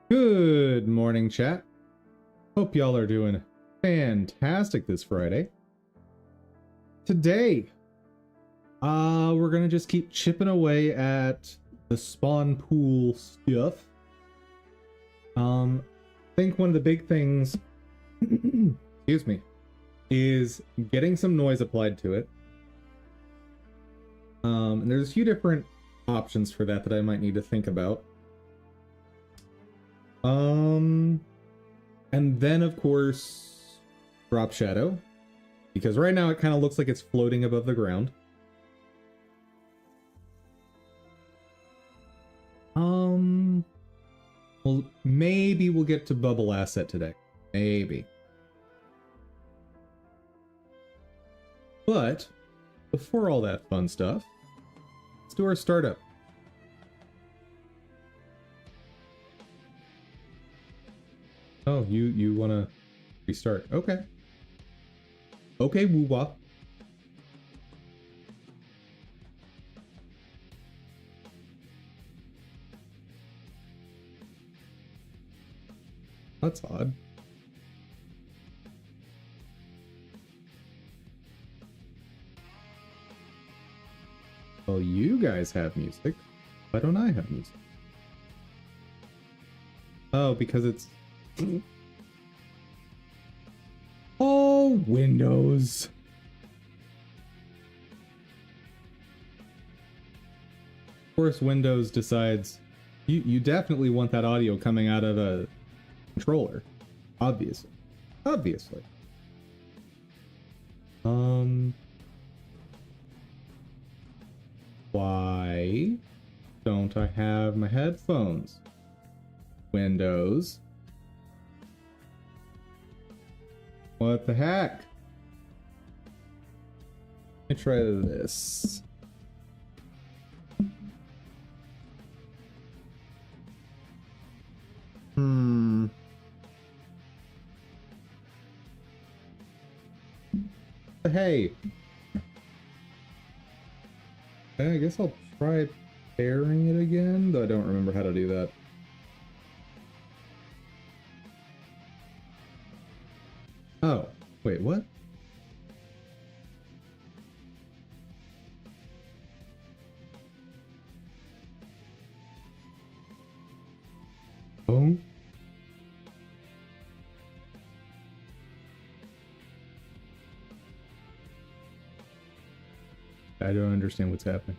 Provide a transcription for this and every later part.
Good morning, chat. Hope y'all are doing fantastic this Friday. Today, we're gonna just keep chipping away at the spawn pool stuff. I think one of the big things, excuse me, is getting some noise applied to it. And there's a few different options for that I might need to think about. And then of course, drop shadow, because right now it kind of looks like it's floating above the ground. Well, maybe we'll get to bubble asset today. Maybe. But before all that fun stuff, let's do our startup. Oh, you want to restart? Okay. Okay, woo-wah. That's odd. Well, you guys have music. Why don't I have music? Oh, because it's... Oh, Windows. Of course, Windows decides you definitely want that audio coming out of a controller. Obviously. Why don't I have my headphones? Windows. What the heck? Let me try this. Hey. Okay, I guess I'll try pairing it again, though I don't remember how to do that. Oh, wait, what? Oh? I don't understand what's happening.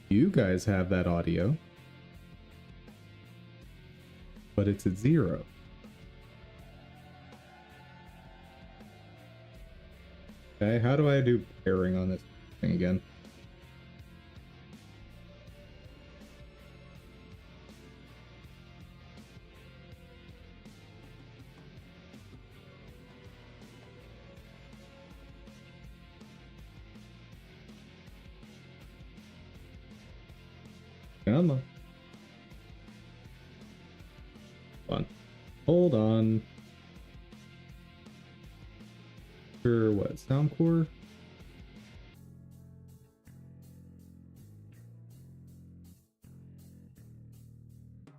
You guys have that audio, but it's at 0. Okay, how do I do pairing on this thing again? Come on. Hold on. Sure, what? Sound core?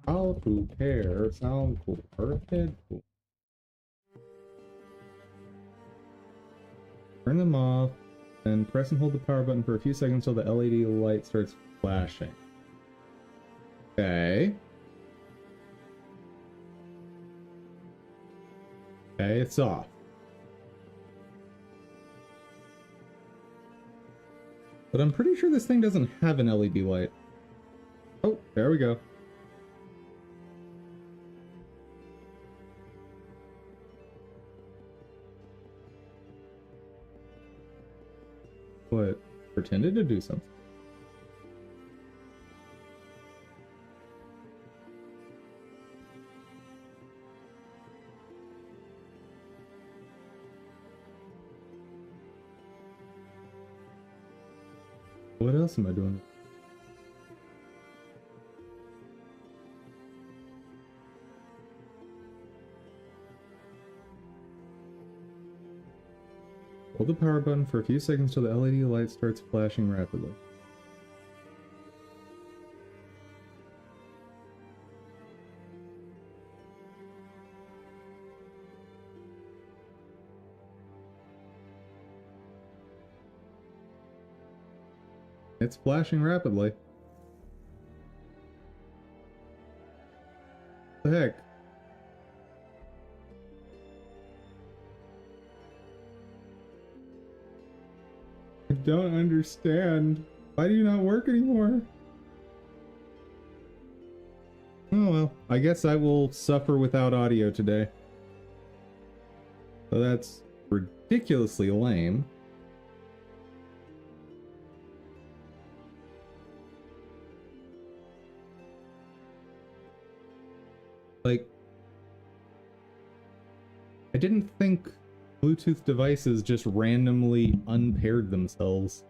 How to pair sound core head core. Turn them off, then press and hold the power button for a few seconds until the LED light starts flashing. Okay. Okay, it's off. But I'm pretty sure this thing doesn't have an LED light. Oh, there we go. What? Pretended to do something. What else am I doing? Hold the power button for a few seconds till the LED light starts flashing rapidly. It's flashing rapidly. What the heck? I don't understand. Why do you not work anymore? Oh well, I guess I will suffer without audio today. So that's ridiculously lame. Like, I didn't think Bluetooth devices just randomly unpaired themselves.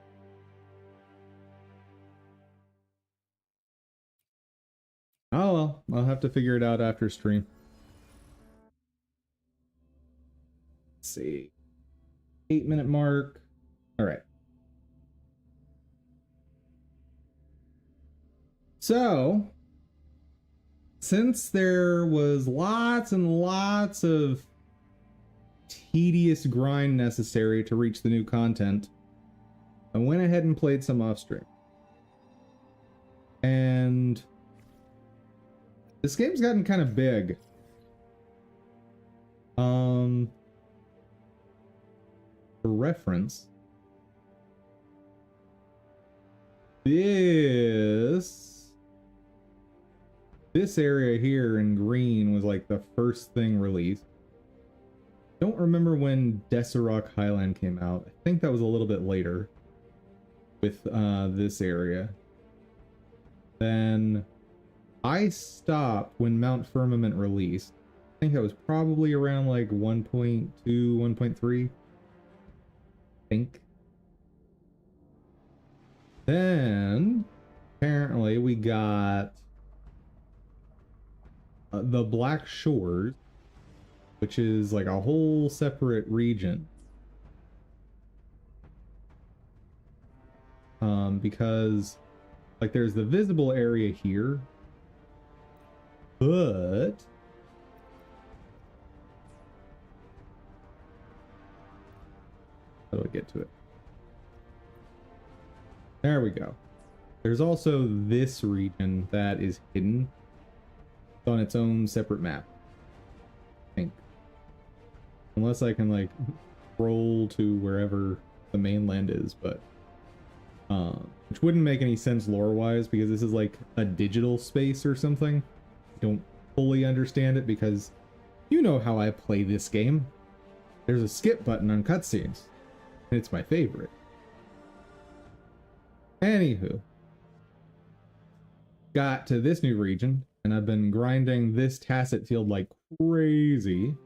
Oh well, I'll have to figure it out after stream. Let's see. 8-minute mark. Alright. So, since there was lots and lots of tedious grind necessary to reach the new content, I went ahead and played some off stream. And this game's gotten kind of big. For reference, this area here in green was like the first thing released. Don't remember when Deserok Highland came out. I think that was a little bit later with this area. Then I stopped when Mount Firmament released. I think that was probably around like 1.2, 1.3. I think. Then apparently we got the Black Shores, which is like a whole separate region. Because like there's the visible area here, but how do I get to it? There we go. There's also this region that is hidden. It's on its own separate map, I think. Unless I can like roll to wherever the mainland is, but which wouldn't make any sense lore-wise because this is like a digital space or something. I don't fully understand it because you know how I play this game. There's a skip button on cutscenes, and it's my favorite. Anywho, got to this new region, and I've been grinding this tacit field like crazy.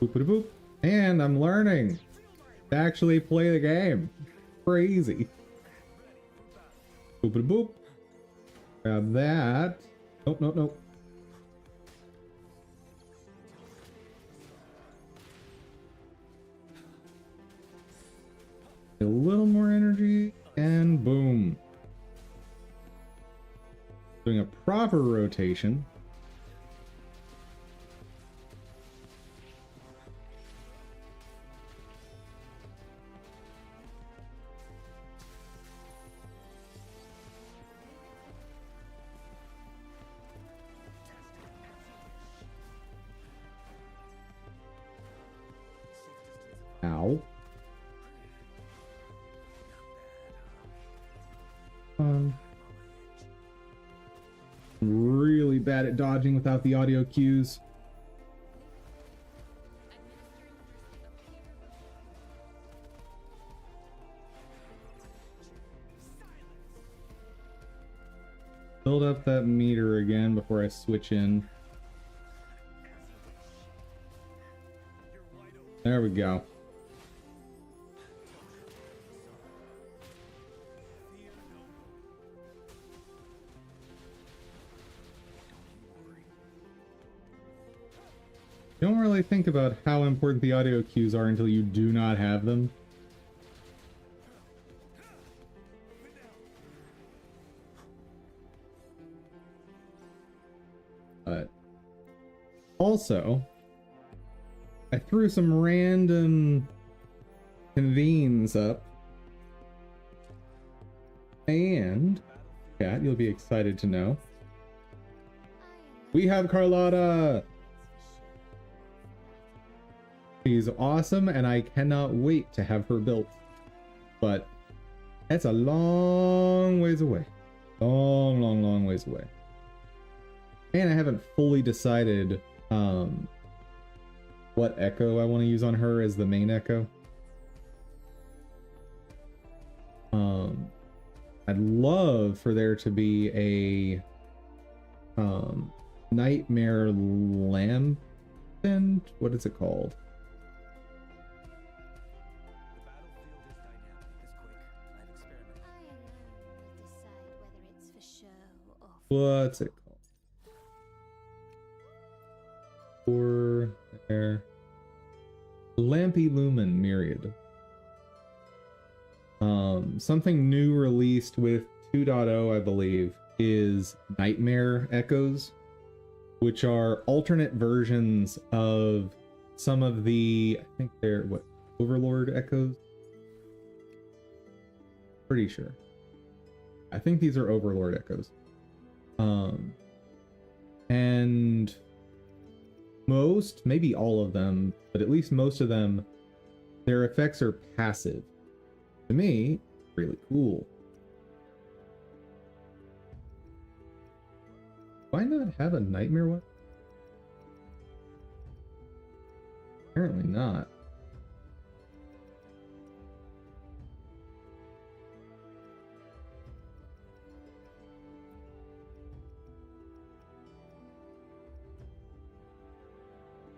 Boop-a-da-boop. And I'm learning to actually play the game. Crazy. Boop-a-da-boop. Grab that. Nope, nope, nope. A little more energy, and boom. Doing a proper rotation. Ow. Really bad at dodging without the audio cues. Build up that meter again before I switch in. There we go. You don't really think about how important the audio cues are until you do not have them. But also, I threw some random convenes up. And, Cat, you'll be excited to know, we have Carlotta! She's awesome, and I cannot wait to have her built. But that's a long ways away. Long, long, long ways away. And I haven't fully decided what echo I want to use on her as the main echo. I'd love for there to be a Nightmare Lambent? What is it called? What's it called? Or there. Lampy Lumen Myriad. Something new released with 2.0, I believe, is Nightmare Echoes, which are alternate versions of some of the, I think they're, what, Overlord Echoes? Pretty sure. I think these are Overlord Echoes. And most, maybe all of them, but at least most of them, their effects are passive. To me, really cool. Why not have a nightmare one? Apparently not.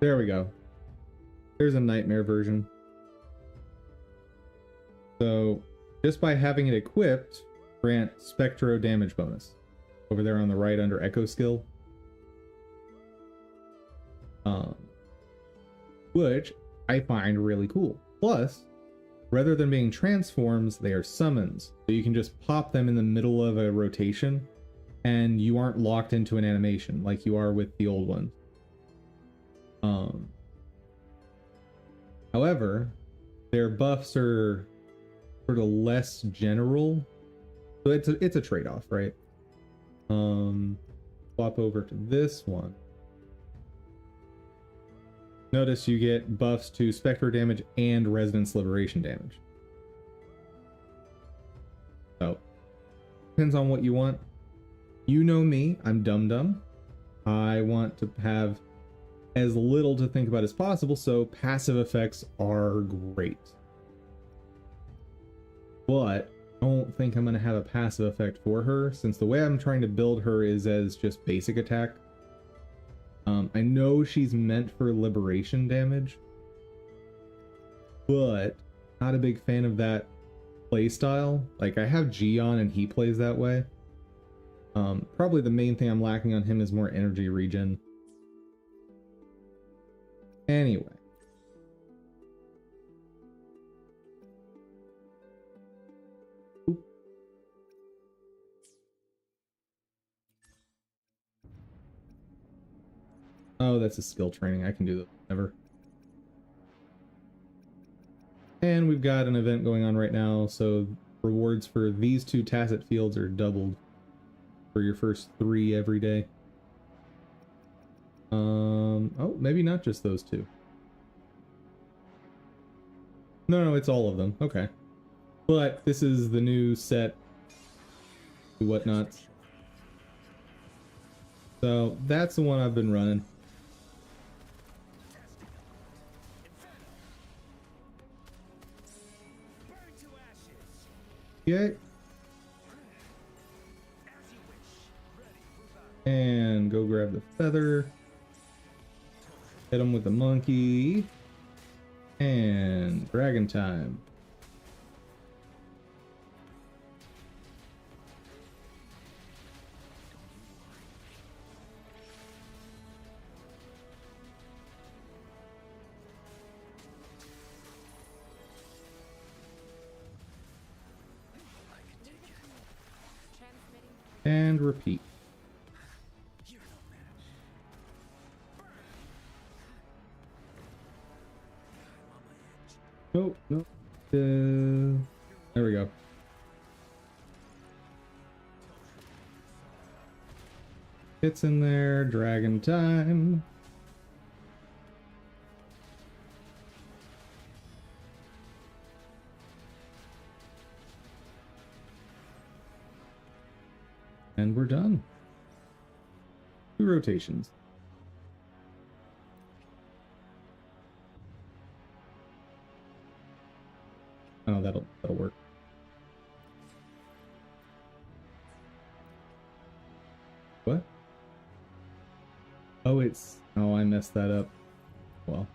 There we go. There's a nightmare version. So, just by having it equipped, grant Spectro damage bonus. Over there on the right under Echo Skill. Which I find really cool. Plus, rather than being transforms, they are summons. So you can just pop them in the middle of a rotation, and you aren't locked into an animation like you are with the old ones. However, their buffs are sort of less general, so it's a trade-off, right? Swap over to this one. Notice you get buffs to Spectre damage and Resonance Liberation damage. So, depends on what you want. You know me, I'm dumb. I want to have as little to think about as possible, so passive effects are great. But I don't think I'm going to have a passive effect for her, since the way I'm trying to build her is as just basic attack. I know she's meant for liberation damage, but not a big fan of that playstyle. Like, I have Gion and he plays that way. Probably the main thing I'm lacking on him is more energy regen. Anyway. Oop. Oh, that's a skill training. I can do that whenever. And we've got an event going on right now, so rewards for these 2 tacit fields are doubled for your first 3 every day. Oh, maybe not just those 2. No, it's all of them. Okay. But this is the new set, whatnot. So that's the one I've been running. Okay. And go grab the feather. Hit him with the monkey. And dragon time. And repeat. Oh, no. There we go. Hits in there, dragon time. And we're done. 2 rotations. Oh, that'll work. What? Oh, oh, I messed that up. Well.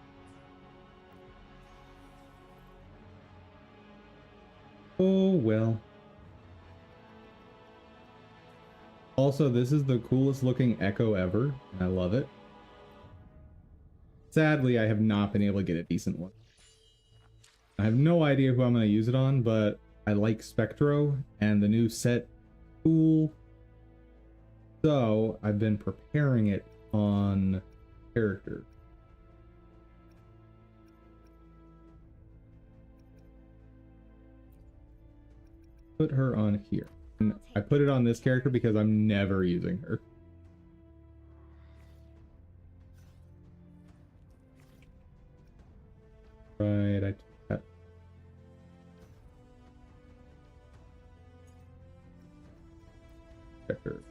Oh, well. Also, this is the coolest looking Echo ever, and I love it. Sadly, I have not been able to get a decent one. I have no idea who I'm going to use it on, but I like Spectro, and the new set cool. So, I've been preparing it on character. Put her on here. And I put it on this character because I'm never using her. Right, I took that. Checker.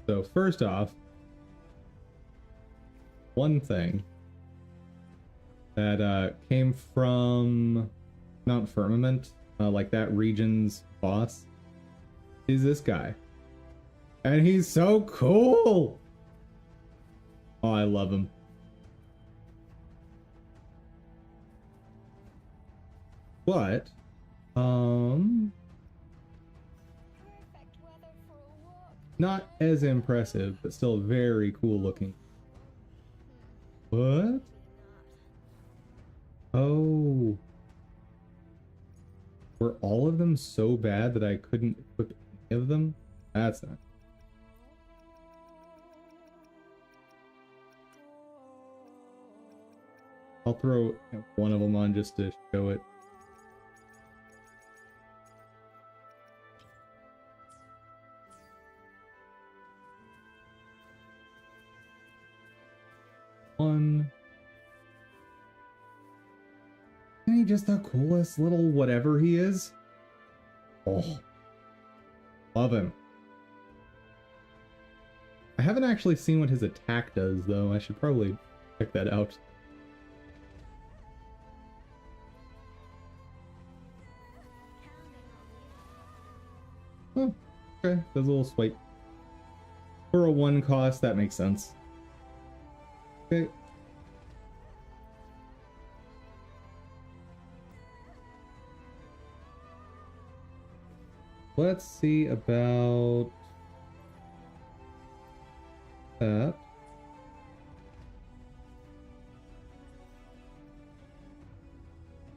So first off, one thing that came from Mount Firmament, like that region's boss, is this guy. And he's so cool! Oh, I love him. But, not as impressive, but still very cool looking. What? Oh. Were all of them so bad that I couldn't equip any of them? That's not. I'll throw one of them on just to show it. One. Isn't he just the coolest little whatever he is? Oh. Love him. I haven't actually seen what his attack does, though. I should probably check that out. Oh, okay. Does a little swipe. For a 1 cost, that makes sense. Okay. Let's see about that.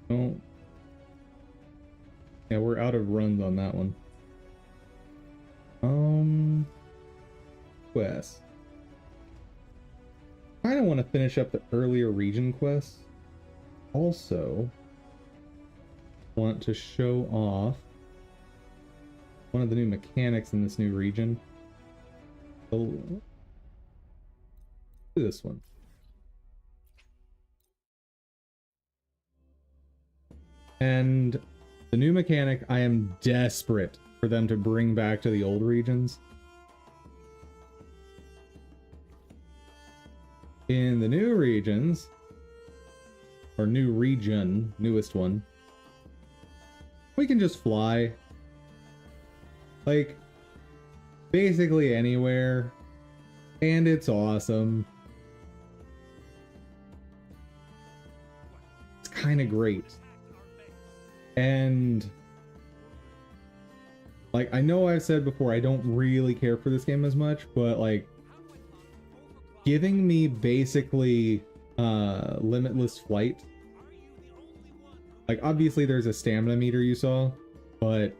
Oh. Yeah, we're out of runs on that one. Quest. I kind of want to finish up the earlier region quests. Also, want to show off one of the new mechanics in this new region. Oh, this one. And the new mechanic, I am desperate for them to bring back to the old regions. In the new regions, or new region, newest one, we can just fly. Like, basically anywhere. And it's awesome. It's kind of great. And like, I know I've said before, I don't really care for this game as much, but like, giving me basically limitless flight. Like, obviously there's a stamina meter you saw, but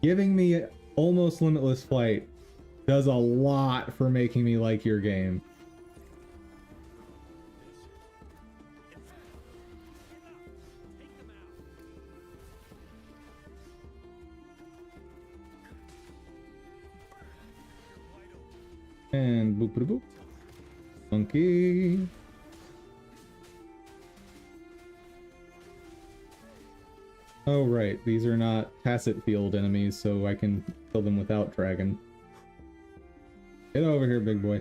giving me almost limitless flight does a lot for making me like your game. And boop boop boop. Monkey. Oh right, these are not tacit field enemies, so I can kill them without dragon. Get over here, big boy.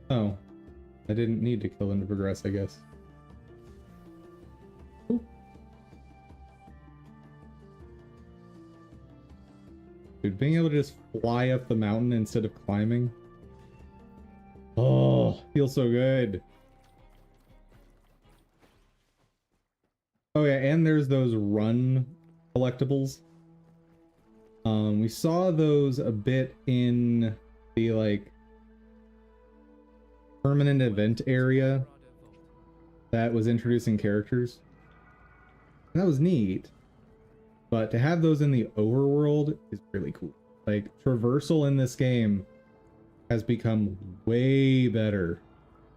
Oh, I didn't need to kill him to progress, I guess. Ooh. Dude, being able to just fly up the mountain instead of climbing. Oh, feels so good. Oh yeah, and there's those run collectibles. We saw those a bit in the like permanent event area that was introducing characters. And that was neat. But to have those in the overworld is really cool. Like traversal in this game has become way better.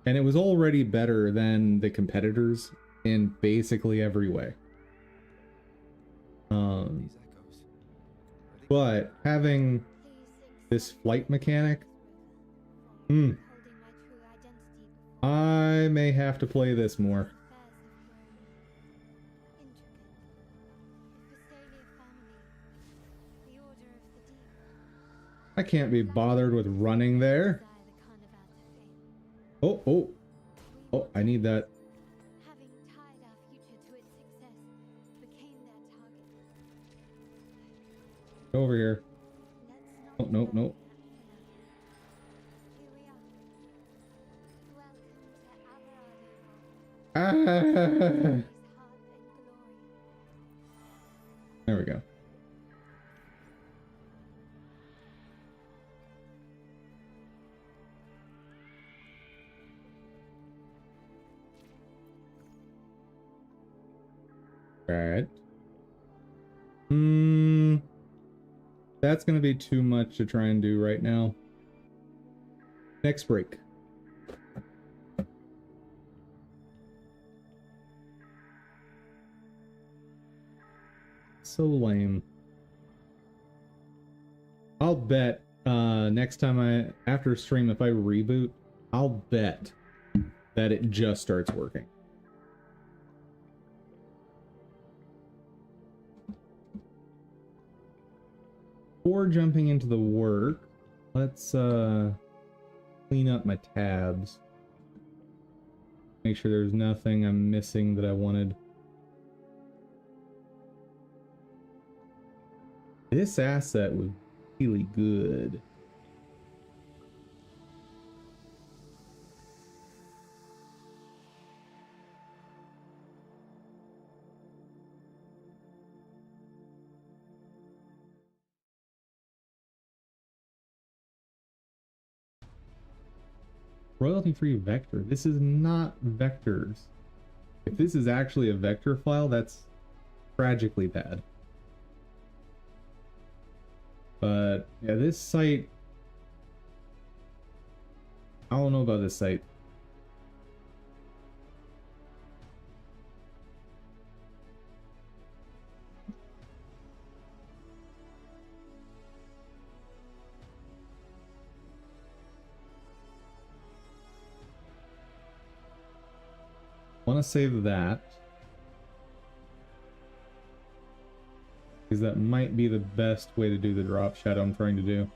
And it was already better than the competitors in basically every way. But having this flight mechanic, I may have to play this more. I can't be bothered with running there. Oh, oh, oh, I need that. Over here. Oh, no, no. Ah! There we go. Right. That's gonna be too much to try and do right now. Next break. So lame. I'll bet next time after stream, if I reboot, I'll bet that it just starts working. Before jumping into the work, let's clean up my tabs. Make sure there's nothing I'm missing that I wanted. This asset was really good. Royalty-free vector. This is not vectors. If this is actually a vector file, that's tragically bad. But yeah, this site, I don't know about this site. Want to save that because that might be the best way to do the drop shadow I'm trying to do.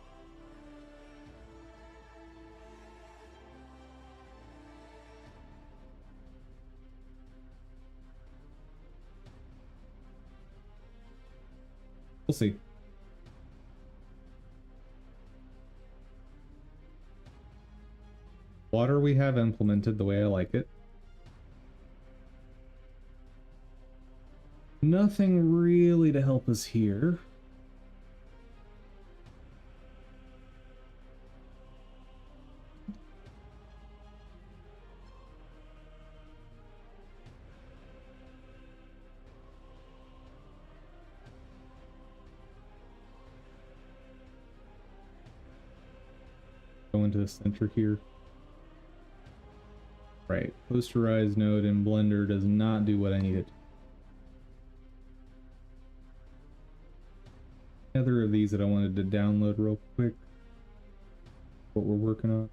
We'll see. Water we have implemented the way I like it. Nothing really to help us here. Go into the center here. Right, posterized node in Blender does not do what I need it to. other of these that I wanted to download real quick. What we're working on.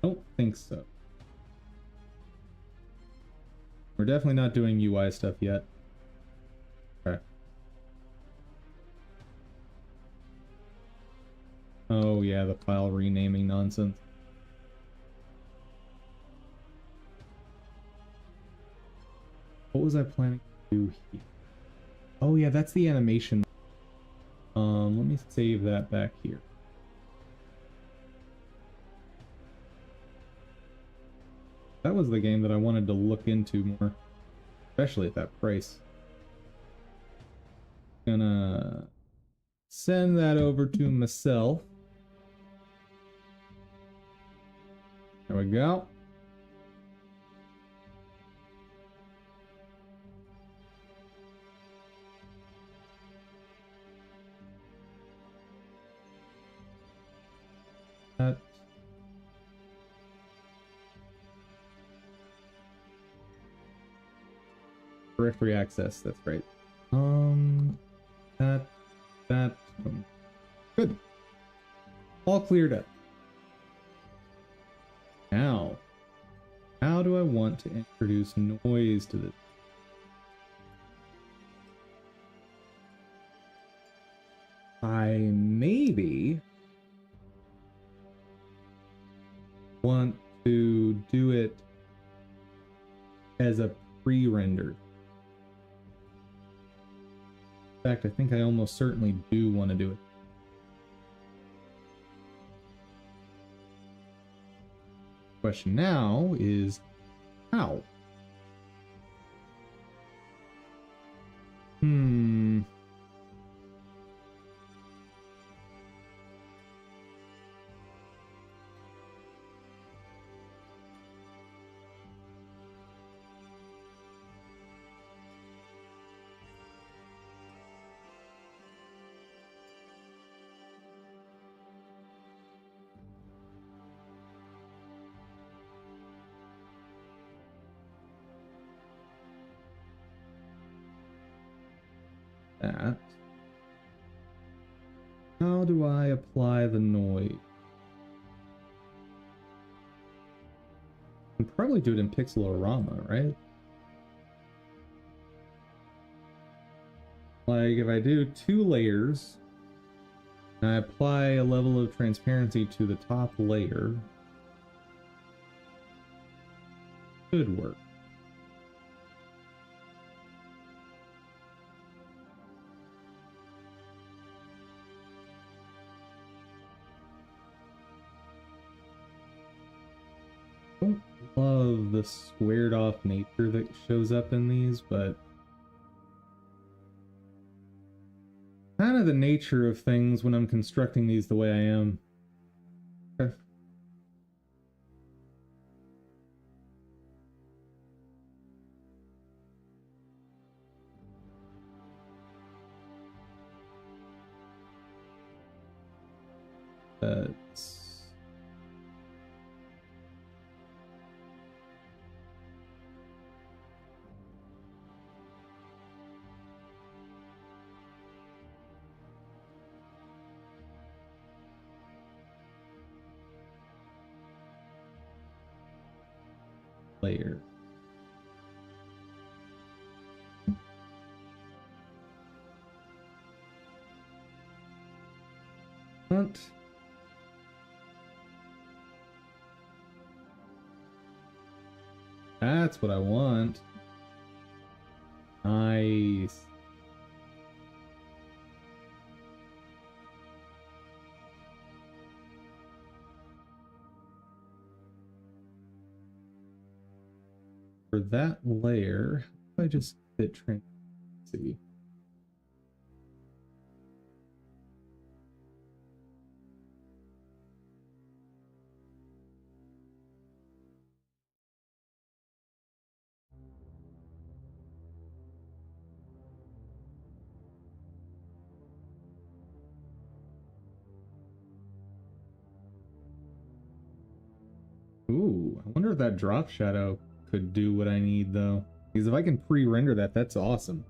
I don't think so. We're definitely not doing UI stuff yet. Okay. Oh yeah, the file renaming nonsense. What was I planning to do here? Oh yeah, that's the animation. Let me save that back here. That was the game that I wanted to look into more, especially at that price. Gonna send that over to myself. There we go. That. Directory access, that's right. Good. All cleared up. Now, how do I want to introduce noise to this? I maybe want to do it as a pre-rendered. In fact, I think I almost certainly do want to do it. Question now is how? That. How do I apply the noise? I can probably do it in Pixelorama, right? Like if I do 2 layers and I apply a level of transparency to the top layer, should work. Love the squared off nature that shows up in these, but kind of the nature of things when I'm constructing these the way I am. Okay. That's layer. What? That's what I want. Nice. For that layer, how do I just fit transparency? Ooh, I wonder if that drop shadow could do what I need though. Because if I can pre-render that, that's awesome.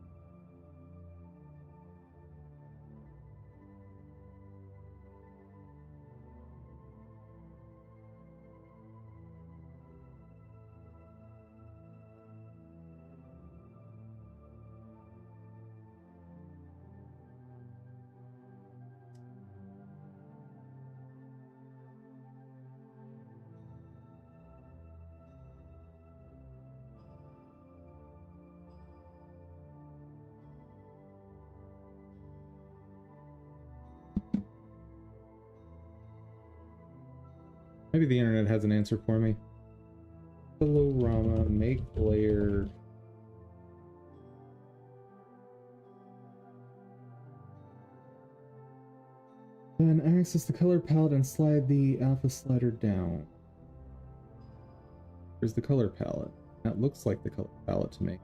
Maybe the internet has an answer for me. Rama, make layer. Then access the color palette and slide the alpha slider down. Here's the color palette. That looks like the color palette to me.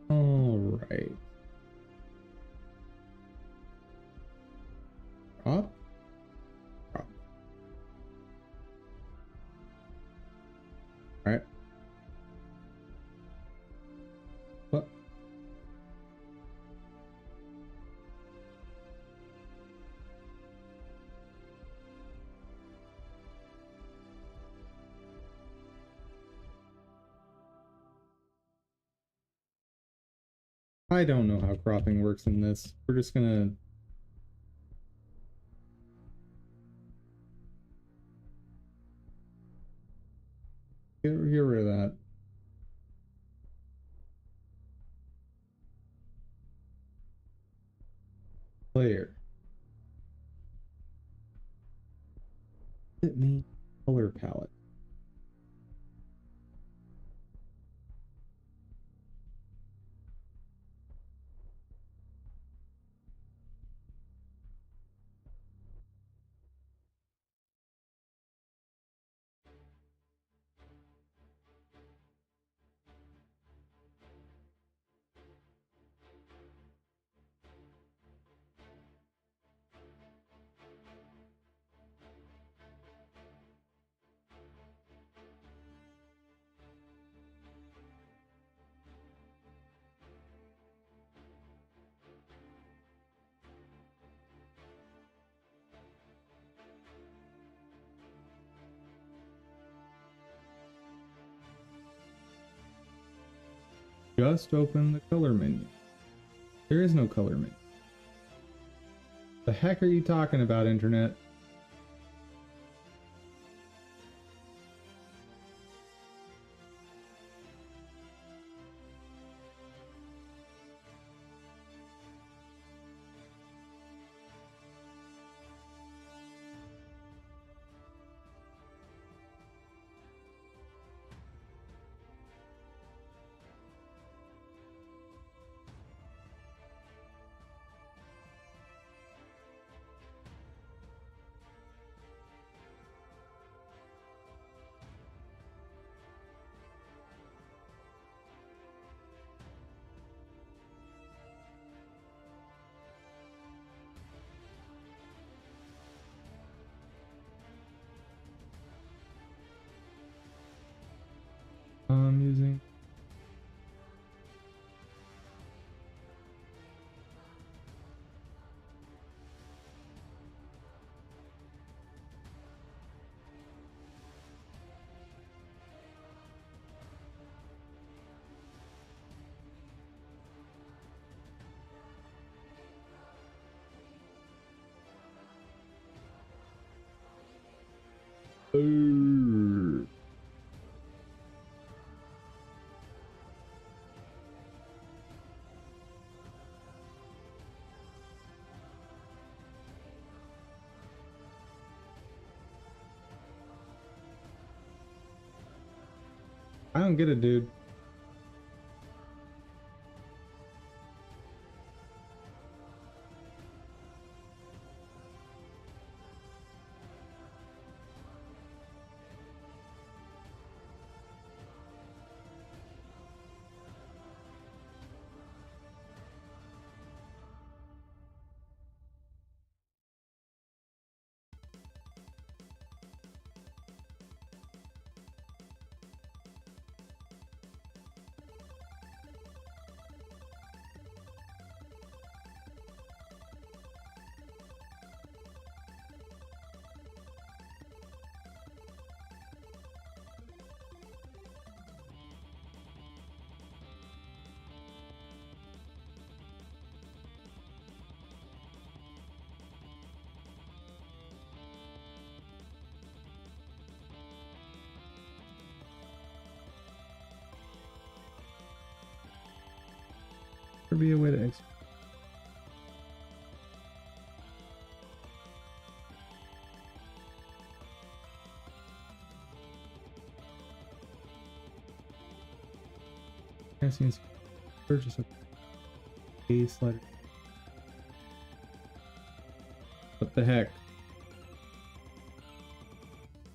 All right. Drop. Drop. All right. What? I don't know how cropping works in this. We're just gonna get rid of that. Layer. It means color palette. Just open the color menu. There is no color menu. The heck are you talking about, internet? I'm using I don't get it, dude. There be a way to exit. Purchase a slider. What the heck?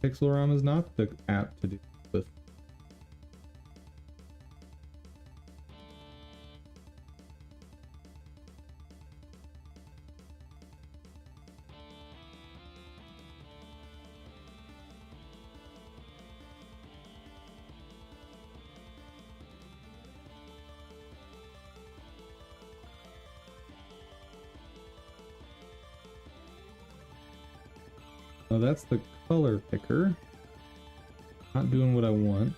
Pixelorama is not the app to do with. Oh, that's the color picker. Not doing what I want.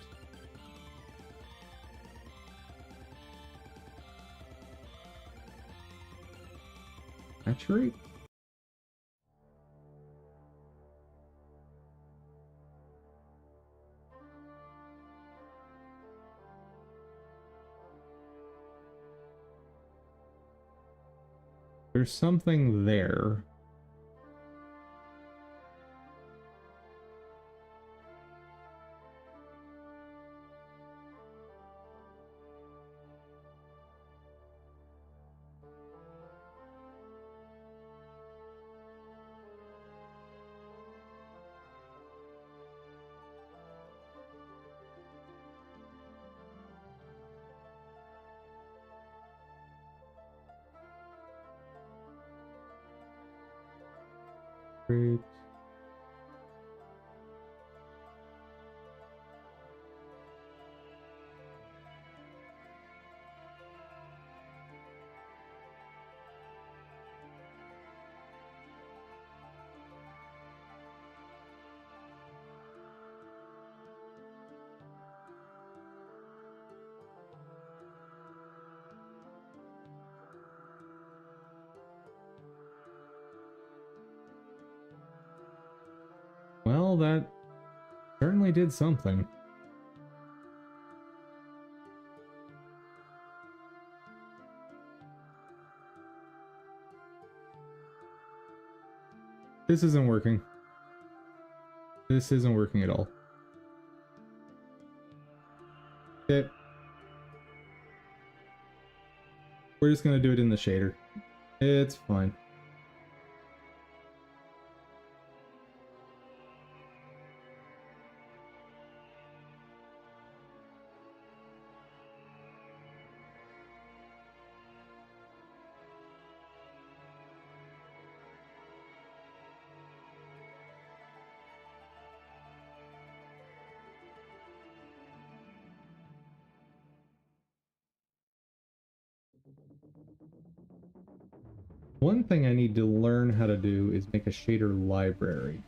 Saturate? There's something there. Great. Well, that certainly did something. This isn't working. This isn't working at all. Okay. We're just gonna do it in the shader. It's fine. One thing I need to learn how to do is make a shader library.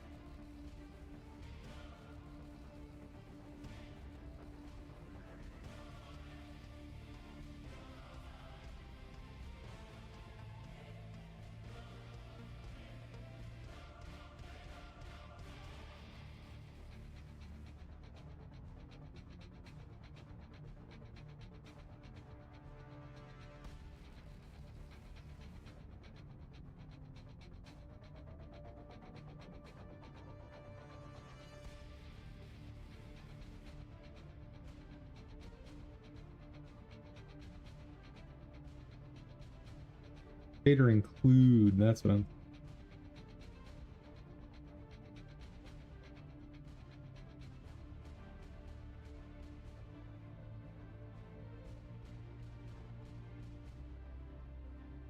Shader include, that's what I'm...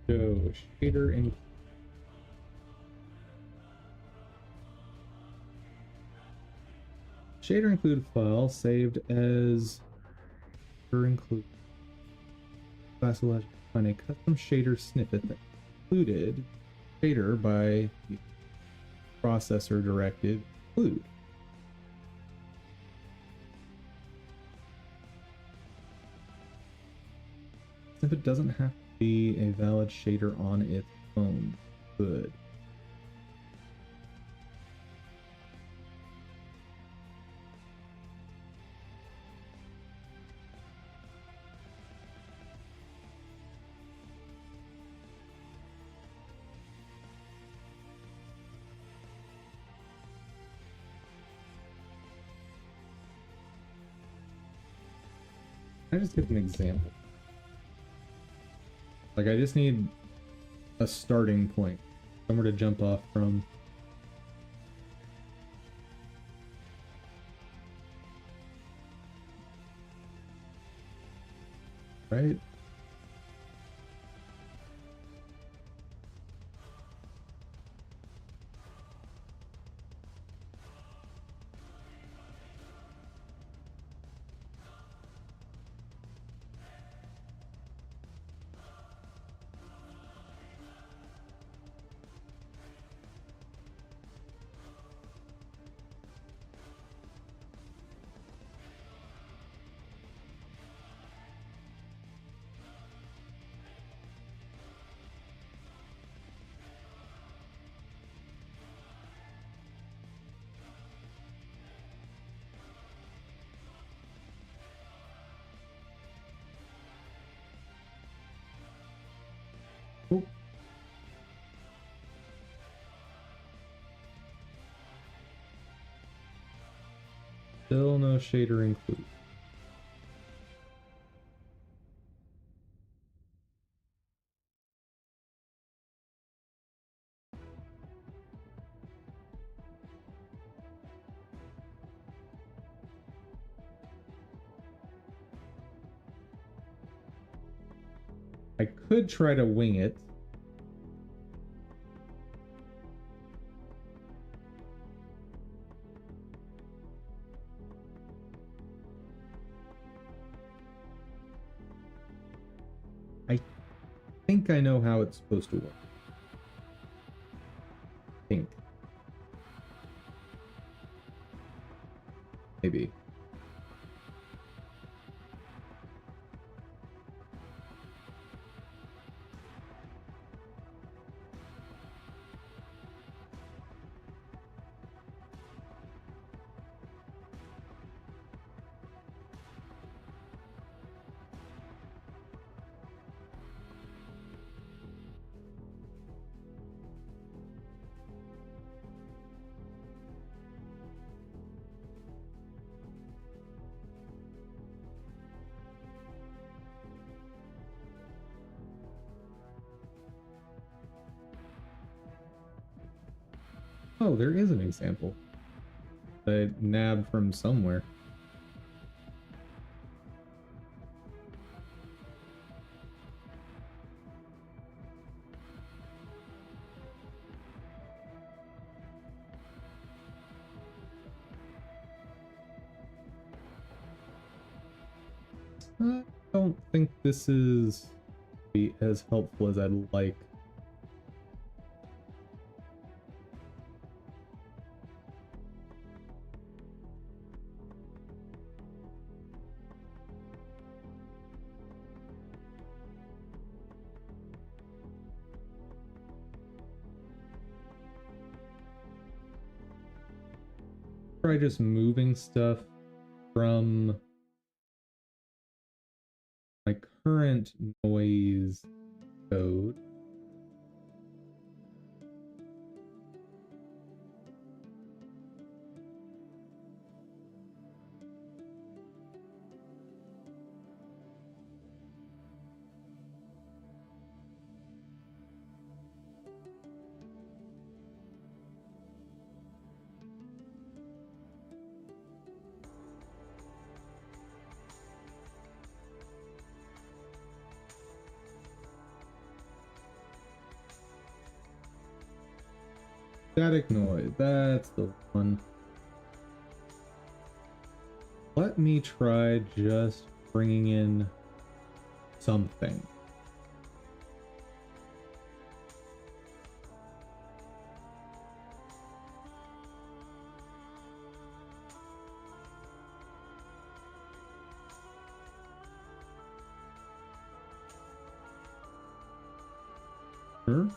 So, shader include. Shader include file saved as shader include. Class electric find a custom shader snippet that included shader by processor directive include. Snippet doesn't have to be a valid shader on its own. Good. I just get an example. Like, I just need a starting point, somewhere to jump off from. Right? Oh. Still no shader include. I could try to wing it. I think I know how it's supposed to work. Think. Maybe. Oh, there is an example. I nabbed from somewhere. I don't think this is as helpful as I'd like. Try just moving stuff from my current noise code. Static noise, that's the one. Let me try just bringing in something. Sure.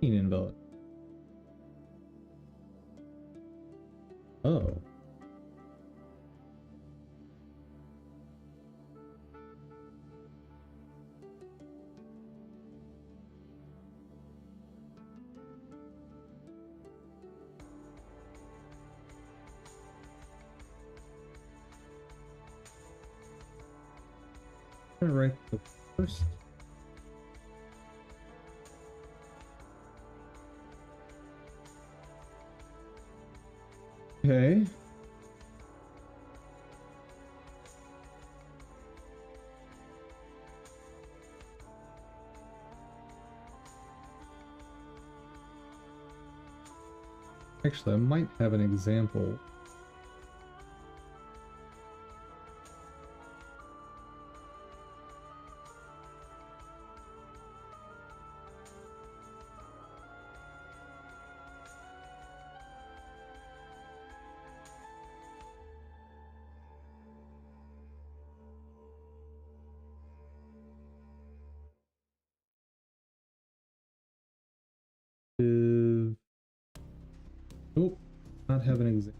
Invalid. Oh. I'm gonna write the first. Okay. Actually, I might have an example. Nope, not have an example.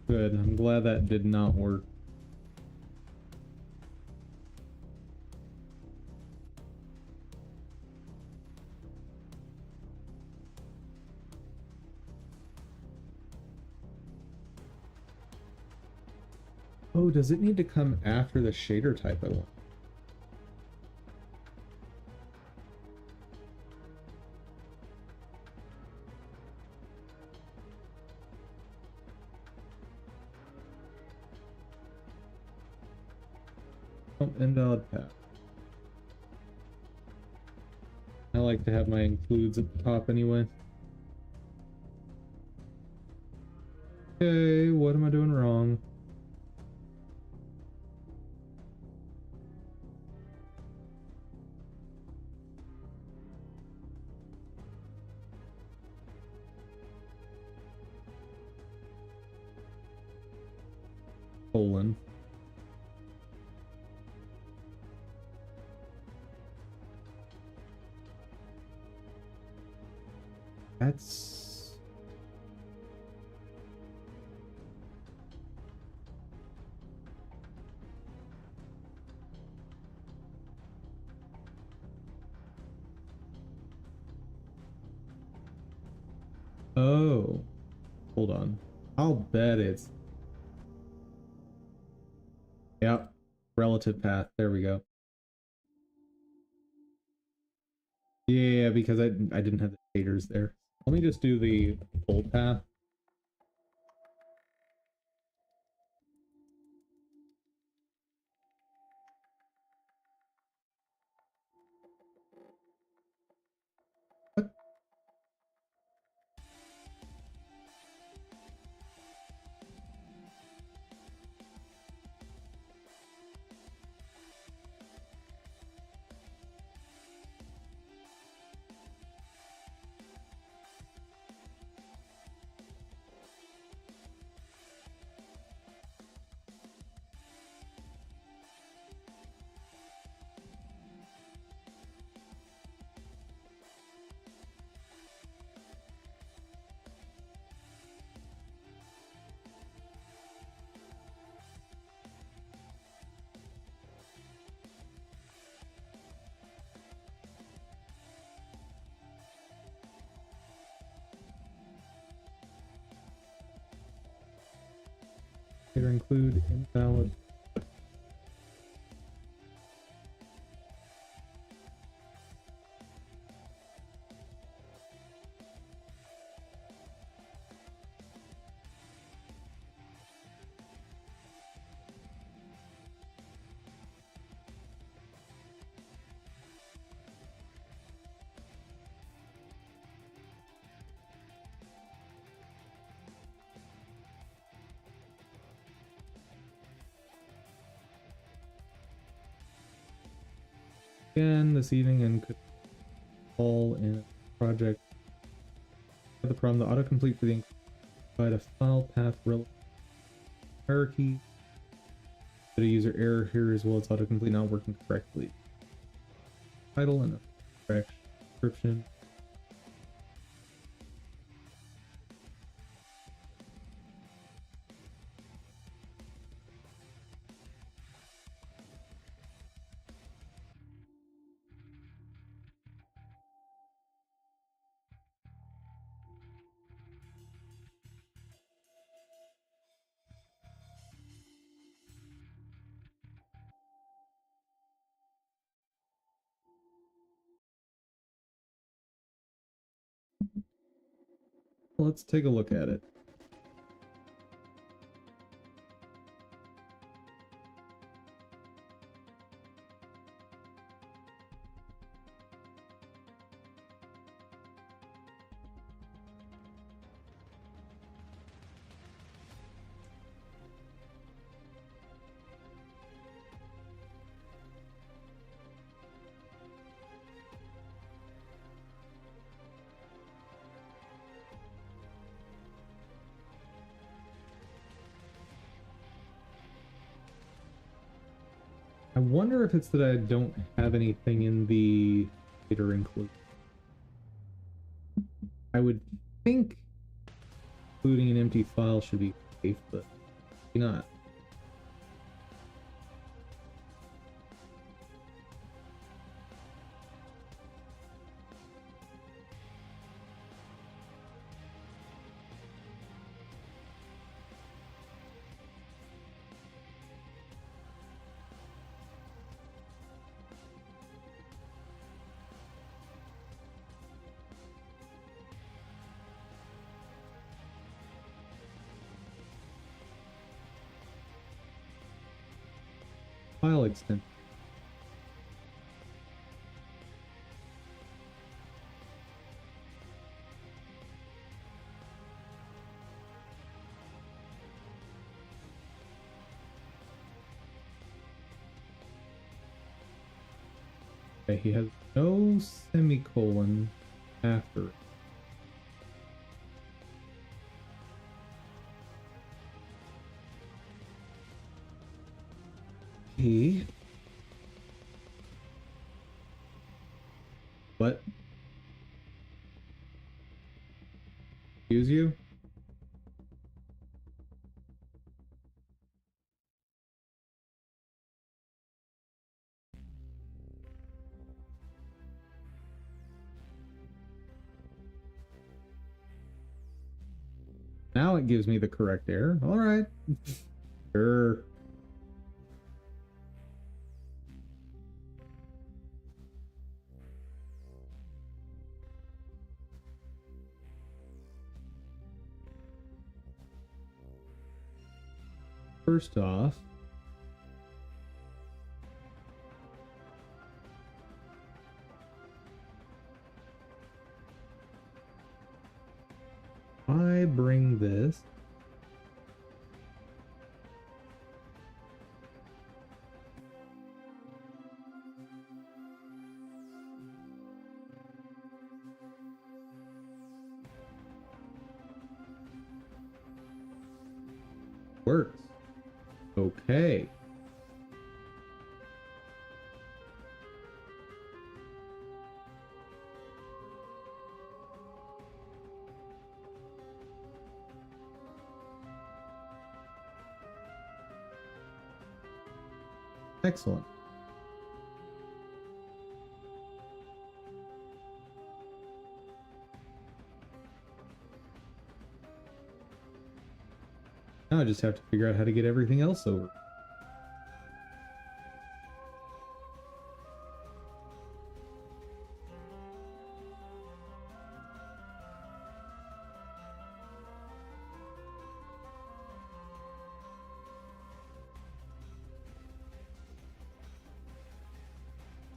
Good, I'm glad that did not work. Oh, does it need to come after the shader type I want? Oh, invalid path. I like to have my includes at the top anyway. Okay, what am I doing wrong? Colon. That's... Oh. Hold on. I'll bet it's... Yep. Relative path. There we go. Yeah, because I didn't have the shaders there. Let me just do the full path. What? Later include invalid. Again this evening and could all in a project. The problem, the autocomplete for the provide a file path hierarchy. But a user error here as well. It's autocomplete not working correctly. Title and a correct description. Let's take a look at it. I wonder if it's that I don't have anything in the later include. I would think including an empty file should be safe, but maybe not. File extension. Okay, he has no semicolon after it. What? Excuse you? Now it gives me the correct error. All right. Sure. First off, I bring this. Works. Okay. Excellent. Now I just have to figure out how to get everything else over.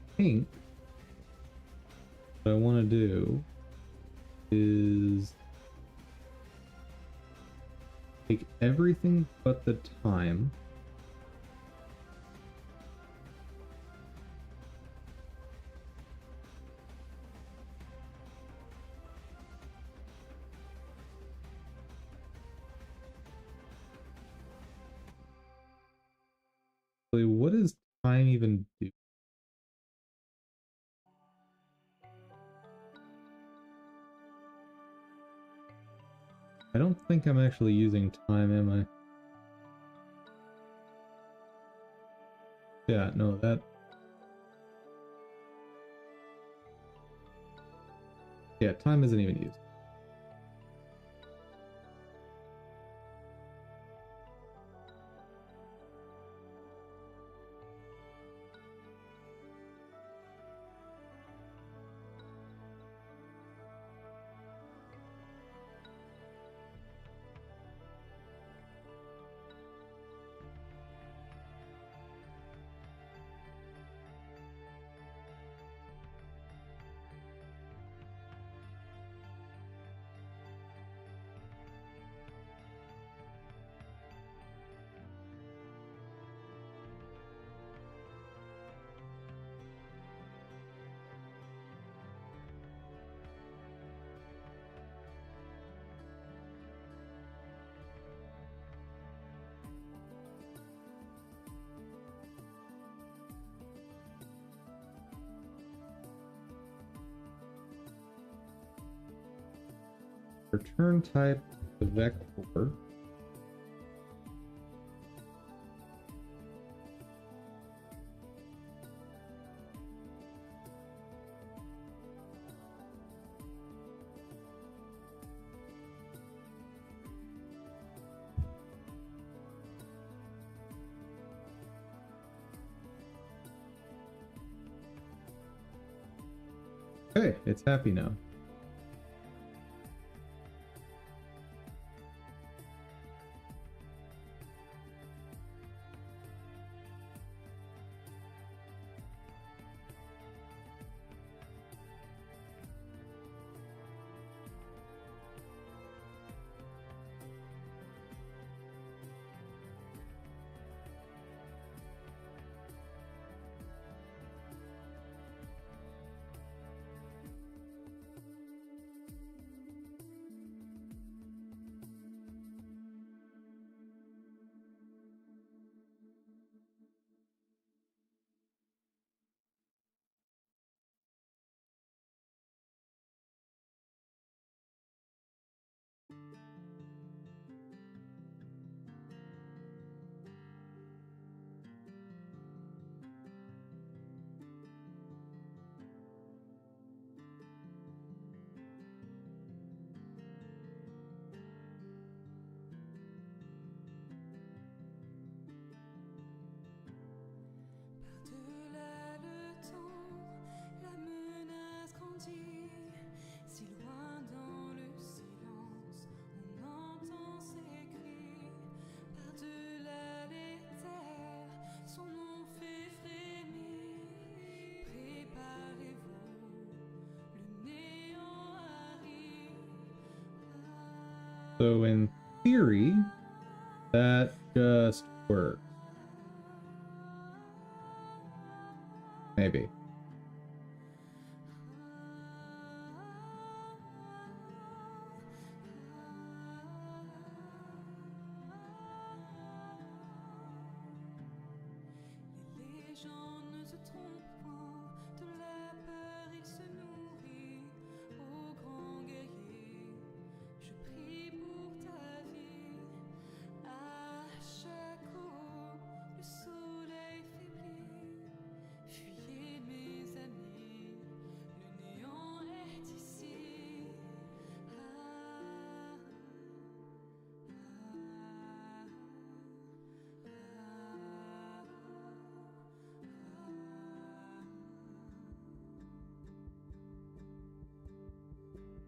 I think what I want to do is take everything but the time. What does time even do? I don't think I'm actually using time, am I? Yeah, no, that... Yeah, time isn't even used. Return type the vector. Okay, it's happy now. So in theory, that just works. Maybe.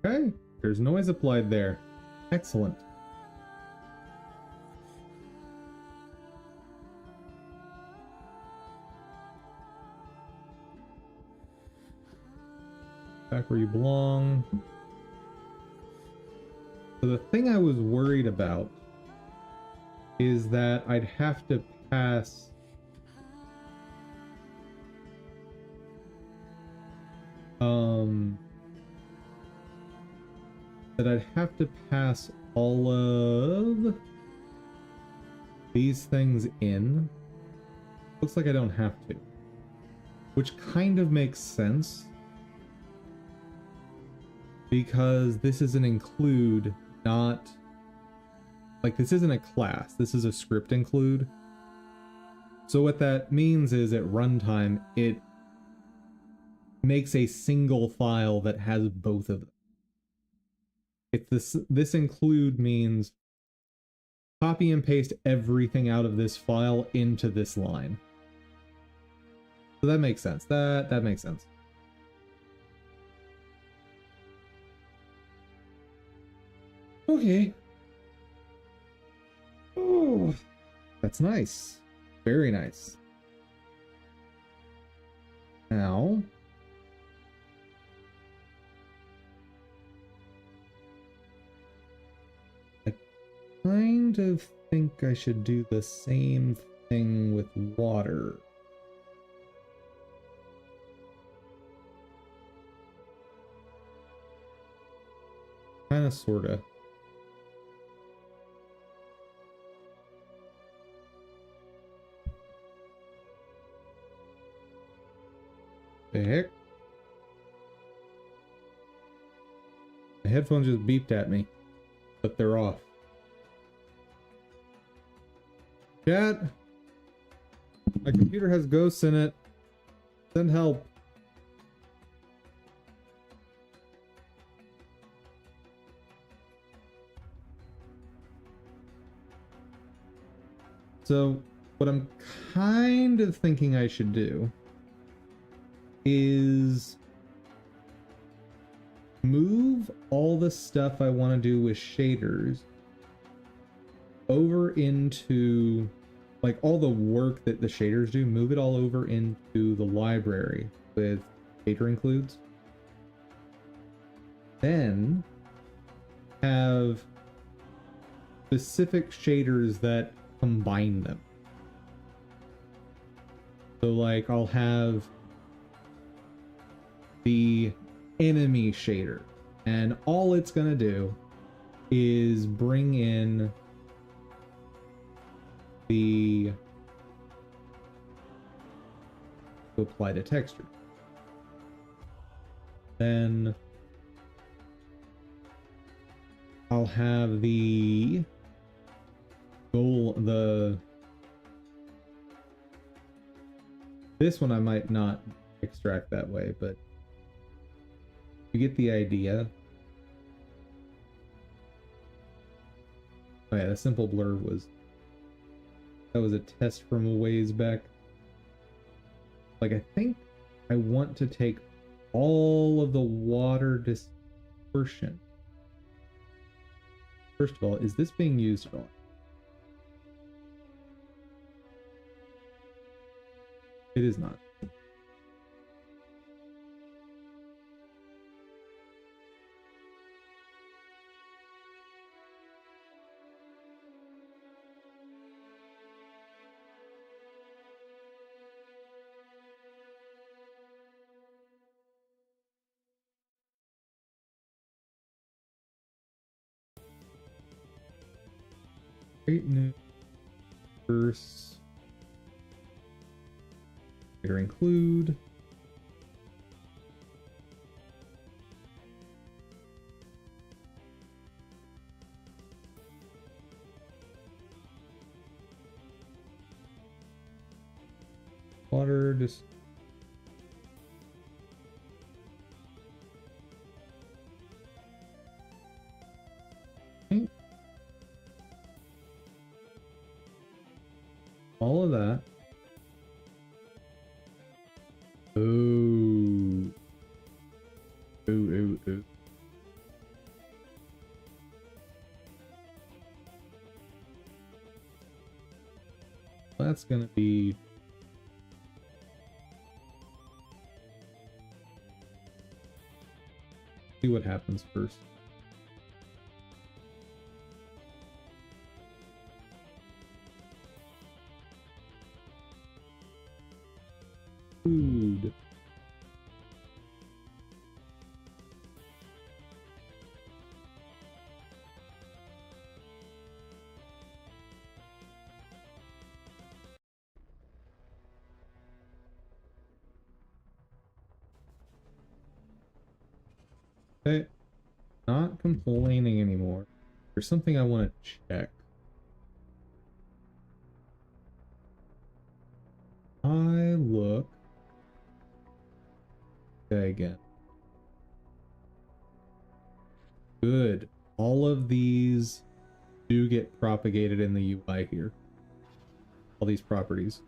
Okay, there's noise applied there. Excellent. Back where you belong. So the thing I was worried about is that I'd have to pass that I'd have to pass all of these things in. Looks like I don't have to, which kind of makes sense because this is an include, not like this isn't a class, this is a script include. So what that means is at runtime it makes a single file that has both of them. It's this include means copy and paste everything out of this file into this line. So that makes sense. That makes sense. Okay. Oh, that's nice. Very nice. Now, I kind of think I should do the same thing with water. Kinda, sorta. The heck? My headphones just beeped at me, but they're off. Chat, my computer has ghosts in it. Send help. So, what I'm kind of thinking I should do is move all the stuff I want to do with shaders over into, like, all the work that the shaders do, move it all over into the library with shader includes. Then have specific shaders that combine them. So like I'll have the enemy shader, and all it's gonna do is bring in the to apply to texture. Then I'll have the goal, this one I might not extract that way, but you get the idea. Oh yeah, the simple blur that was a test from a ways back. Like, I think I want to take all of the water dispersion. First of all, is this being used at all? It is not. Great news. Verse. Include. Water just. All of that. Ooh. Ooh, ooh, ooh. that's gonna be... See what happens first. Food. Okay, not complaining anymore. There's something I want to check. I look. Okay, again. Good. All of these do get propagated in the UI here. All these properties.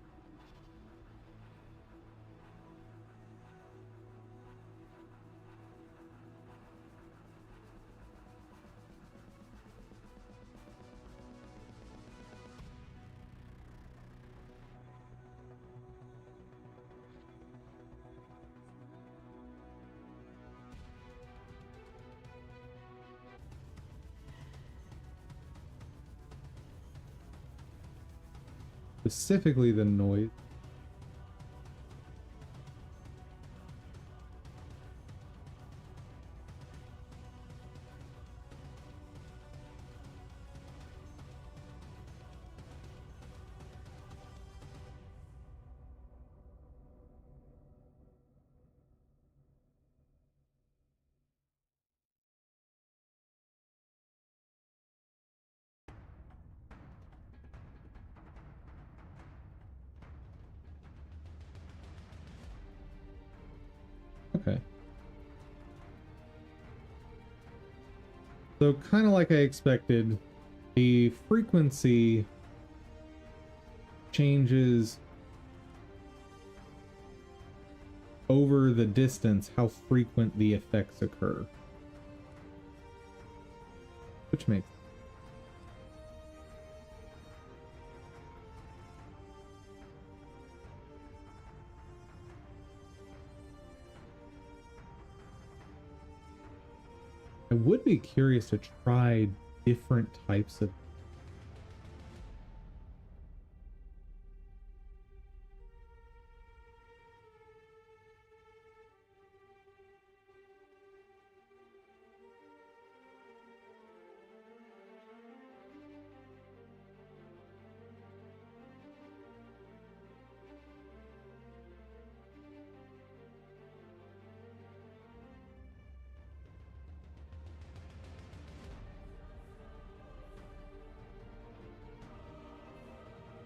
Specifically the noise. Okay. So kind of like I expected, the frequency changes over the distance how frequent the effects occur. Which makes sense. I would be curious to try different types of...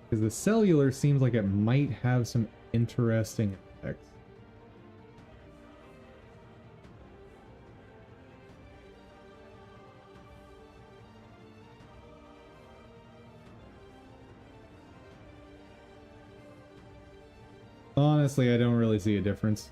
Because the cellular seems like it might have some interesting effects. Honestly, I don't really see a difference.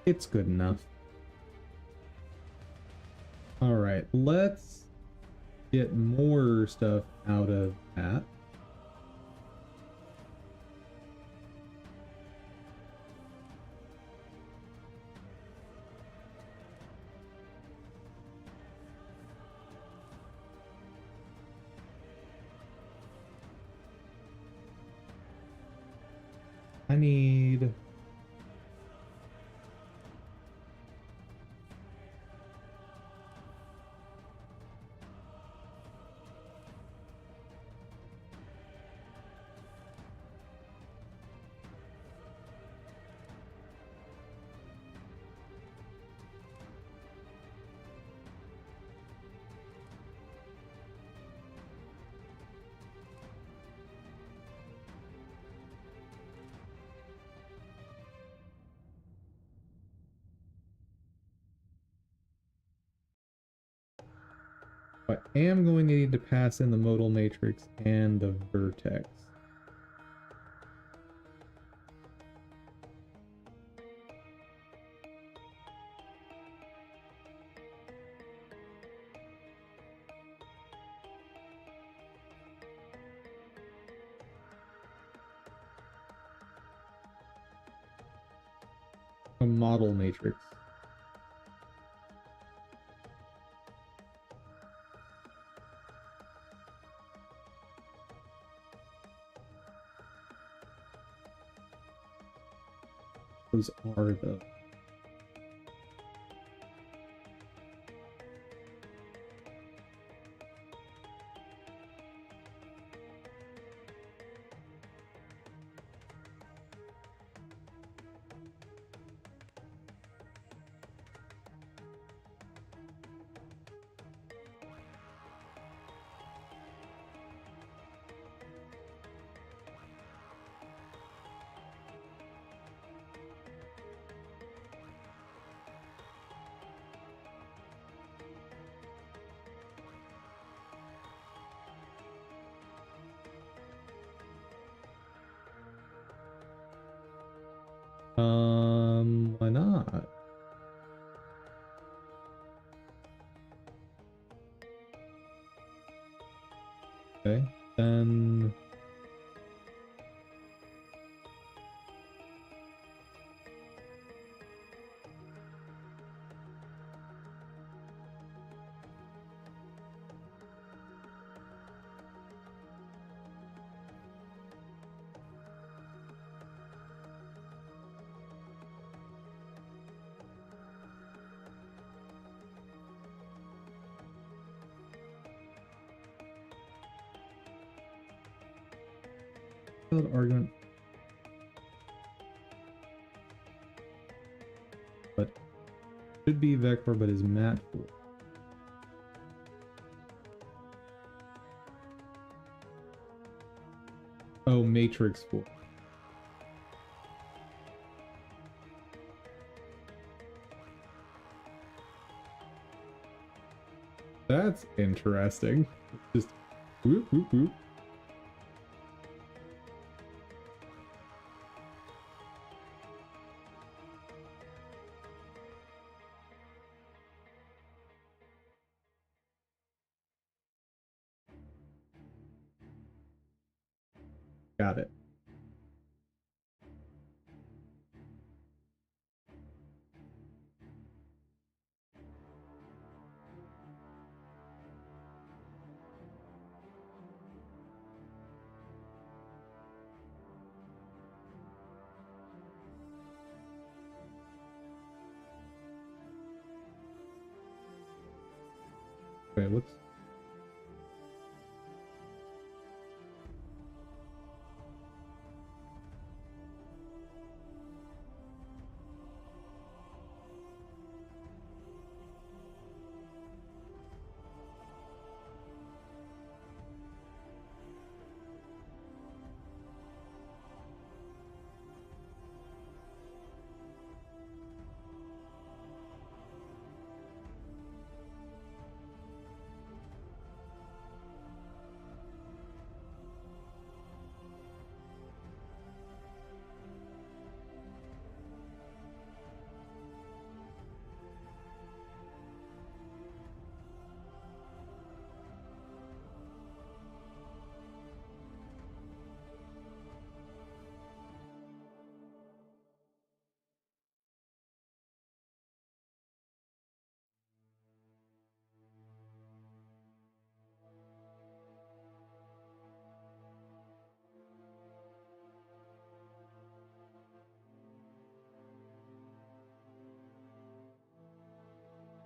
It's good enough. Alright, let's get more stuff out of that. I need... I am going to need to pass in the modal matrix and the vertex. A model matrix. Those are the why not? Okay, then argument, but should be vector, but is mat for. Oh, matrix for. That's interesting. Just whoop whoop whoop. Got it. Okay, what's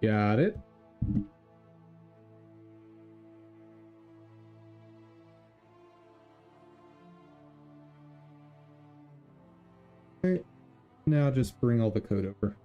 got it? Okay, now just bring all the code over.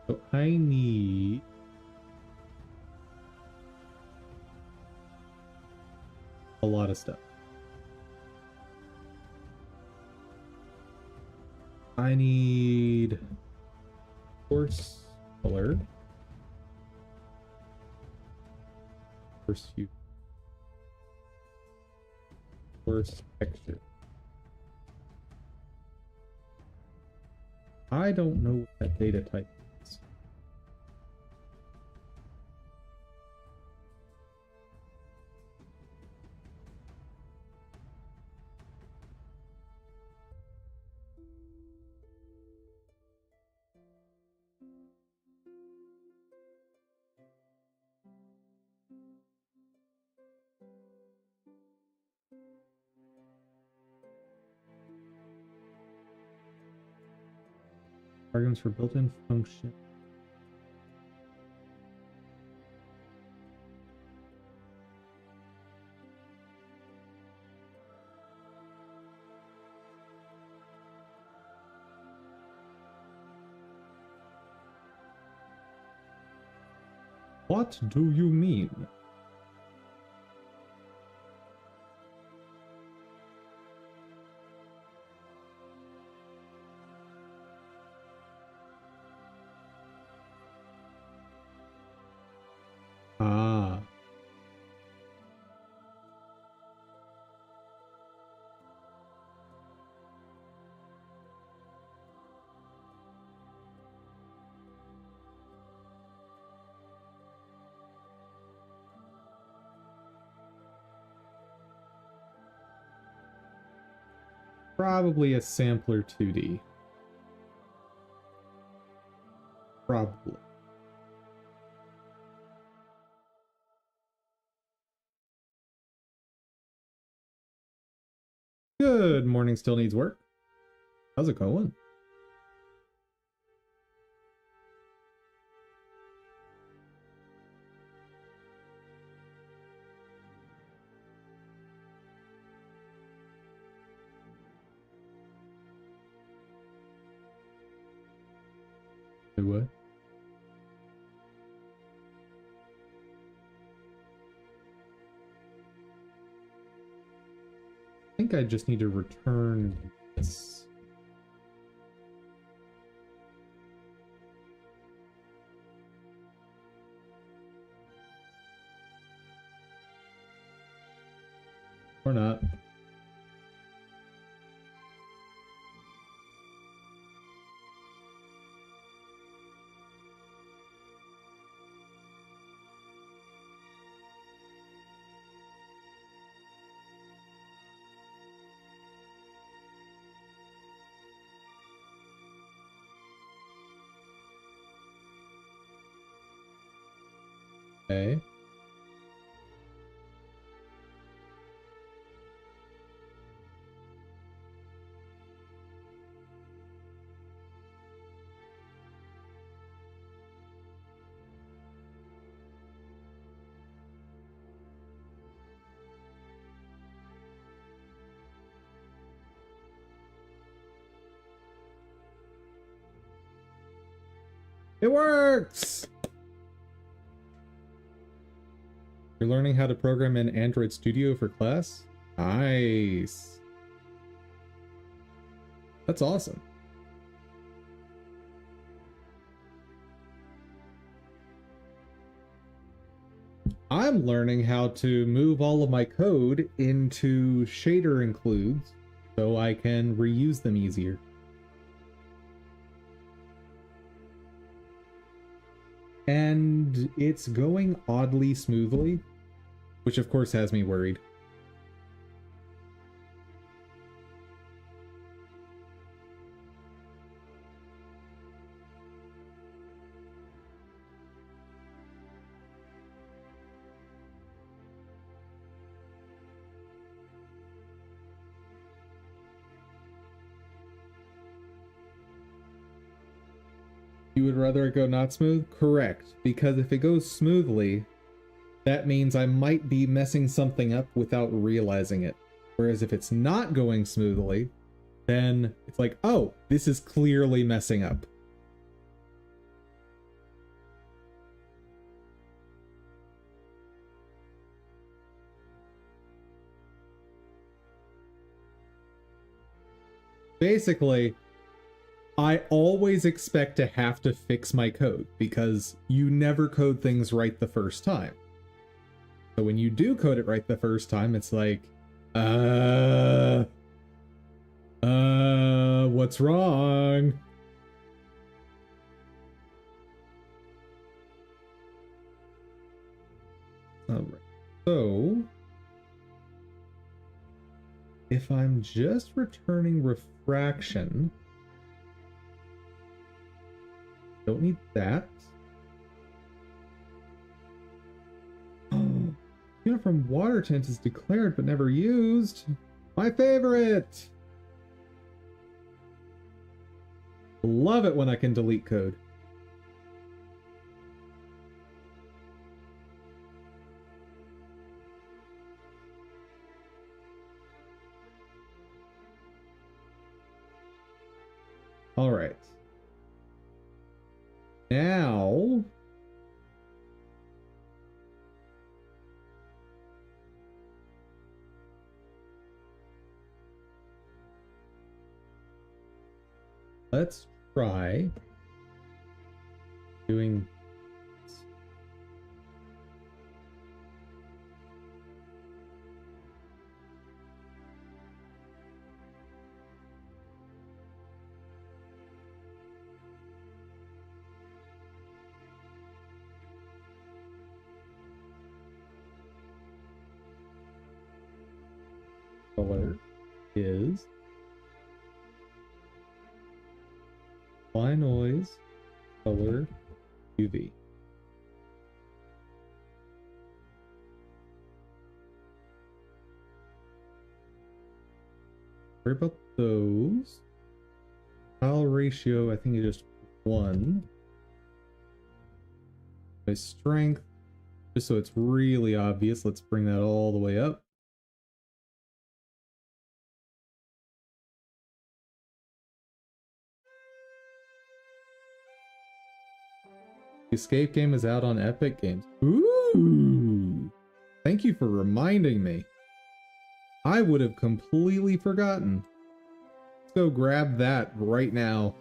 So I need a lot of stuff. I need coarse color, coarse hue, coarse texture. I don't know what that data type is. Arguments for built-in function. What do you mean? Ah. Probably a sampler 2D. Probably. Good morning, still needs work. How's it going? What? I think I just need to return this. Or not. Okay. It works! You're learning how to program in Android Studio for class? Nice. That's awesome. I'm learning how to move all of my code into shader includes so I can reuse them easier. And it's going oddly smoothly, which of course has me worried. You would rather it go not smooth? Correct, because if it goes smoothly, that means I might be messing something up without realizing it. Whereas if it's not going smoothly, then it's like, oh, this is clearly messing up. Basically, I always expect to have to fix my code because you never code things right the first time. So when you do code it right the first time, it's like, what's wrong? Alright, so if I'm just returning refraction, don't need that. Uniform water tint is declared but never used. My favorite! Love it when I can delete code. All right. Now let's try doing color is apply noise color UV. Worry about those. File ratio, I think it's just 1. My strength, just so it's really obvious, let's bring that all the way up. The escape game is out on Epic Games. Ooh! Thank you for reminding me. I would have completely forgotten. Let's go grab that right now.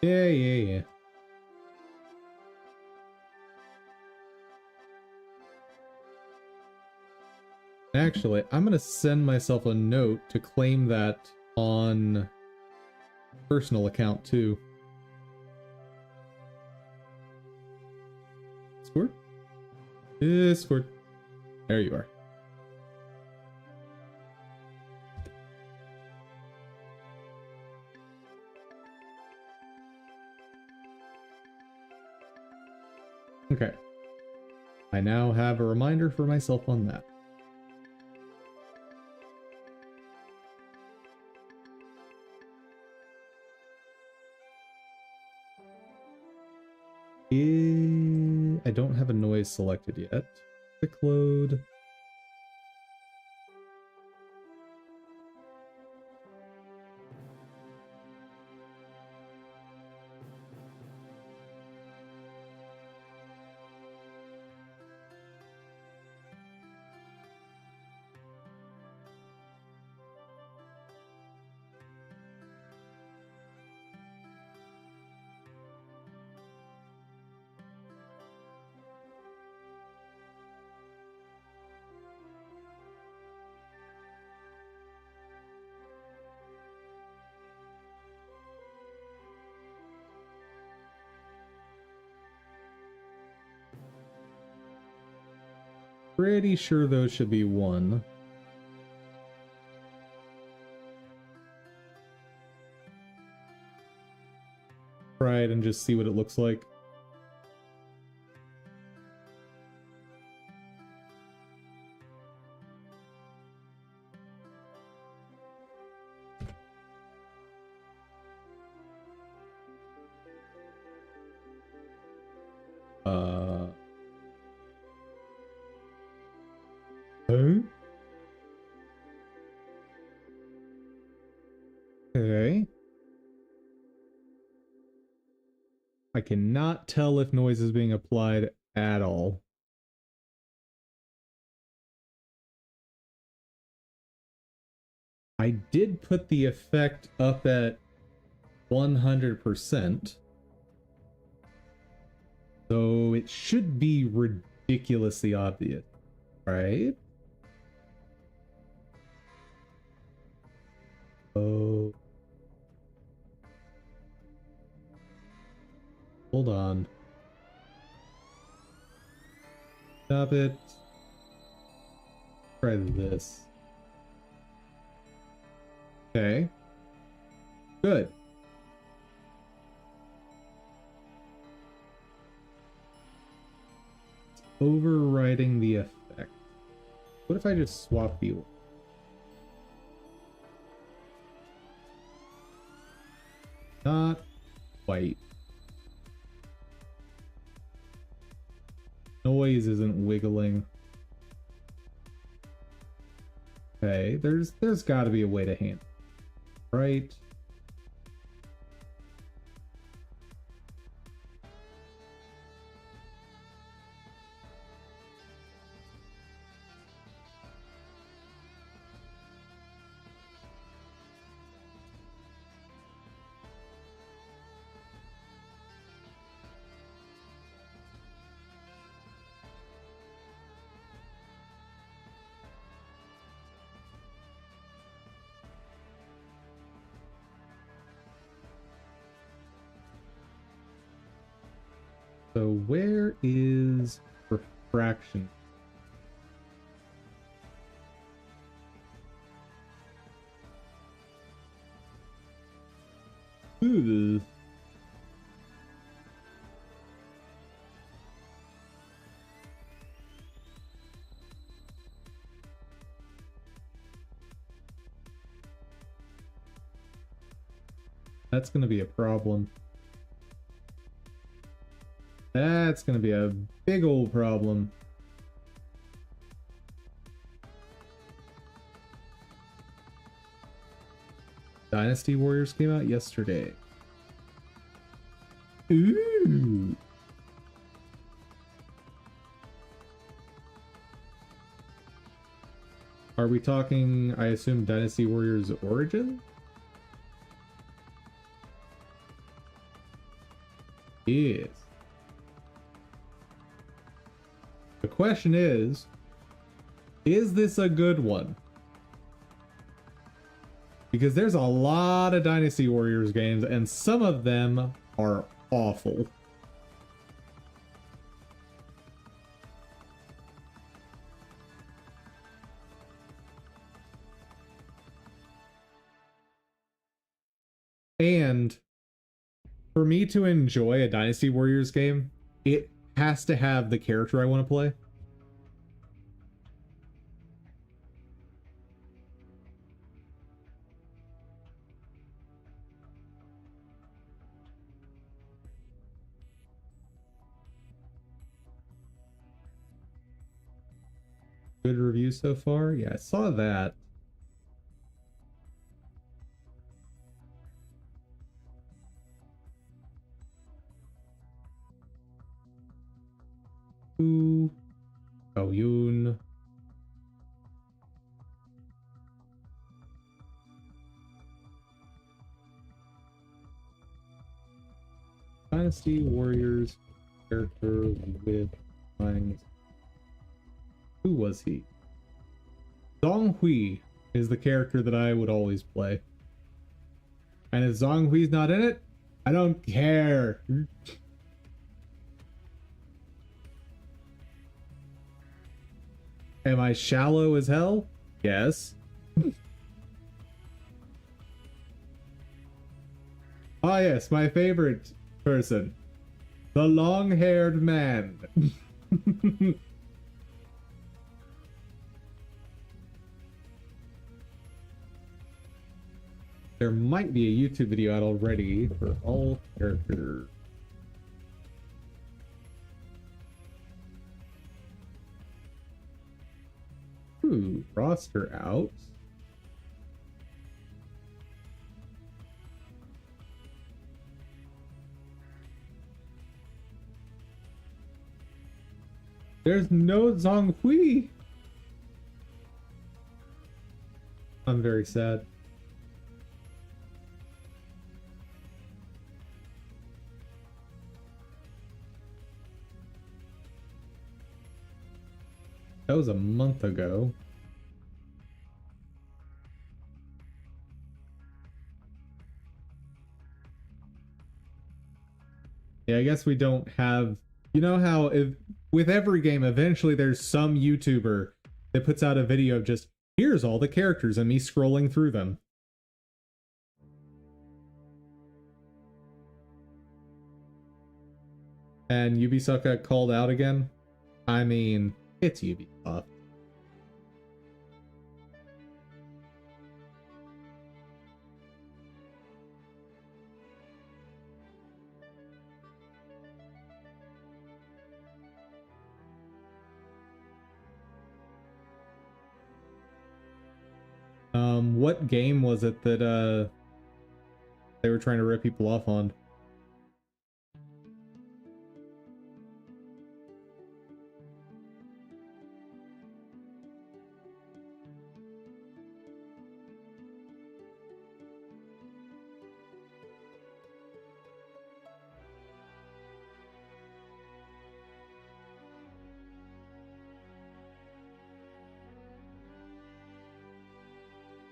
Yeah. Actually, I'm gonna send myself a note to claim that on personal account too. Discord? Discord. There you are. Okay. I now have a reminder for myself on that. I don't have a noise selected yet. Quick load. Pretty sure those should be 1. Try it and just see what it looks like. Huh? Okay. I cannot tell if noise is being applied at all. I did put the effect up at 100%. So it should be ridiculously obvious, right? Oh. Hold on. Stop it. Try this. Okay. Good. It's overriding the effect. What if I just swap the order? Not quite. Noise isn't wiggling. Okay, there's got to be a way to handle it, right? So where is refraction? Ooh. That's gonna be a problem. That's gonna be a big old problem. Dynasty Warriors came out yesterday. Ooh. Are we talking, I assume, Dynasty Warriors Origin? Yes. The question is this a good one? Because there's a lot of Dynasty Warriors games, and some of them are awful. And for me to enjoy a Dynasty Warriors game, it has to have the character I want to play. Good review so far? Yeah, I saw that. Ooh. Oh, Yoon. Dynasty Warriors character with lines. Who was he? Zhong Hui is the character that I would always play. And if Zhong Hui's not in it, I don't care. Am I shallow as hell? Yes. Ah, yes, my favorite person. The long-haired man. There might be a YouTube video out already for all characters. Ooh, roster out. There's no Zhonghui. I'm very sad. That was a month ago. Yeah, I guess we don't have... You know how with every game, eventually there's some YouTuber that puts out a video of just, here's all the characters and me scrolling through them. And Ubisoft got called out again? I mean, it's Ubisoft. What game was it that they were trying to rip people off on?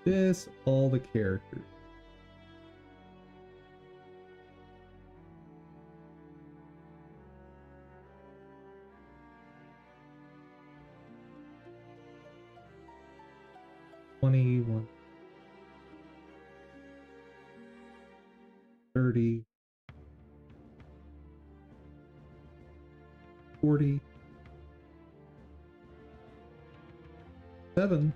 This all the characters. $21, $30, $40, $7.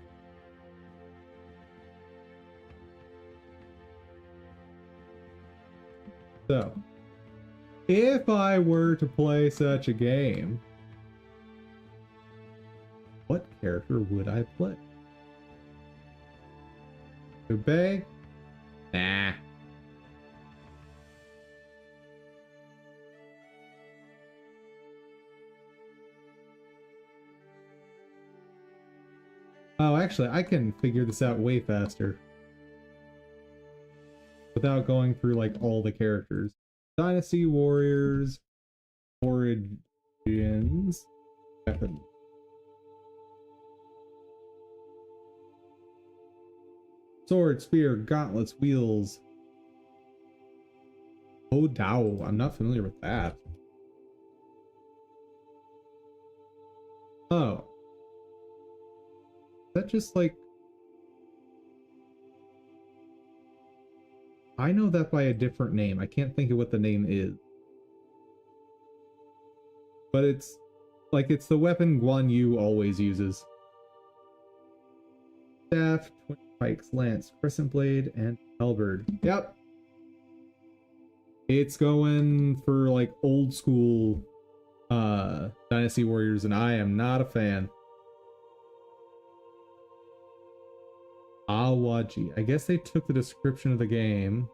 So, if I were to play such a game, what character would I play? Goopier? Nah. Oh, actually, I can figure this out way faster. Without going through, like, all the characters. Dynasty Warriors, Origins, Weapon. Sword, Spear, Gauntlets, Wheels. Oh, Dao. I'm not familiar with that. Oh. Is that just like... I know that by a different name. I can't think of what the name is. But it's like it's the weapon Guan Yu always uses. Staff, twin pikes, lance, crescent blade, and halberd. Yep. It's going for like old school Dynasty Warriors, and I am not a fan. Awaji. I guess they took the description of the game,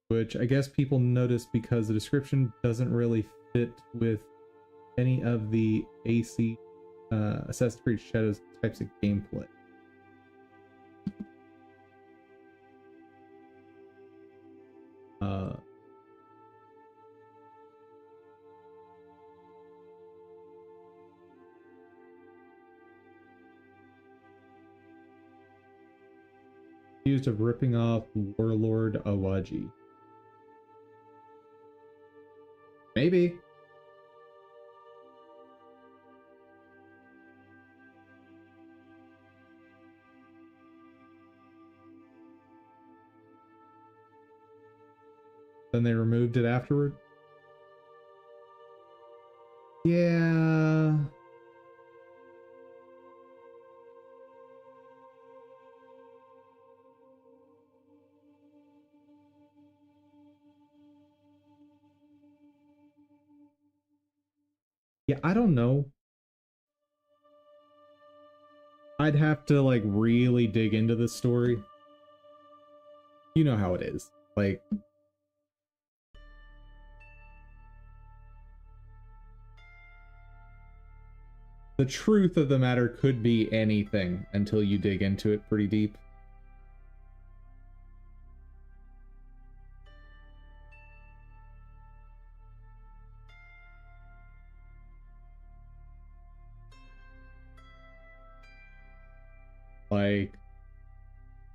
which I guess people noticed because the description doesn't really fit with any of the AC Assassin's Creed Shadows types of gameplay. Accused of ripping off Warlord Awaji. Maybe. Then they removed it afterward? Yeah. Yeah, I don't know. I'd have to like really dig into this story. You know how it is. Like, the truth of the matter could be anything until you dig into it pretty deep. Like,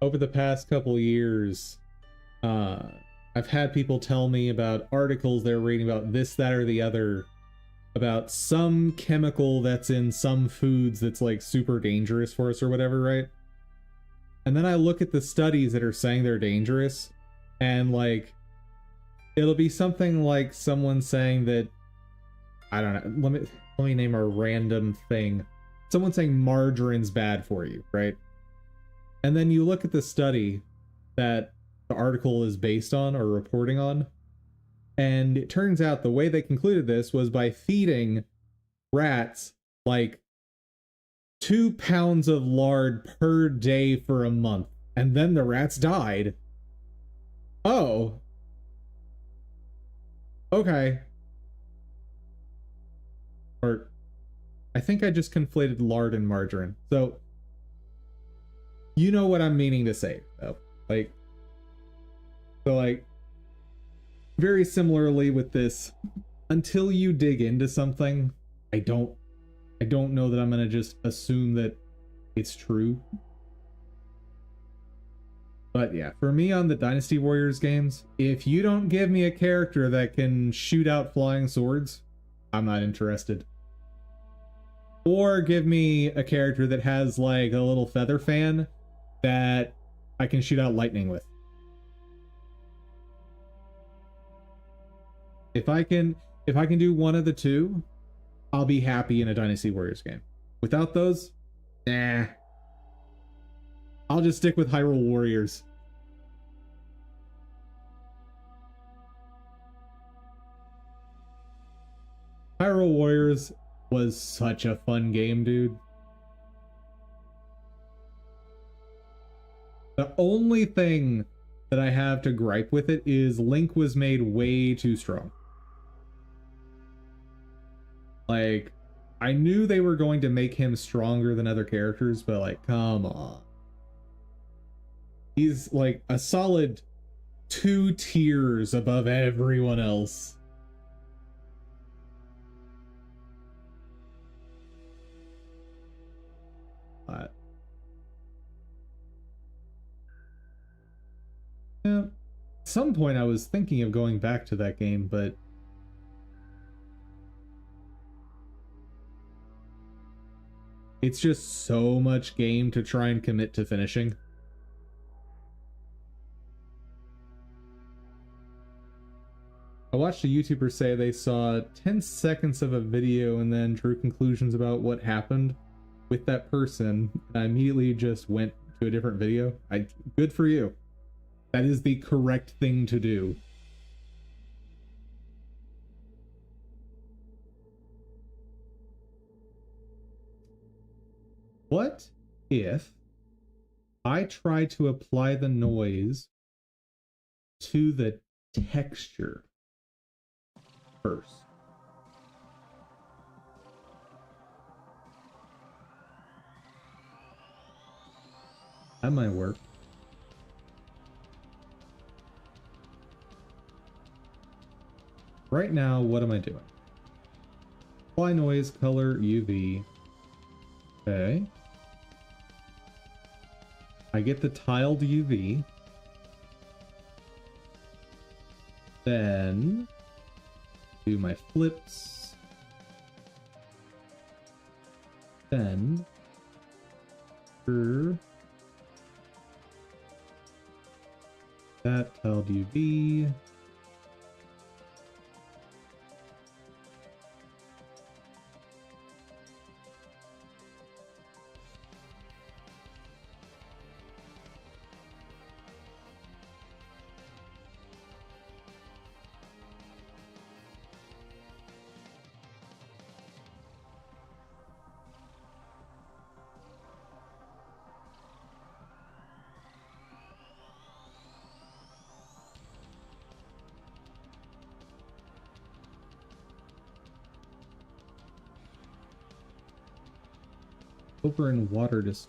over the past couple years, I've had people tell me about articles they're reading about this, that, or the other, about some chemical that's in some foods that's like super dangerous for us or whatever, right? And then I look at the studies that are saying they're dangerous, and like, it'll be something like someone saying that, I don't know, let me name a random thing. Someone saying margarine's bad for you, right? And then you look at the study that the article is based on or reporting on, and it turns out the way they concluded this was by feeding rats like 2 pounds of lard per day for a month, and then the rats died. Oh. Okay. Or, I think I just conflated lard and margarine. So, you know what I'm meaning to say, though. Like, so like, very similarly with this, until you dig into something, I don't know that I'm gonna just assume that it's true. But yeah, for me on the Dynasty Warriors games, if you don't give me a character that can shoot out flying swords, I'm not interested. Or give me a character that has like a little feather fan that I can shoot out lightning with. If I can do one of the two, I'll be happy in a Dynasty Warriors game. Without those, nah. I'll just stick with Hyrule Warriors. Hyrule Warriors was such a fun game, dude. The only thing that I have to gripe with it is Link was made way too strong. Like, I knew they were going to make him stronger than other characters, but like, come on. He's like a solid 2 tiers above everyone else. Yeah, at some point I was thinking of going back to that game, but it's just so much game to try and commit to finishing. I watched a YouTuber say they saw 10 seconds of a video and then drew conclusions about what happened with that person. I immediately just went to a different video. Good for you. That is the correct thing to do. What if I try to apply the noise to the texture first? That might work. Right now, what am I doing? Apply noise, color, UV. Okay. I get the tiled UV. Then do my flips. Then that tiled UV. over in water just.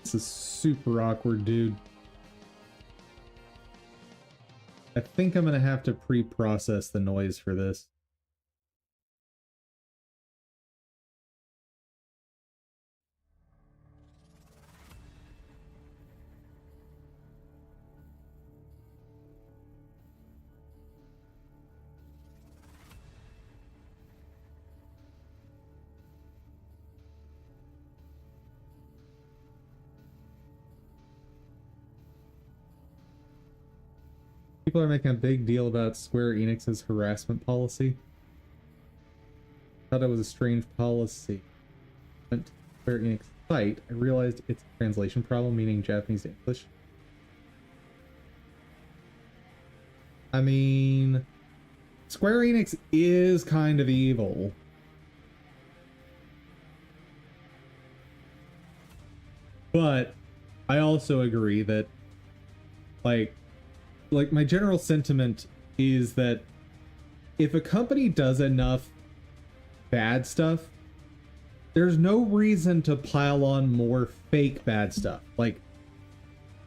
This is super awkward, dude. I think I'm gonna have to pre-process the noise for this. People are making a big deal about Square Enix's harassment policy. Thought it was a strange policy. Went to Square Enix site, I realized it's a translation problem, meaning Japanese to English. I mean, Square Enix is kind of evil. But I also agree that, like my general sentiment is that if a company does enough bad stuff, there's no reason to pile on more fake bad stuff. Like,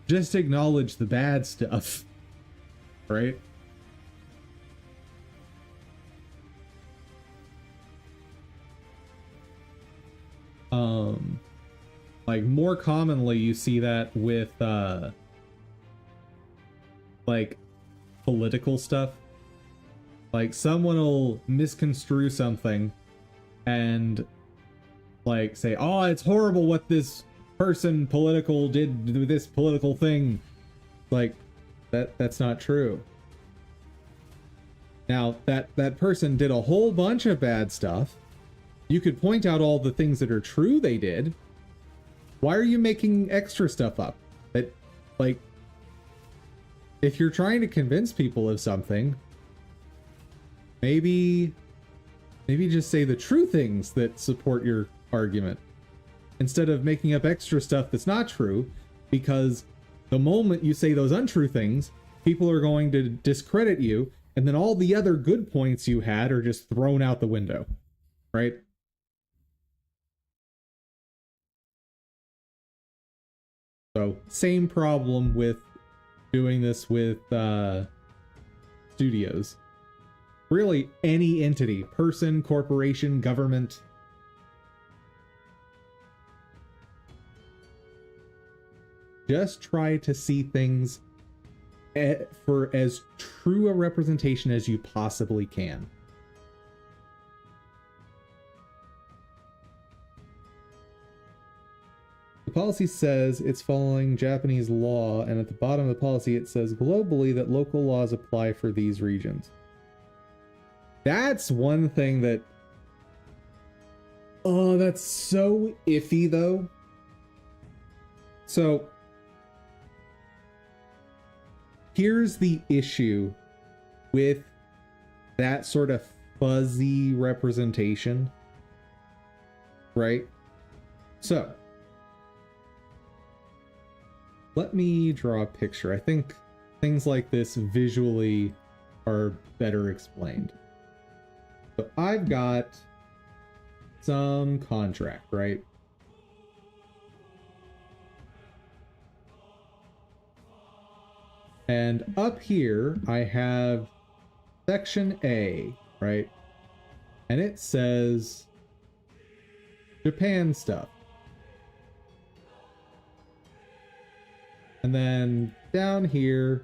just acknowledge the bad stuff, right? Like, more commonly you see that with like political stuff. Like, someone will misconstrue something and like say, oh, it's horrible what this person political did with this political thing. Like, that's not true. Now, that person did a whole bunch of bad stuff. You could point out all the things that are true they did. Why are you making extra stuff up? That, like, if you're trying to convince people of something, maybe just say the true things that support your argument instead of making up extra stuff that's not true, because the moment you say those untrue things, people are going to discredit you, and then all the other good points you had are just thrown out the window, right? So, same problem with doing this with studios. Really, any entity, person, corporation, government. Just try to see things for as true a representation as you possibly can. The policy says it's following Japanese law, and at the bottom of the policy it says globally that local laws apply for these regions. That's one thing that... oh, that's so iffy, though. So, here's the issue with that sort of fuzzy representation, right? So, let me draw a picture. I think things like this visually are better explained. So I've got some contract, right? And up here, I have section A, right? And it says Japan stuff. And then down here,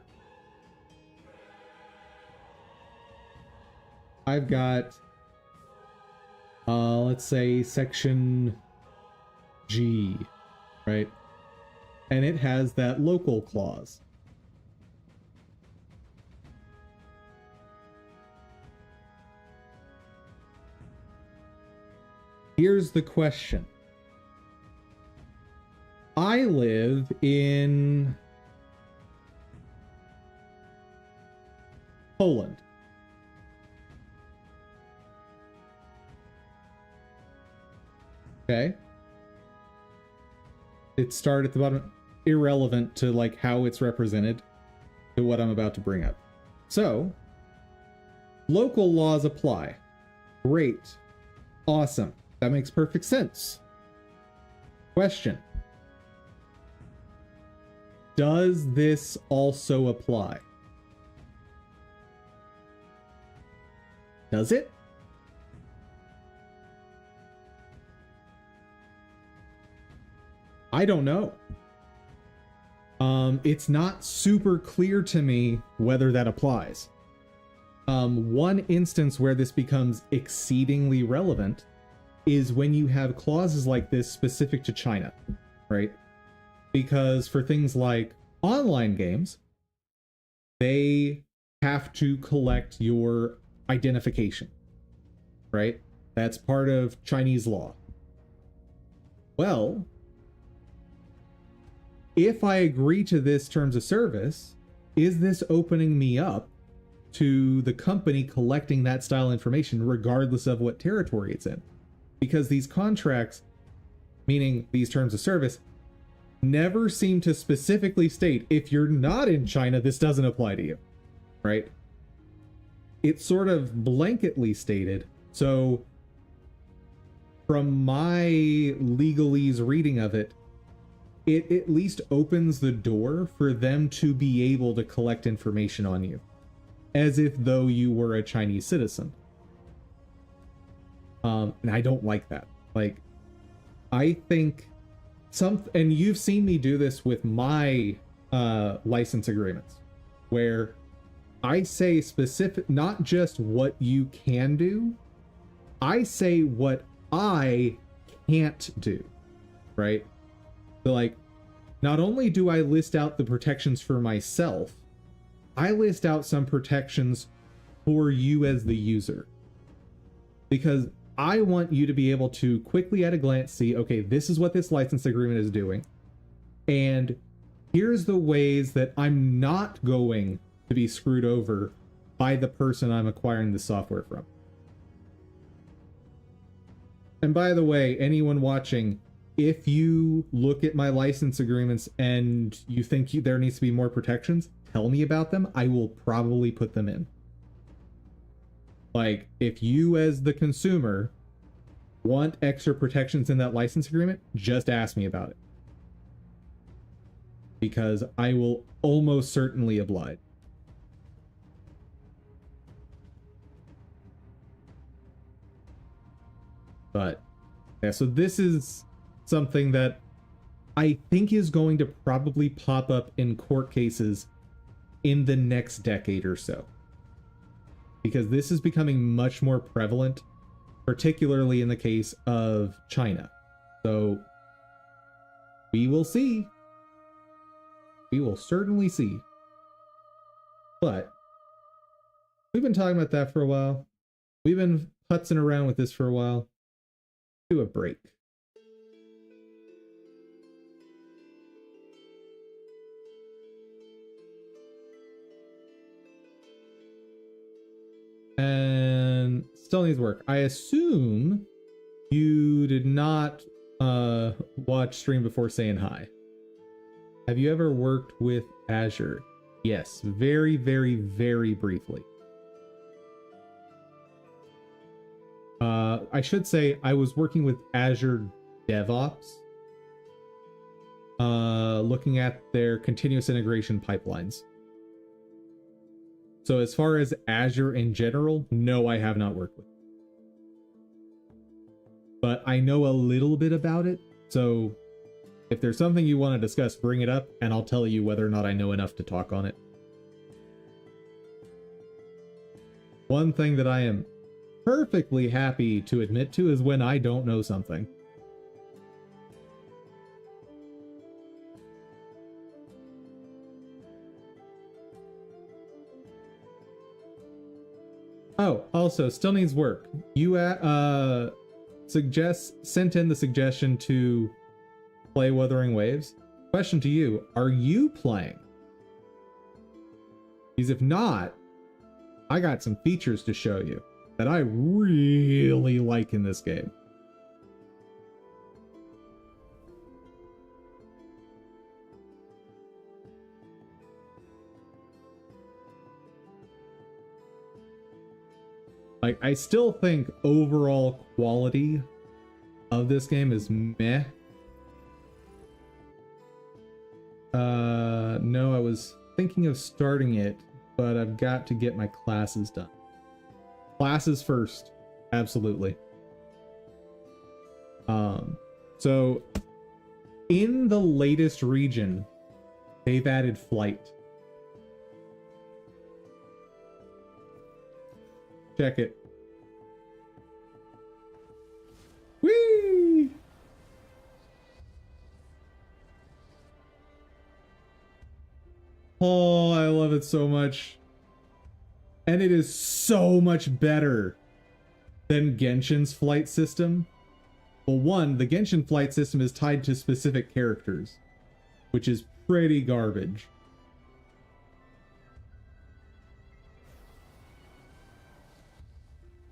I've got, let's say section G, right? And it has that local clause. Here's the question. I live in Poland. Okay. It started at the bottom, irrelevant to like how it's represented to what I'm about to bring up. So, local laws apply. Great. Awesome. That makes perfect sense. Question. Does this also apply? Does it? I don't know. It's not super clear to me whether that applies. One instance where this becomes exceedingly relevant is when you have clauses like this specific to China, right? Because for things like online games, they have to collect your identification, right? That's part of Chinese law. Well, if I agree to this terms of service, is this opening me up to the company collecting that style information regardless of what territory it's in? Because these contracts, meaning these terms of service, never seem to specifically state if you're not in China, this doesn't apply to you, right? It's sort of blanketly stated. So from my legalese reading of it, it at least opens the door for them to be able to collect information on you as if though you were a Chinese citizen. And I don't like that. Like, I think and you've seen me do this with my license agreements, where I say specific, not just what you can do, I say what I can't do, right? So like, not only do I list out the protections for myself, I list out some protections for you as the user. Because I want you to be able to quickly at a glance see, okay, this is what this license agreement is doing. And here's the ways that I'm not going to be screwed over by the person I'm acquiring the software from. And by the way, anyone watching, if you look at my license agreements and you think there needs to be more protections, tell me about them. I will probably put them in. Like, if you as the consumer want extra protections in that license agreement, just ask me about it. Because I will almost certainly oblige. But, yeah, so this is something that I think is going to probably pop up in court cases in the next decade or so. Because this is becoming much more prevalent, particularly in the case of China. So we will see. We will certainly see. But we've been talking about that for a while. We've been putzing around with this for a while. Do a break. And still needs work. I assume you did not watch stream before saying hi. Have you ever worked with Azure? Yes, very, very, very briefly. I should say I was working with Azure DevOps, looking at their continuous integration pipelines. So as far as Azure in general, no, I have not worked with it. But I know a little bit about it, so if there's something you want to discuss, bring it up, and I'll tell you whether or not I know enough to talk on it. One thing that I am perfectly happy to admit to is when I don't know something. Oh, also, still needs work. You sent in the suggestion to play Wuthering Waves. Question to you, are you playing? Because if not, I got some features to show you that I really like in this game. Like, I still think overall quality of this game is meh. No, I was thinking of starting it, but I've got to get my classes done. Classes first, absolutely. So in the latest region, they've added flight. Check it. Whee! Oh, I love it so much. And it is so much better than Genshin's flight system. Well, one, the Genshin flight system is tied to specific characters, which is pretty garbage.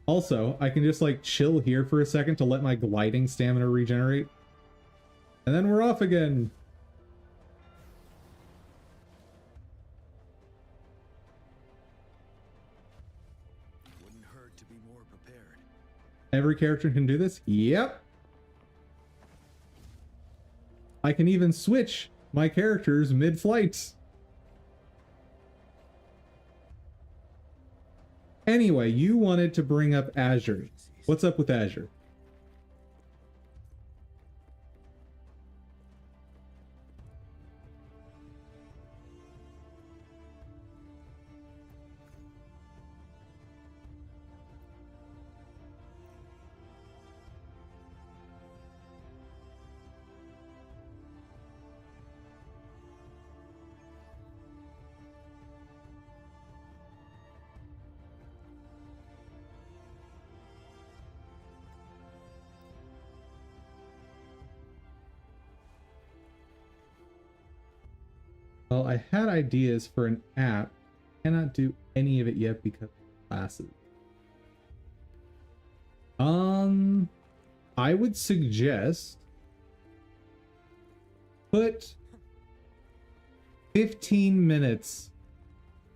Also, I can just like chill here for a second to let my gliding stamina regenerate. And then we're off again. Wouldn't hurt to be more prepared. Every character can do this? Yep. I can even switch my characters mid-flight. Anyway, you wanted to bring up Azure. What's up with Azure? Well, I had ideas for an app. Cannot do any of it yet because of classes. I would suggest put 15 minutes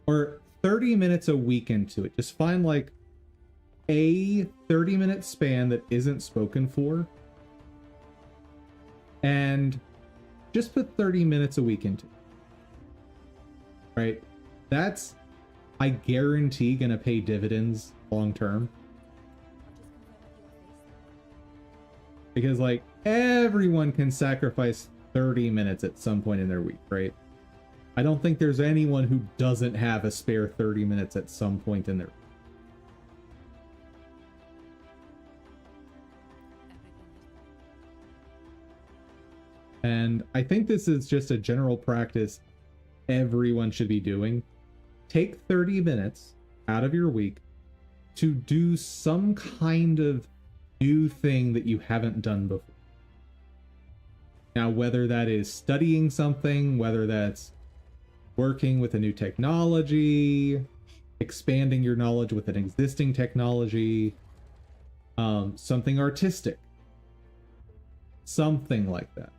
or 30 minutes a week into it. Just find like a 30-minute span that isn't spoken for. And just put 30 minutes a week into it. Right? That's, I guarantee, gonna pay dividends long term. Because like everyone can sacrifice 30 minutes at some point in their week, right? I don't think there's anyone who doesn't have a spare 30 minutes at some point in their week. And I think this is just a general practice everyone should be doing. Take 30 minutes out of your week to do some kind of new thing that you haven't done before. Now, whether that is studying something, whether that's working with a new technology, expanding your knowledge with an existing technology, something artistic, something like that.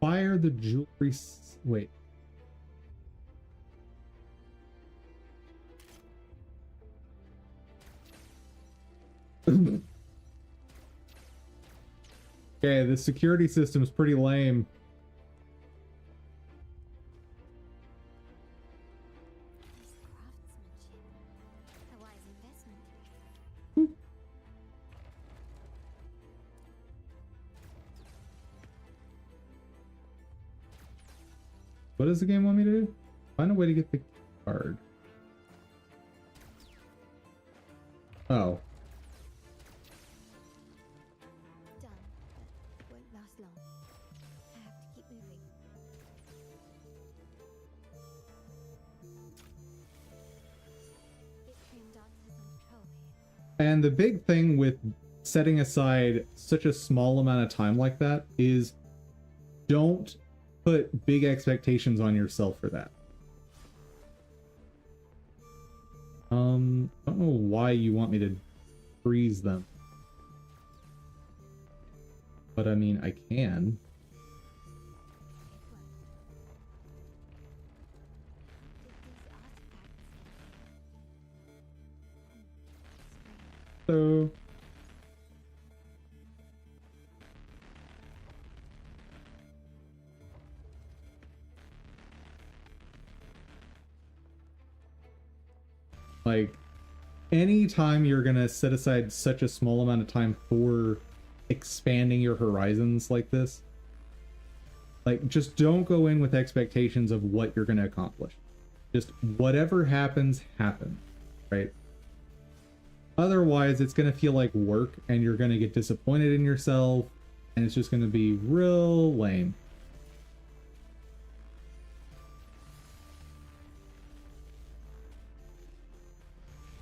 Fire the jewelry. Wait. Okay, the security system is pretty lame. What does the game want me to do? Find a way to get the card. Oh. Done. Won't last long. I have to keep moving. And the big thing with setting aside such a small amount of time like that is don't put big expectations on yourself for that. I don't know why you want me to freeze them. But I mean, I can. So like anytime you're gonna set aside such a small amount of time for expanding your horizons like this, like just don't go in with expectations of what you're gonna accomplish. Just whatever happens, happens, right? Otherwise, it's going to feel like work and you're going to get disappointed in yourself and it's just going to be real lame.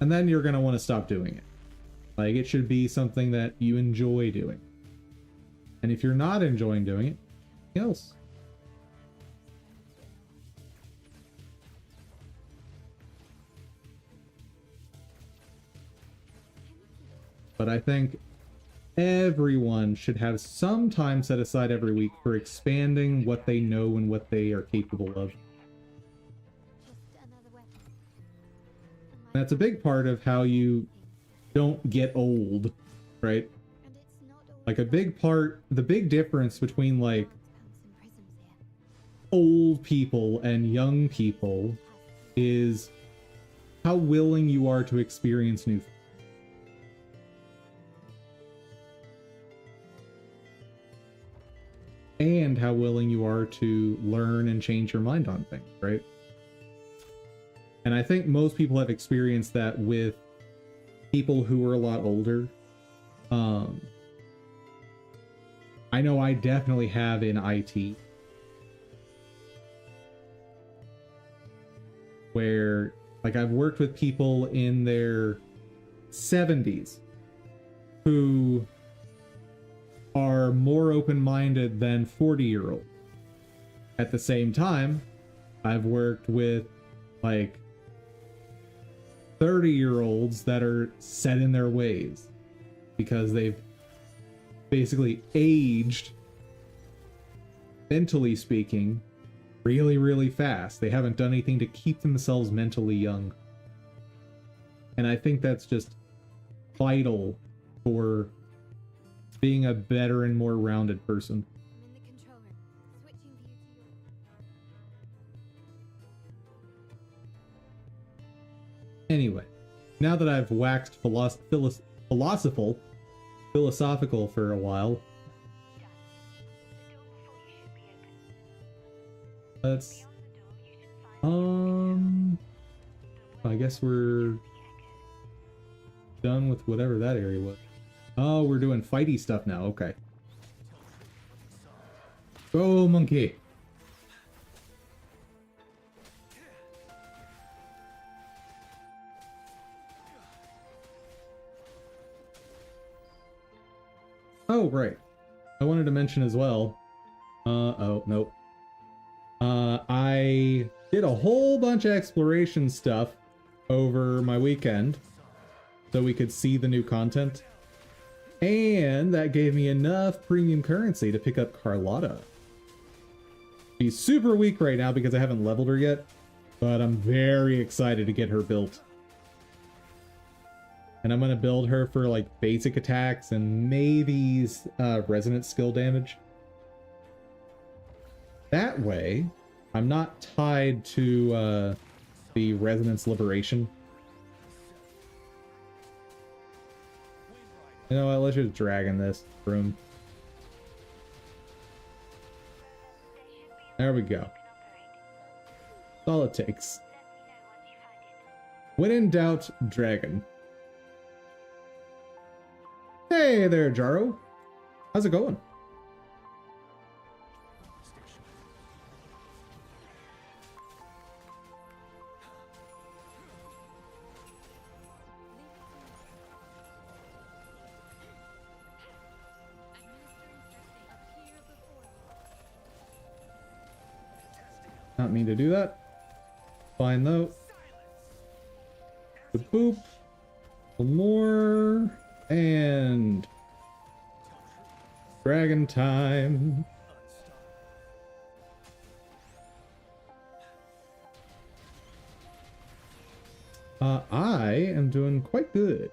And then you're going to want to stop doing it. Like, it should be something that you enjoy doing. And if you're not enjoying doing it, something else. But I think everyone should have some time set aside every week for expanding what they know and what they are capable of. That's a big part of how you don't get old, right? Like a big part, the big difference between like old people and young people is how willing you are to experience new things. And how willing you are to learn and change your mind on things, right? And I think most people have experienced that with people who are a lot older. I know I definitely have in IT. Where, like, I've worked with people in their 70s who are more open-minded than 40-year-olds. At the same time, I've worked with like 30-year-olds that are set in their ways because they've basically aged, mentally speaking, really, really fast. They haven't done anything to keep themselves mentally young. And I think that's just vital for being a better and more rounded person. I'm in the control room. Switching view to your... Anyway, now that I've waxed philosophical for a while, let's I guess we're done with whatever that area was. Oh, we're doing fighty stuff now. Okay. Go, monkey. Oh, right. I wanted to mention as well. Oh, nope. I did a whole bunch of exploration stuff over my weekend so we could see the new content. And that gave me enough premium currency to pick up Carlotta. She's super weak right now because I haven't leveled her yet, but I'm very excited to get her built. And I'm going to build her for like basic attacks and maybe resonant skill damage. That way, I'm not tied to the resonance liberation. You know what, let's just drag in this room. There we go. That's all it takes. When in doubt, dragon. Hey there, Jaro. How's it going? Not mean to do that. Fine though. The boop. One more. And dragon time. I am doing quite good.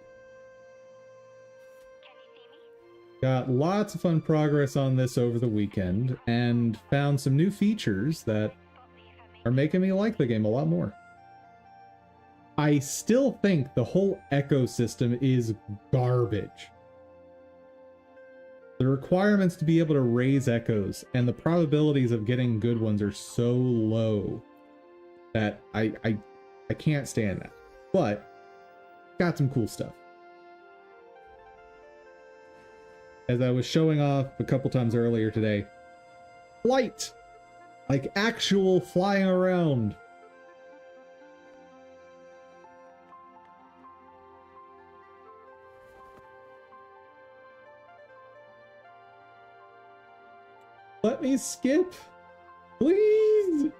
Got lots of fun progress on this over the weekend and found some new features that are making me like the game a lot more. I still think the whole ecosystem is garbage. The requirements to be able to raise echoes and the probabilities of getting good ones are so low that I can't stand that. But got some cool stuff. As I was showing off a couple times earlier today, flight! Like actual flying around. Let me skip, please.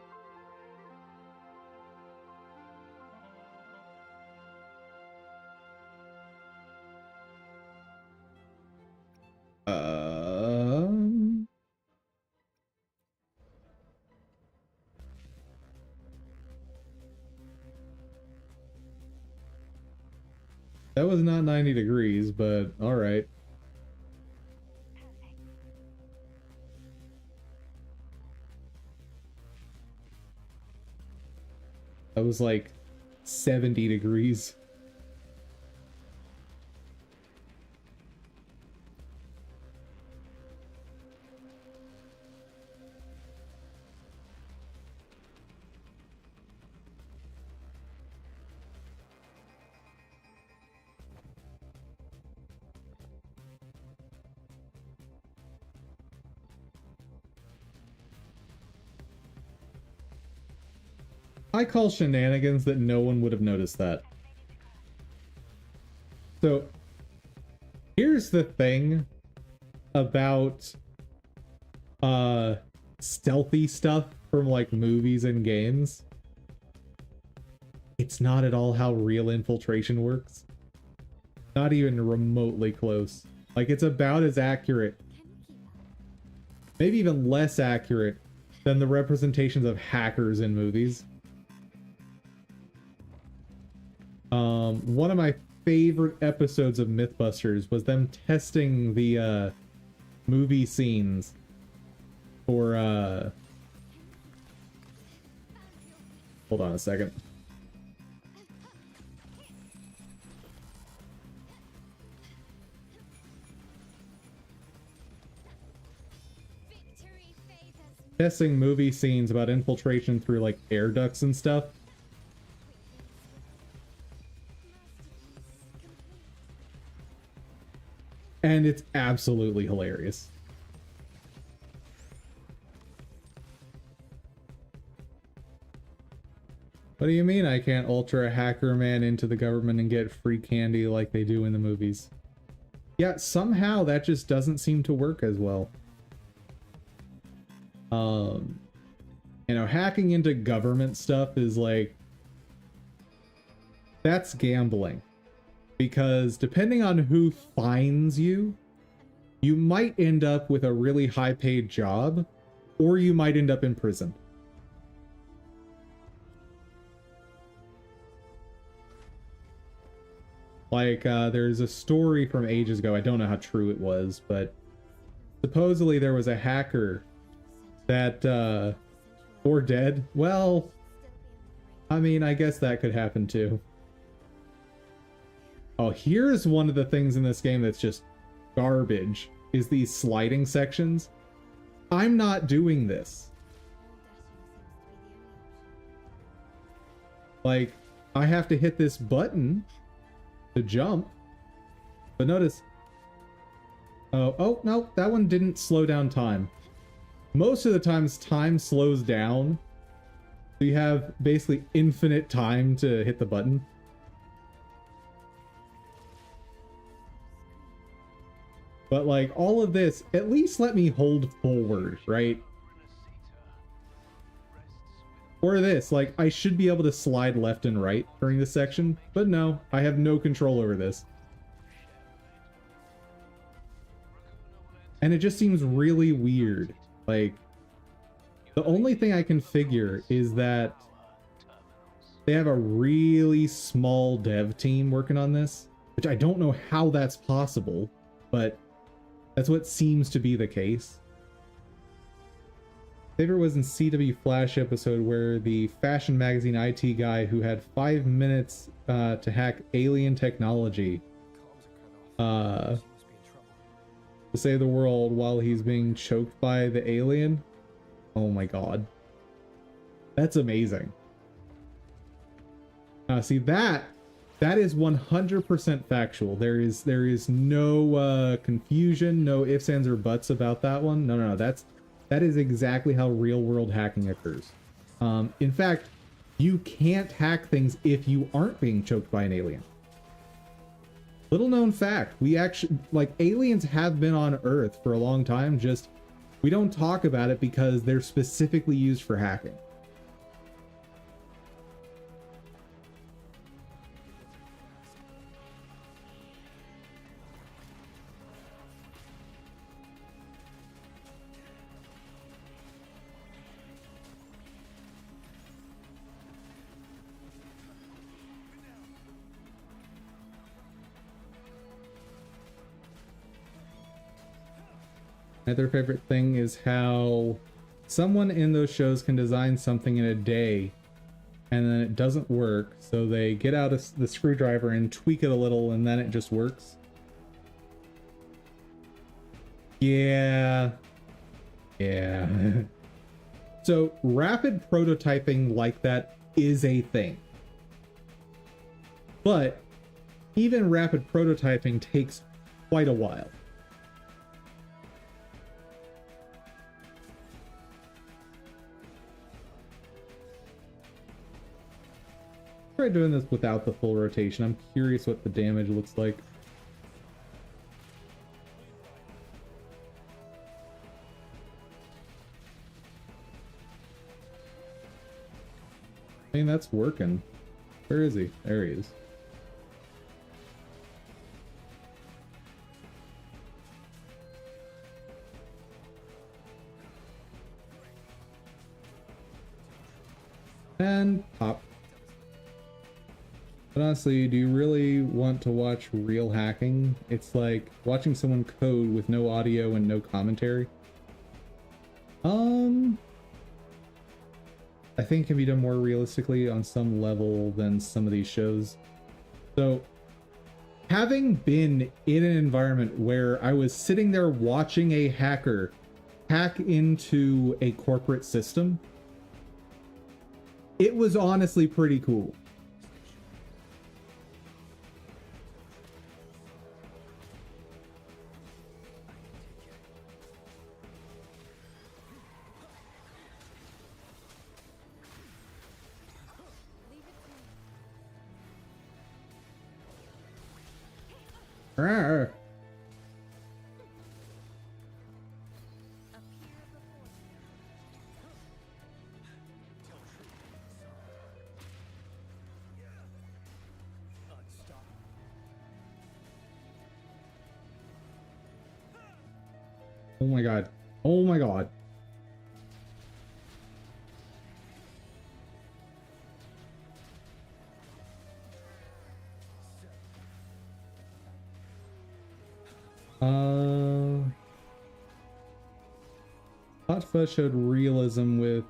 That was not 90 degrees, but all right. That was like 70 degrees. I call shenanigans that no one would have noticed that. So, here's the thing about stealthy stuff from like movies and games. It's not at all how real infiltration works. Not even remotely close. Like, it's about as accurate, maybe even less accurate than the representations of hackers in movies. One of my favorite episodes of Mythbusters was them testing the movie scenes for hold on a second. Testing movie scenes about infiltration through like air ducts and stuff. And it's absolutely hilarious. What do you mean I can't ultra a hacker man into the government and get free candy like they do in the movies? Yeah, somehow that just doesn't seem to work as well. You know, hacking into government stuff is like, that's gambling. Because depending on who finds you, you might end up with a really high-paid job, or you might end up in prison. Like, there's a story from ages ago, I don't know how true it was, but supposedly there was a hacker that, or dead. Well, I mean, I guess that could happen too. Oh, here's one of the things in this game that's just garbage, is these sliding sections. I'm not doing this. Like, I have to hit this button to jump. But notice... Oh, no, that one didn't slow down time. Most of the times, time slows down. So you have basically infinite time to hit the button. But like all of this, at least let me hold forward, right? Or this, like, I should be able to slide left and right during this section, but no, I have no control over this. And it just seems really weird. Like, the only thing I can figure is that they have a really small dev team working on this, which I don't know how that's possible, but that's what seems to be the case. Favorite was in CW Flash episode where the fashion magazine IT guy who had 5 minutes to hack alien technology to save the world while he's being choked by the alien. Oh my god. That's amazing. See, that is 100% factual. There is no confusion, no ifs, ands, or buts about that one. No, that is exactly how real world hacking occurs. In fact, you can't hack things if you aren't being choked by an alien. Little known fact, we actually, like, aliens have been on Earth for a long time, just we don't talk about it because they're specifically used for hacking. Another favorite thing is how someone in those shows can design something in a day and then it doesn't work, so they get out the screwdriver and tweak it a little and then it just works. Yeah. So rapid prototyping like that is a thing, but even rapid prototyping takes quite a while. Try doing this without the full rotation. I'm curious what the damage looks like. I mean, that's working. Where is he? There he is. And pop. But honestly, do you really want to watch real hacking? It's like watching someone code with no audio and no commentary. I think it can be done more realistically on some level than some of these shows. So, having been in an environment where I was sitting there watching a hacker hack into a corporate system, it was honestly pretty cool. Rawr. Oh my god. Oh my god. Hot Fuzz showed realism with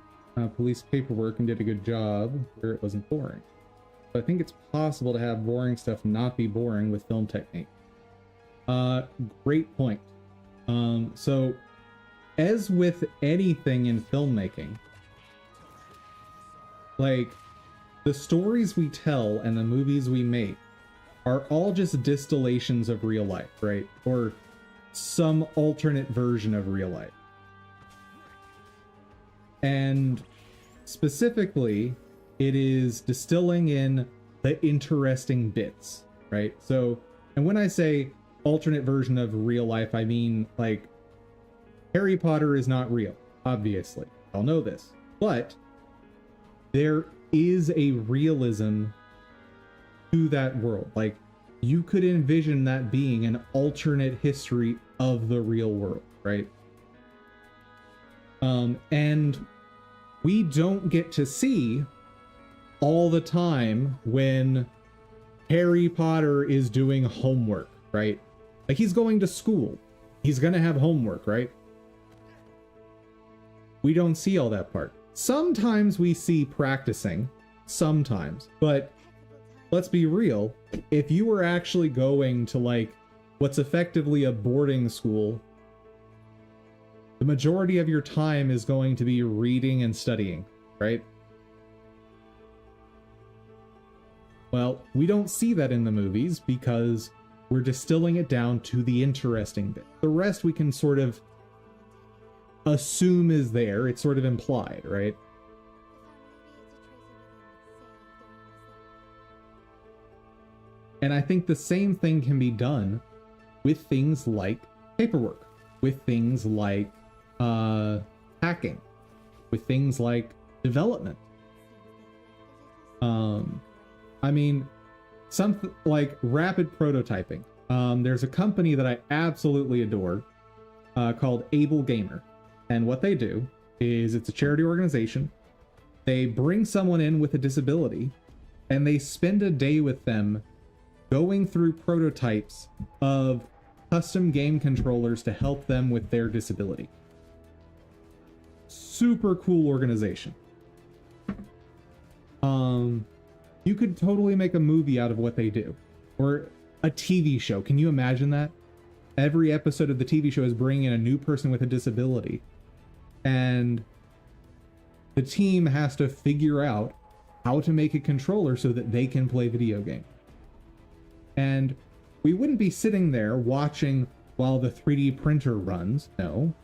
police paperwork and did a good job where it wasn't boring. But I think it's possible to have boring stuff not be boring with film technique. Great point. So, as with anything in filmmaking, like, the stories we tell and the movies we make are all just distillations of real life, right? Or some alternate version of real life. And specifically, it is distilling in the interesting bits, right? So, and when I say alternate version of real life, I mean, like, Harry Potter is not real, obviously. I'll know this. But there is a realism to that world. Like, you could envision that being an alternate history of the real world, right? And we don't get to see all the time when Harry Potter is doing homework, right? Like, he's going to school. He's gonna have homework, right? We don't see all that part. Sometimes we see practicing, sometimes, but let's be real. If you were actually going to, like, what's effectively a boarding school, the majority of your time is going to be reading and studying, right? Well, we don't see that in the movies because we're distilling it down to the interesting bit. The rest we can sort of assume is there. It's sort of implied, right? And I think the same thing can be done with things like paperwork, with things like hacking, with things like development. I mean, something like rapid prototyping. There's a company that I absolutely adore called Able Gamer. And what they do is, it's a charity organization. They bring someone in with a disability and they spend a day with them going through prototypes of custom game controllers to help them with their disability. Super cool organization. You could totally make a movie out of what they do, or a TV show. Can you imagine that? Every episode of the TV show is bringing in a new person with a disability, and the team has to figure out how to make a controller so that they can play video games. And we wouldn't be sitting there watching while the 3D printer runs. No,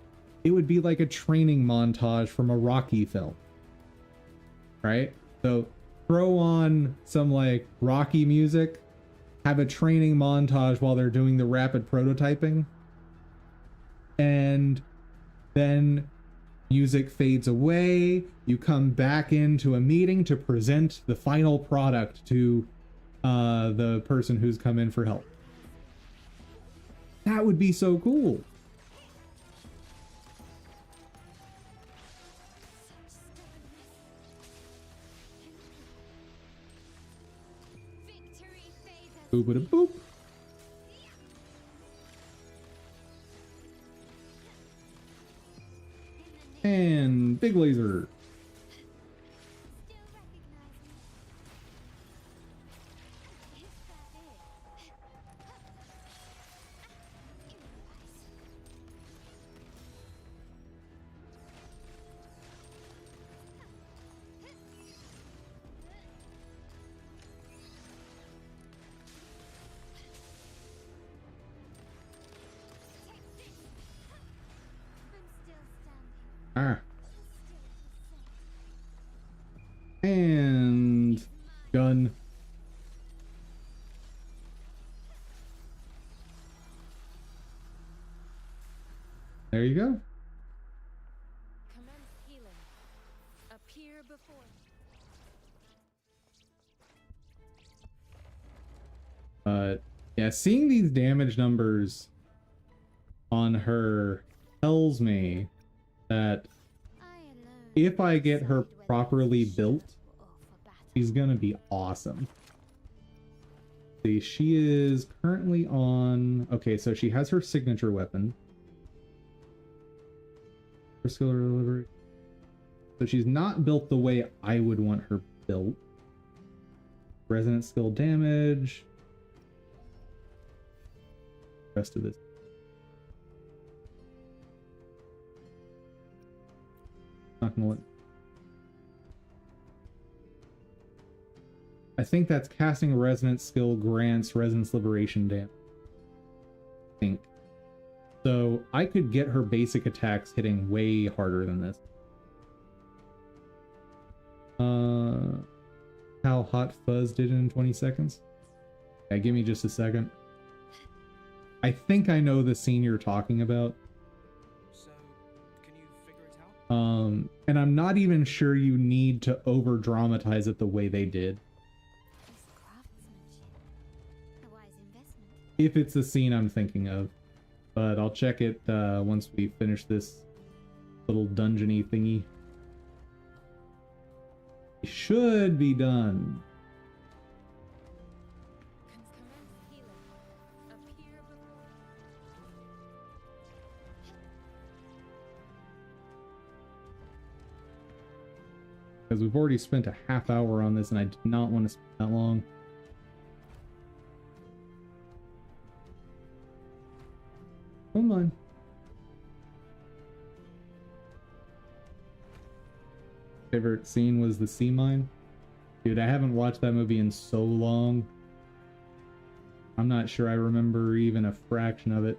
it would be like a training montage from a Rocky film, right? So throw on some like Rocky music, have a training montage while they're doing the rapid prototyping, and then music fades away. You come back into a meeting to present the final product to the person who's come in for help. That would be so cool. Boop a boop. And big laser. Ah. And gun. There you go. Commence healing. Appear before. Yeah, seeing these damage numbers on her tells me that if I get her properly built, she's gonna be awesome. See, she is currently on... Okay, so she has her signature weapon. Her skill delivery. So she's not built the way I would want her built. Resonant skill damage. Rest of this. Not gonna let... I think that's casting a resonance skill grants resonance liberation damage. I think. So I could get her basic attacks hitting way harder than this. How Hot Fuzz did in 20 seconds? Yeah, give me just a second. I think I know the scene you're talking about. So, can you figure it out? And I'm not even sure you need to over dramatize it the way they did. This craftsmanship. A wise investment. If it's the scene I'm thinking of. But I'll check it once we finish this little dungeony thingy. It should be done. Commence healing. Appear before. Because we've already spent a half hour on this and I did not want to spend that long. Come on. Favorite scene was the sea mine. Dude, I haven't watched that movie in so long. I'm not sure I remember even a fraction of it.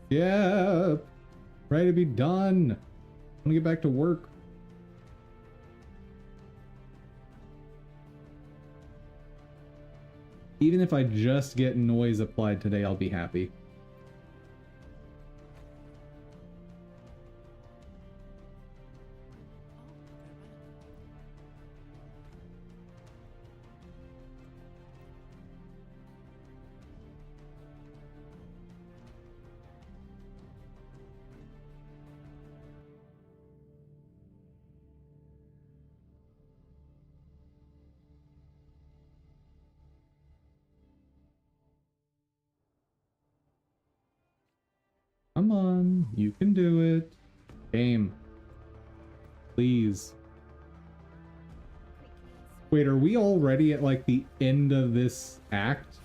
Yeah, ready to be done. I want to get back to work. Even if I just get noise applied today, I'll be happy. Come on, you can do it. Game. Please. Wait, are we already at like the end of this act?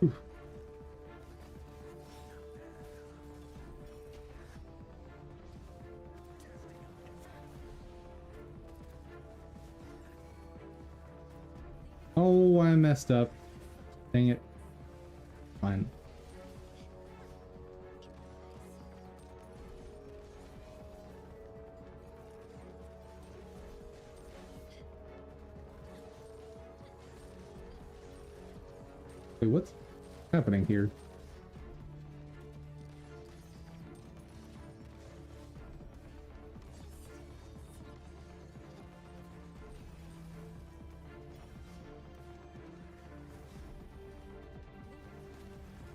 Oof. Oh, I messed up. Dang it. Fine. Wait, what's happening here?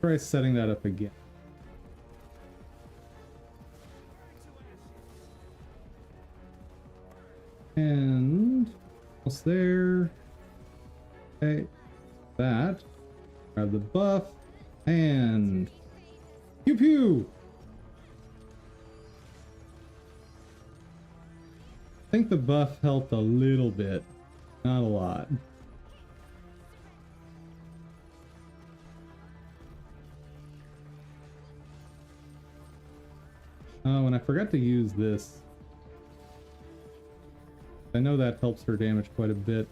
Try setting that up again. And almost there. Okay, that. Grab the buff and pew pew. I think the buff helped a little bit, not a lot. Oh, and I forgot to use this. I know that helps her damage quite a bit.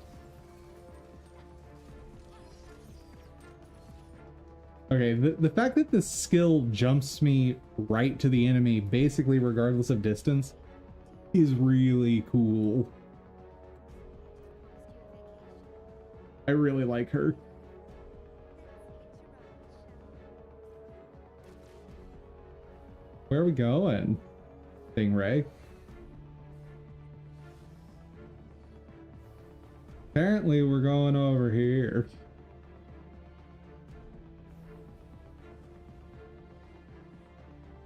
Okay, the fact that the skill jumps me right to the enemy, basically regardless of distance, is really cool. I really like her. Where are we going, Stingray? Apparently we're going over here.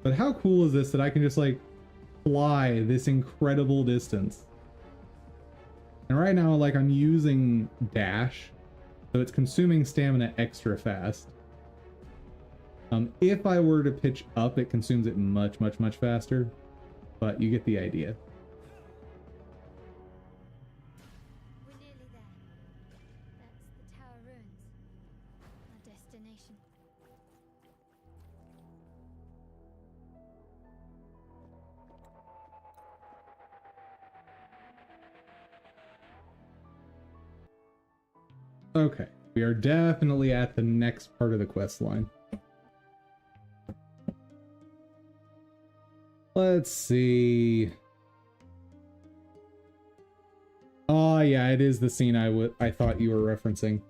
But how cool is this that I can just like fly this incredible distance? And right now, like, I'm using dash, so it's consuming stamina extra fast. If I were to pitch up, it consumes it much faster, but you get the idea. We're nearly there. That's the tower ruins. Our destination. Okay, we are definitely at the next part of the quest line. Let's see. Oh yeah, it is the scene I thought you were referencing.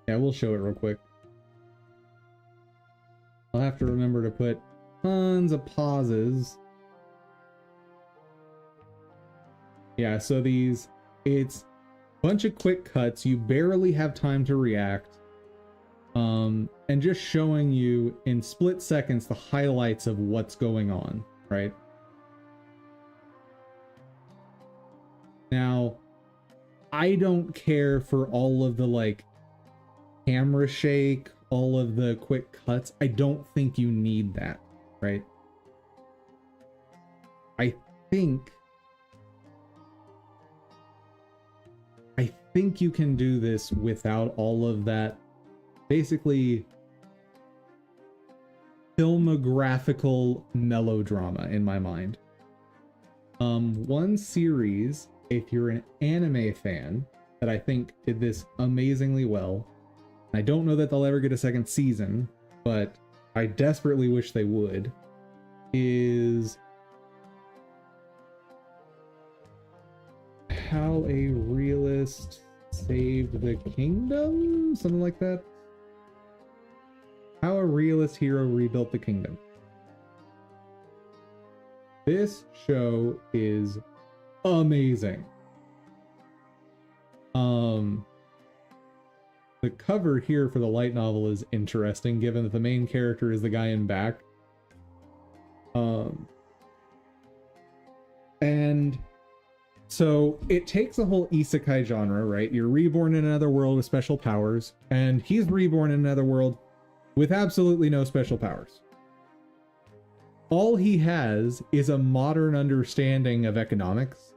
Yeah, we'll show it real quick. I'll have to remember to put tons of pauses. Yeah, so it's a bunch of quick cuts. You barely have time to react. And just showing you in split seconds the highlights of what's going on, right? Now, I don't care for all of the like camera shake, all of the quick cuts. I don't think you need that, right? I think you can do this without all of that basically filmographical melodrama in my mind. One series, if you're an anime fan, that I think did this amazingly well. I don't know that they'll ever get a second season, but I desperately wish they would, is How a Realist Saved the Kingdom? Something like that. How a Realist Hero Rebuilt the Kingdom. This show is amazing. The cover here for the light novel is interesting, given that the main character is the guy in back. And so it takes a whole isekai genre, right? You're reborn in another world with special powers, and he's reborn in another world with absolutely no special powers. All he has is a modern understanding of economics,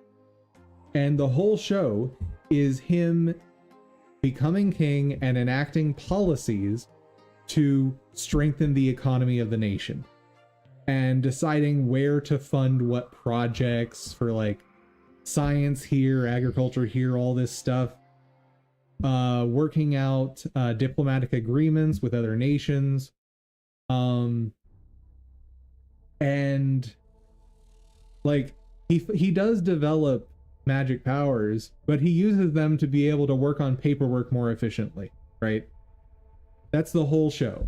and the whole show is him becoming king and enacting policies to strengthen the economy of the nation, and deciding where to fund what projects for like science here, agriculture here, all this stuff, working out diplomatic agreements with other nations, and like he does develop magic powers, but he uses them to be able to work on paperwork more efficiently, right? That's the whole show,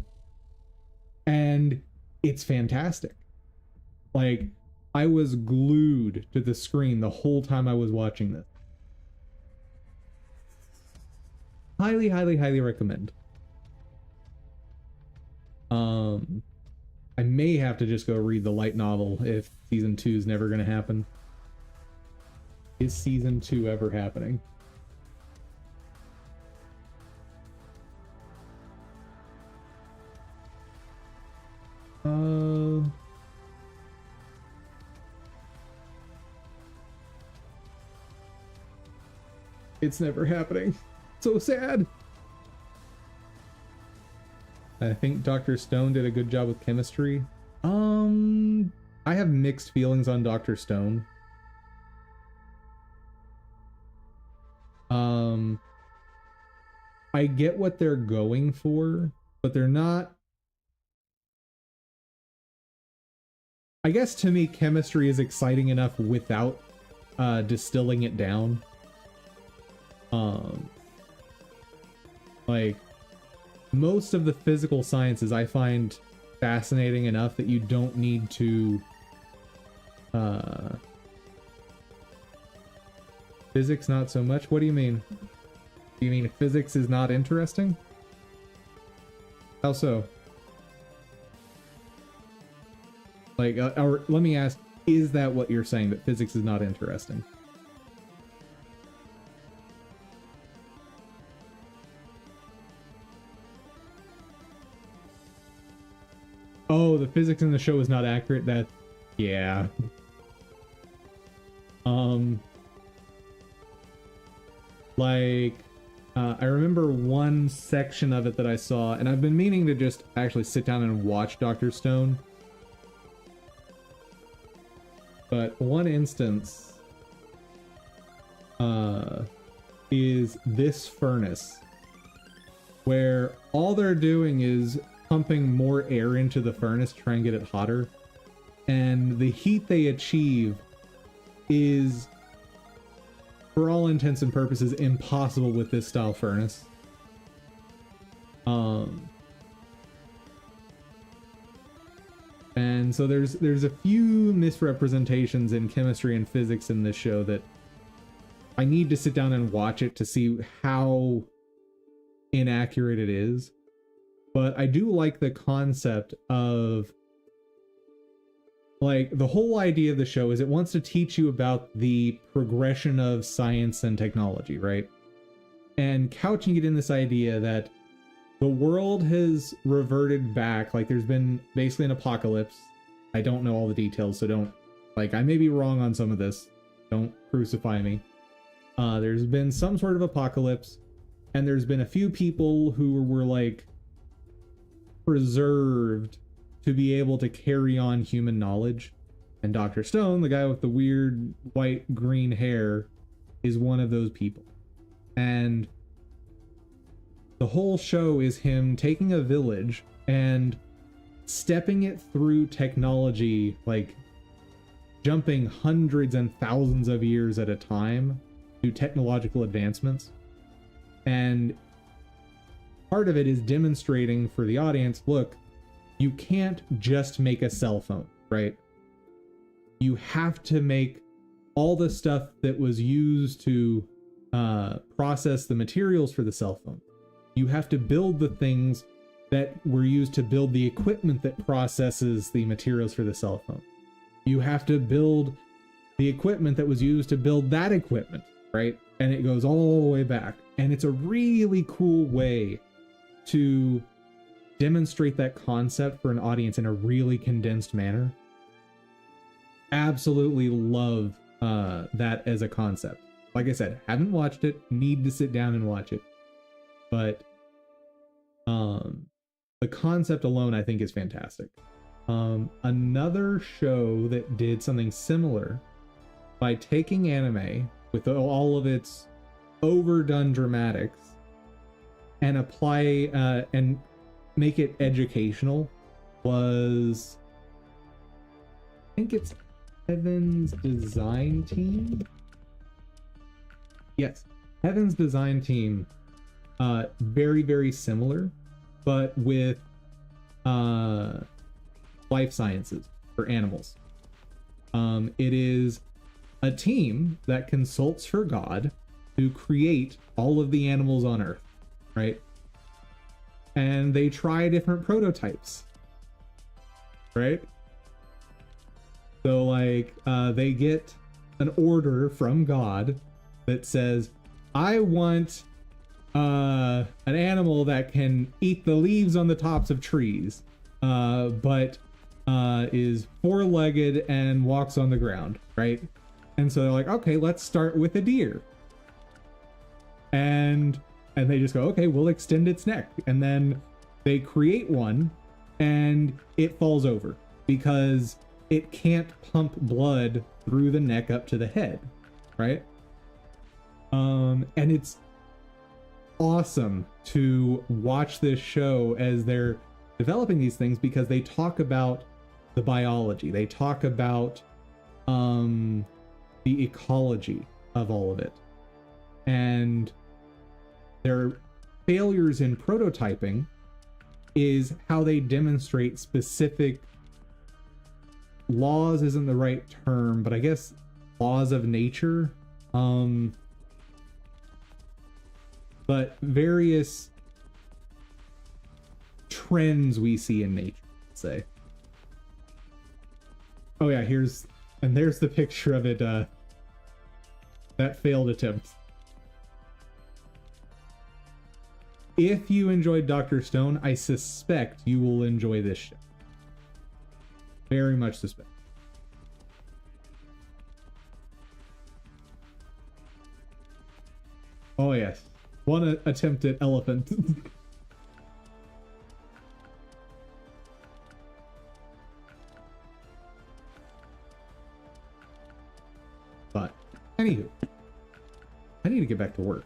and it's fantastic. Like, I was glued to the screen the whole time I was watching this. Highly, highly, highly recommend. I may have to just go read the light novel if season 2 is never going to happen. Is season 2 ever happening? It's never happening. So sad. I think Dr. Stone did a good job with chemistry. I have mixed feelings on Dr. Stone. I get what they're going for, but they're not. I guess to me, chemistry is exciting enough without distilling it down. Like, most of the physical sciences I find fascinating enough that you don't need to physics not so much. What do you mean? Do you mean physics is not interesting? How so? Like, or let me ask, is that what you're saying, that physics is not interesting? Oh, the physics in the show is not accurate? That, yeah. Like, I remember one section of it that I saw, and I've been meaning to just actually sit down and watch Dr. Stone. But one instance is this furnace, where all they're doing is pumping more air into the furnace to try and get it hotter, and the heat they achieve is for all intents and purposes, impossible with this style furnace. And so there's a few misrepresentations in chemistry and physics in this show that I need to sit down and watch it to see how inaccurate it is. But I do like the concept of, like, the whole idea of the show is it wants to teach you about the progression of science and technology, right? And couching it in this idea that the world has reverted back, like there's been basically an apocalypse. I don't know all the details, so don't, like, I may be wrong on some of this. Don't crucify me. There's been some sort of apocalypse, and there's been a few people who were, like, preserved to be able to carry on human knowledge. And Dr. Stone, the guy with the weird white-green hair, is one of those people. And the whole show is him taking a village and stepping it through technology, like jumping hundreds and thousands of years at a time to technological advancements. And part of it is demonstrating for the audience, look, you can't just make a cell phone, right? You have to make all the stuff that was used to process the materials for the cell phone. You have to build the things that were used to build the equipment that processes the materials for the cell phone. You have to build the equipment that was used to build that equipment, right? And it goes all the way back. And it's a really cool way to demonstrate that concept for an audience in a really condensed manner. Absolutely love that as a concept. Like I said, haven't watched it, need to sit down and watch it. But the concept alone, I think, is fantastic. Another show that did something similar by taking anime with all of its overdone dramatics and apply and make it educational was, I think it's Heaven's Design Team. Yes, Heaven's Design Team. Very, very similar, but with life sciences for animals. It is a team that consults for God to create all of the animals on Earth, right? And they try different prototypes, right? So, like, they get an order from God that says, I want an animal that can eat the leaves on the tops of trees, but is four-legged and walks on the ground, right? And so they're like, okay, let's start with a deer. And they just go, okay, we'll extend its neck. And then they create one and it falls over because it can't pump blood through the neck up to the head, right? And it's awesome to watch this show as they're developing these things because they talk about the biology, they talk about the ecology of all of it, and their failures in prototyping is how they demonstrate specific laws isn't the right term, but I guess laws of nature, but various trends we see in nature, let's say. Oh yeah, there's the picture of it, that failed attempt. If you enjoyed Dr. Stone, I suspect you will enjoy this show. Very much suspect. Oh yes, one attempt at elephant. But anywho, I need to get back to work.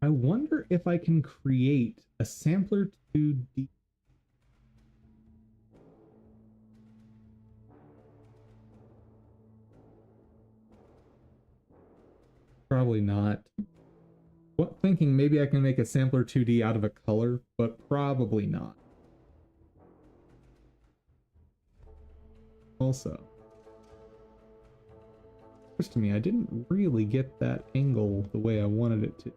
I wonder if I can create a sampler 2D. Probably not. What, thinking maybe I can make a sampler 2D out of a color, but probably not. Also, just to me, I didn't really get that angle the way I wanted it to.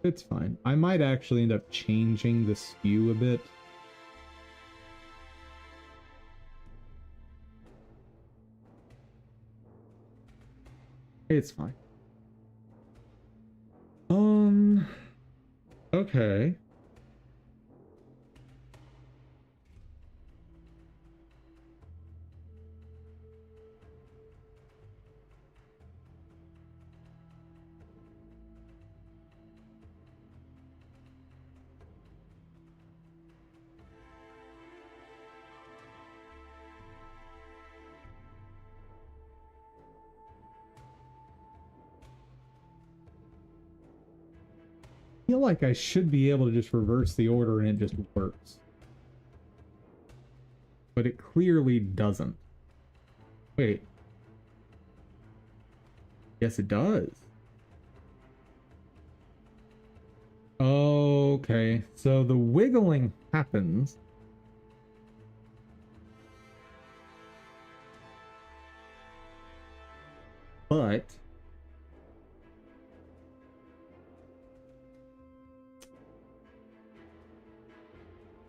It's fine. I might actually end up changing the skew a bit. It's fine. Okay. I feel like I should be able to just reverse the order and it just works. But it clearly doesn't. Wait. Yes, it does. Okay, so the wiggling happens. But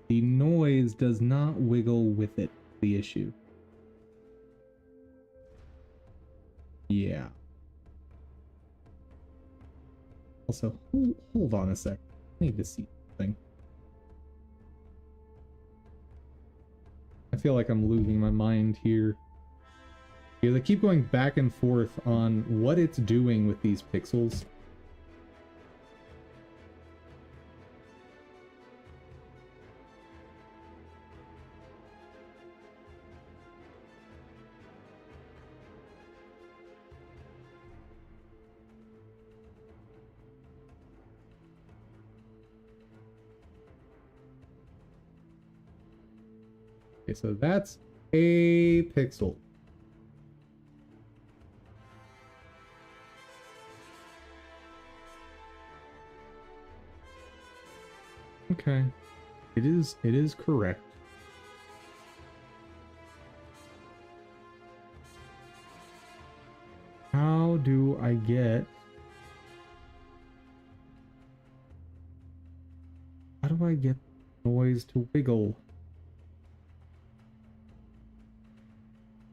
the noise does not wiggle with it, the issue. Yeah. Also, hold on a sec. I need to see something. I feel like I'm losing my mind here. Because I keep going back and forth on what it's doing with these pixels. Okay, so that's a pixel. Okay. It is correct. How do I get... How do I get noise to wiggle?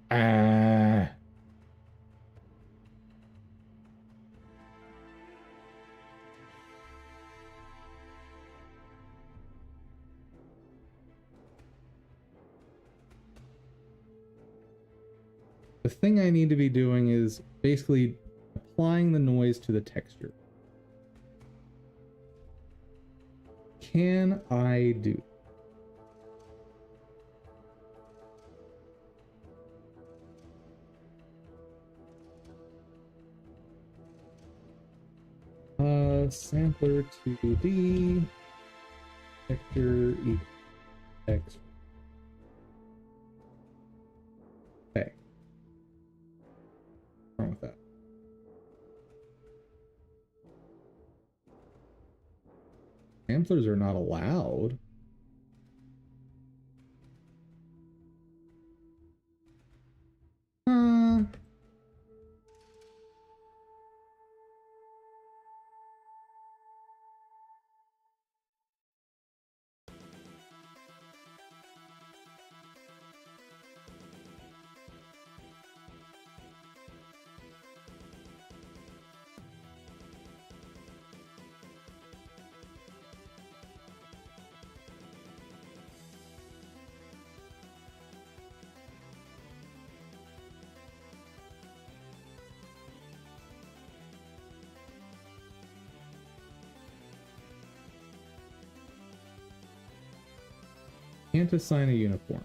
Ah. The thing I need to be doing is basically applying the noise to the texture. Can I do? Sampler 2D, texture equals X. Okay. What's wrong with that? Samplers are not allowed. Can't assign a uniform.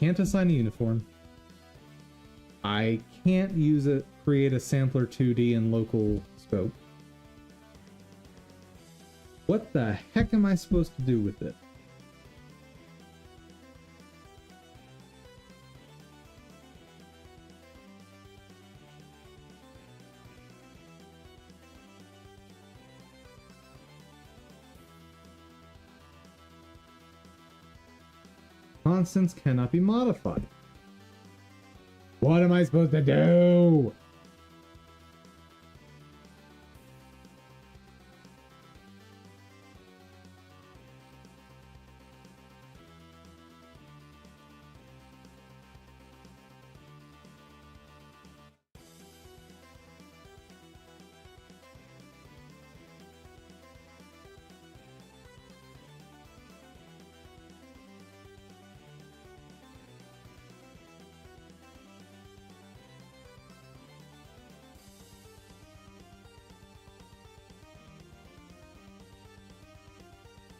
can't assign a uniform. I can't use it, create a sampler 2D in local scope. What the heck am I supposed to do with it? Constants cannot be modified. What am I supposed to do?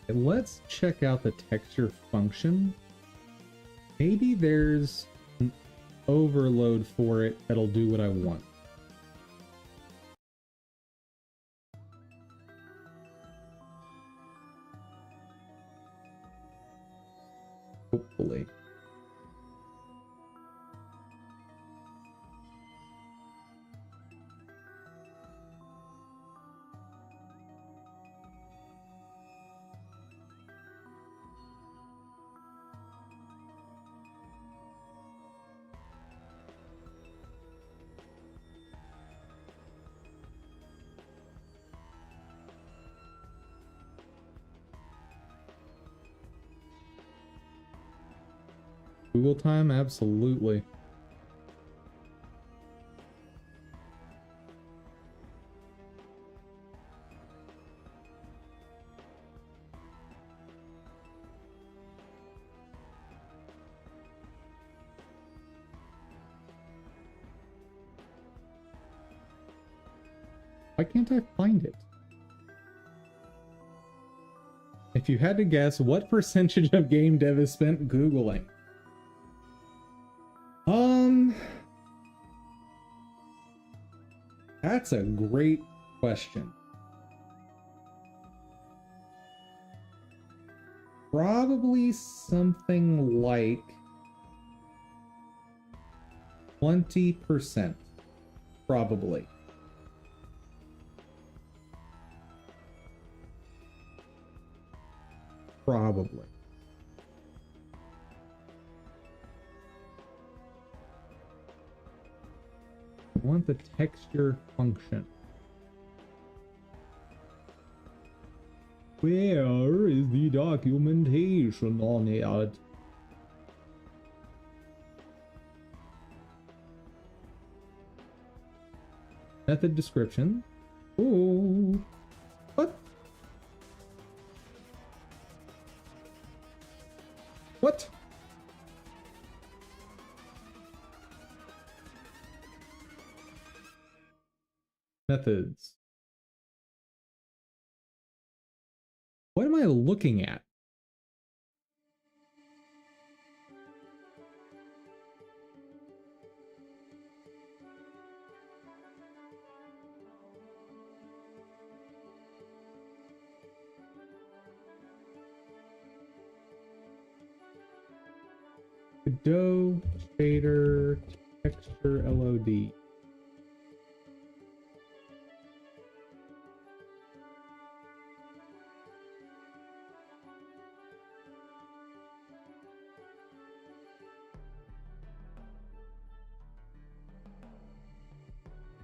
Let's check out the texture function. Maybe there's an overload for it that'll do what I want. Hopefully. Google time? Absolutely. Why can't I find it? If you had to guess, what percentage of game dev is spent Googling? That's a great question. Probably something like 20%. Probably. Probably. I want the texture function. Where is the documentation on it? Method description. Ooh. What? What? Methods. What am I looking at? Godot, shader, texture, LOD.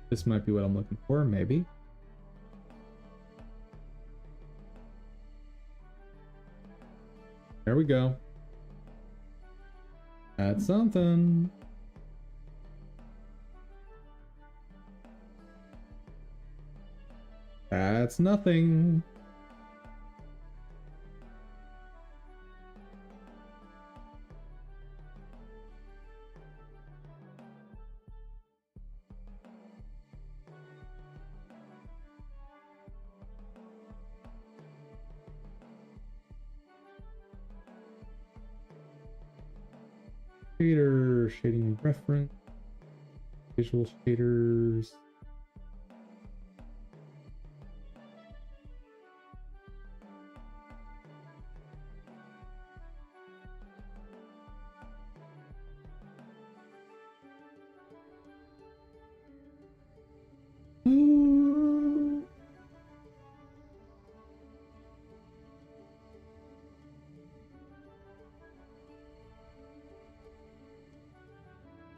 This might be what I'm looking for, maybe. There we go. That's something. That's nothing. shader, shading reference, visual shaders.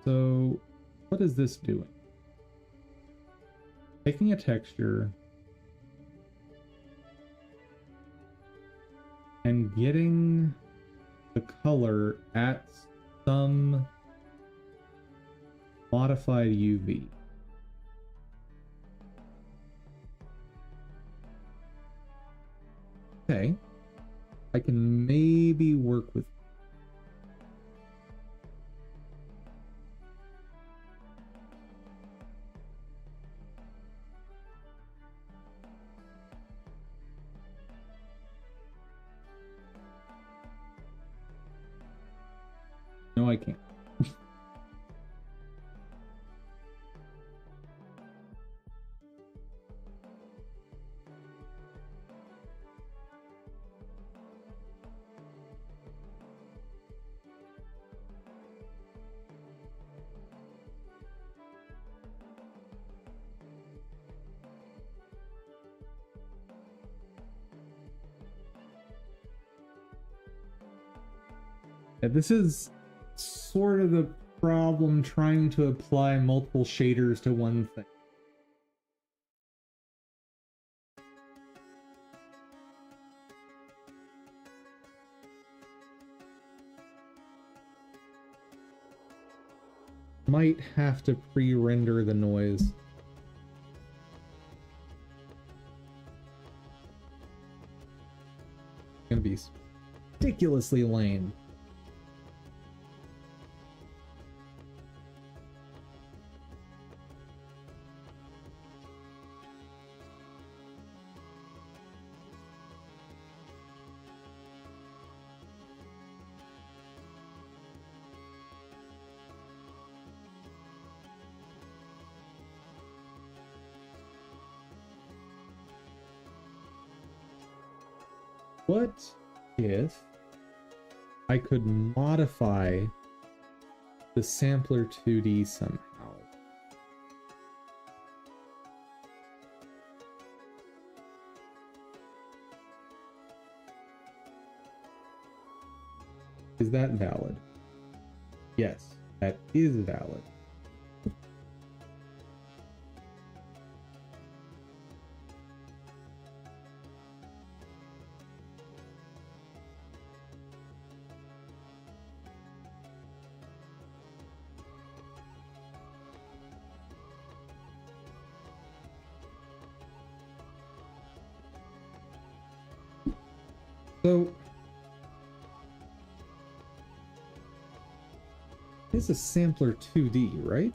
So, what is this doing? Taking a texture and getting the color at some modified UV. Okay, I can maybe work with. No, I can't. Yeah, this is sort of the problem trying to apply multiple shaders to one thing. Might have to pre-render the noise. Gonna be ridiculously lame. What if I could modify the sampler 2D somehow? Is that valid? Yes, that is valid. So, this is a sampler 2D, right?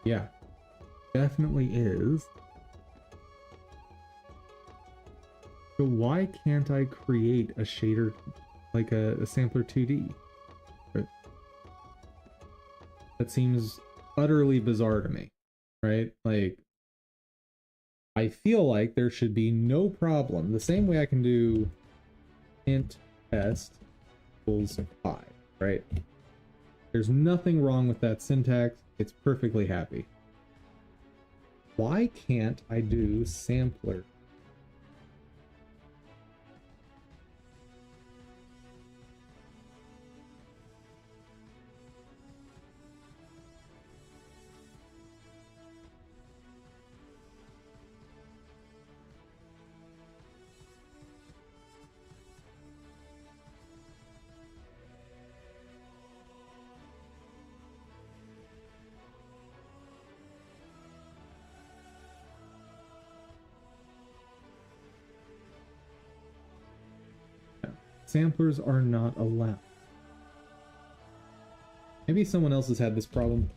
Yeah, definitely is. So why can't I create a shader, like a sampler 2D? Right? That seems utterly bizarre to me, right? Like, I feel like there should be no problem. The same way I can do int test equals 5, right? There's nothing wrong with that syntax. It's perfectly happy. Why can't I do sampler? Samplers are not allowed. Maybe someone else has had this problem.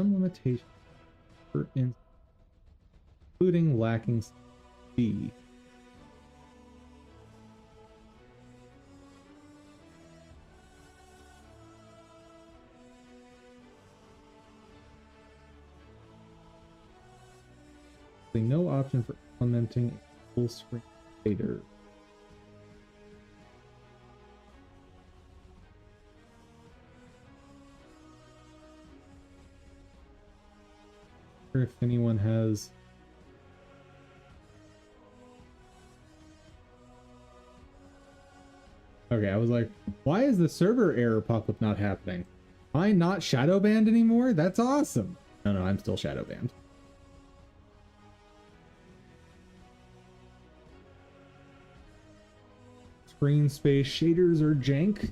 some limitations, including lacking speed. No option for implementing a full screen shader. If anyone has okay, I was like, why is the server error pop-up not happening? Am I not shadow banned anymore? That's awesome. No, I'm still shadow banned. Screen space shaders are jank.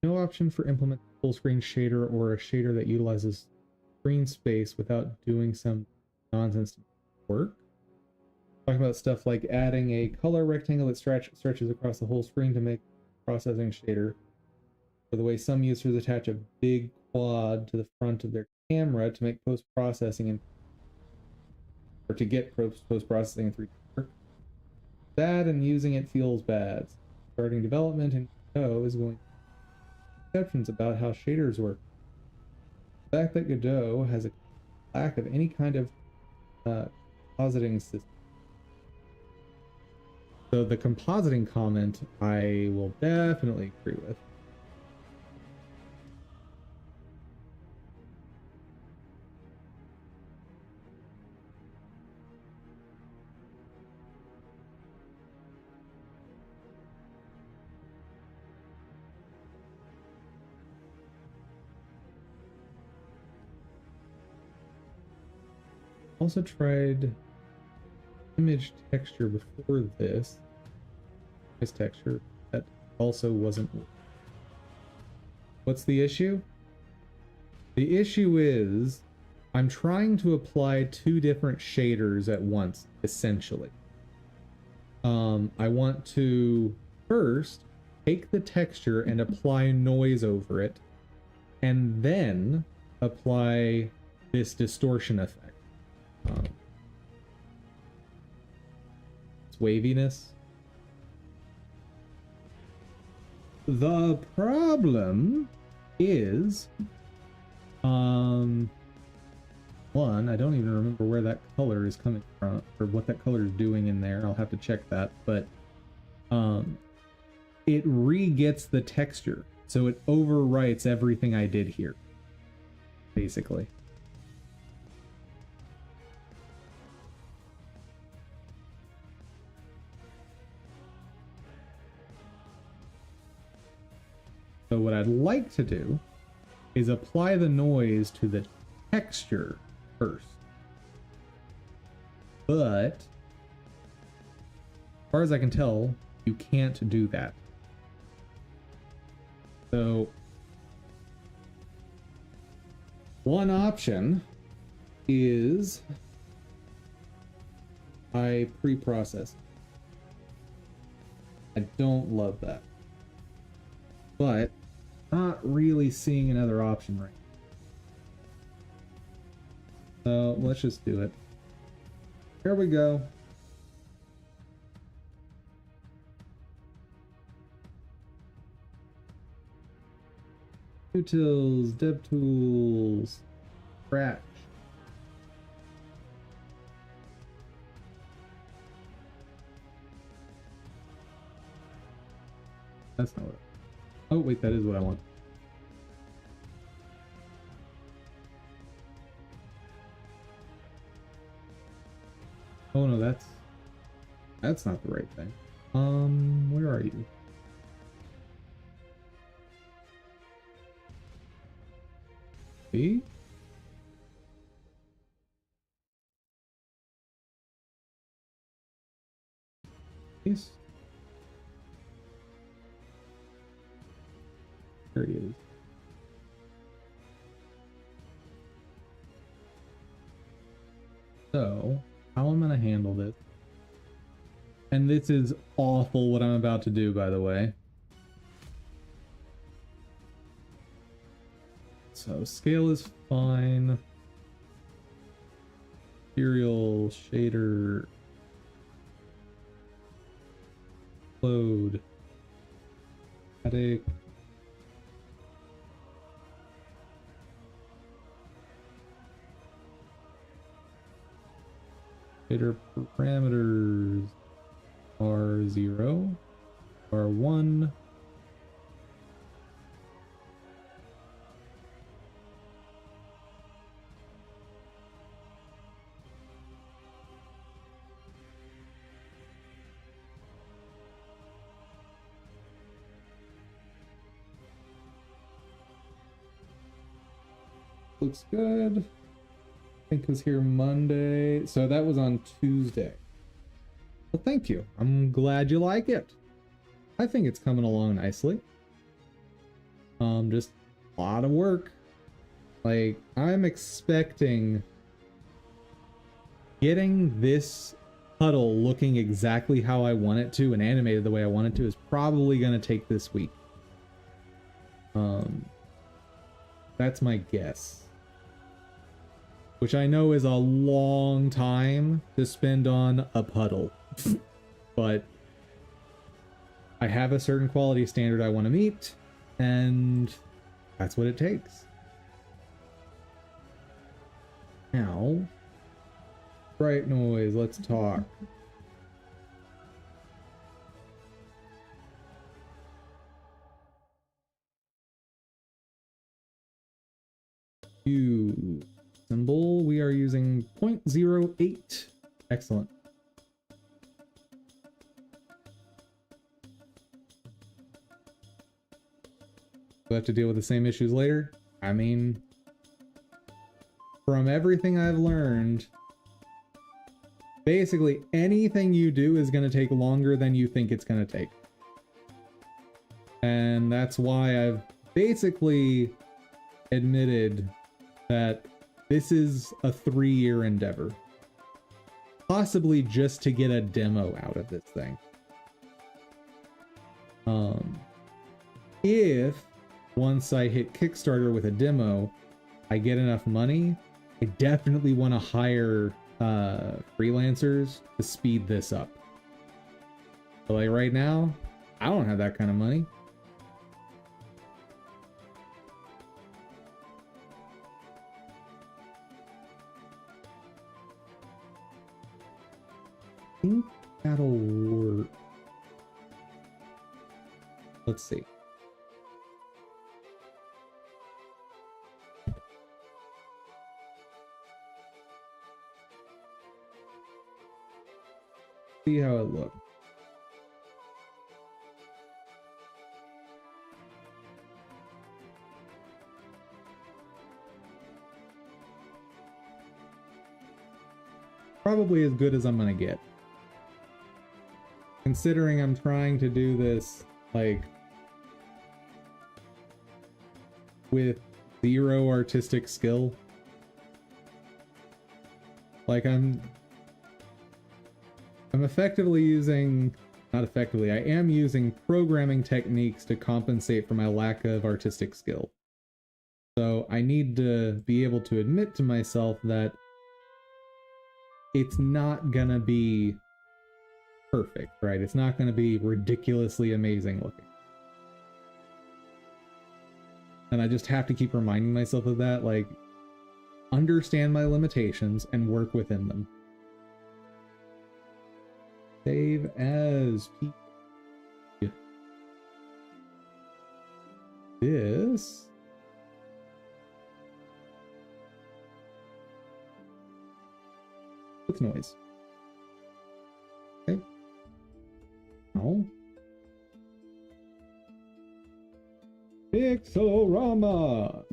No option for implement full screen shader or a shader that utilizes screen space without doing some nonsense work. Talking about stuff like adding a color rectangle that stretches across the whole screen to make processing shader. Or the way some users attach a big quad to the front of their camera to make post-processing and or to get post-processing in 3D work. That and using it feels bad. Starting development in Godot is going to exceptions about how shaders work. The fact that Godot has a lack of any kind of compositing system. So the compositing comment I will definitely agree with. Also tried image texture before this texture that also wasn't. What's the issue? The issue is I'm trying to apply two different shaders at once, essentially. I want to first take the texture and apply noise over it, and then apply this distortion effect. It's waviness. The problem is, one, I don't even remember where that color is coming from, or what that color is doing in there. I'll have to check that, but it re-gets the texture, so it overwrites everything I did here, basically. So what I'd like to do is apply the noise to the texture first. But as far as I can tell, you can't do that. So one option is I pre-process. I don't love that, but not really seeing another option right now. So let's just do it. Here we go. Utils, DevTools, Scratch. That's not what. Oh wait, that is what I want. Oh no, that's not the right thing. Where are you? B? Yes. There he is. So, how I'm gonna handle this. And this is awful what I'm about to do, by the way. So scale is fine. Material, shader, load, static. Shader parameters are 0, are 1. Looks good. I think was here Monday. So that was on Tuesday. Well, thank you. I'm glad you like it. I think it's coming along nicely. Just a lot of work. Like, I'm expecting getting this puddle looking exactly how I want it to and animated the way I want it to is probably going to take this week. That's my guess. Which I know is a long time to spend on a puddle. But I have a certain quality standard I want to meet, and that's what it takes. Now, bright noise, let's talk. You symbol, we are using 0.08. Excellent. We'll have to deal with the same issues later. I mean, from everything I've learned, basically anything you do is going to take longer than you think it's going to take. And that's why I've basically admitted that this is a 3-year endeavor. Possibly just to get a demo out of this thing. If once I hit Kickstarter with a demo, I get enough money, I definitely want to hire freelancers to speed this up. But like right now, I don't have that kind of money. I think that'll work. Let's see. See how it looks. Probably as good as I'm gonna get. Considering I'm trying to do this, like, with 0 artistic skill. Like, I'm effectively using, not effectively, I am using programming techniques to compensate for my lack of artistic skill. So I need to be able to admit to myself that it's not gonna be perfect, right? It's not gonna be ridiculously amazing looking. And I just have to keep reminding myself of that, like, understand my limitations and work within them. Save as P. This. With noise. Okay. Oh. Pixelrama.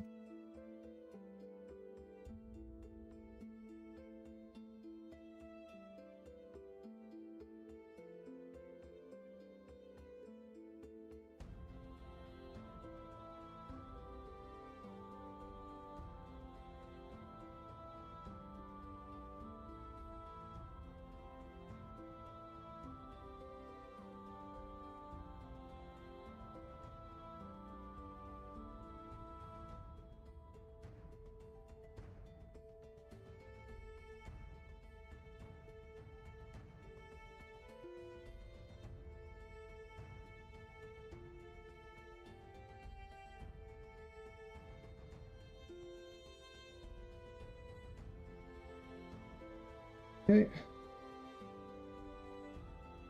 Okay.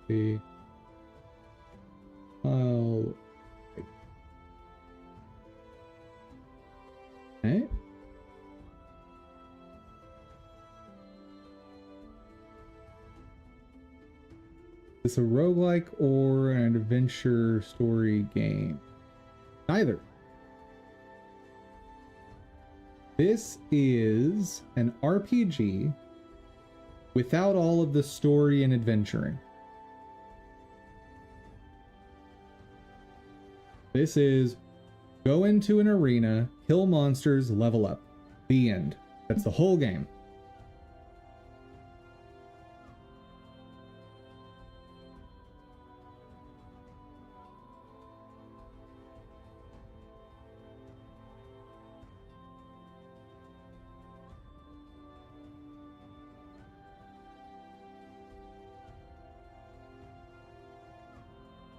See. I'll... Okay. Is this a roguelike or an adventure story game? Neither. This is an RPG without all of the story and adventuring. This is go into an arena, kill monsters, level up. The end. That's the whole game.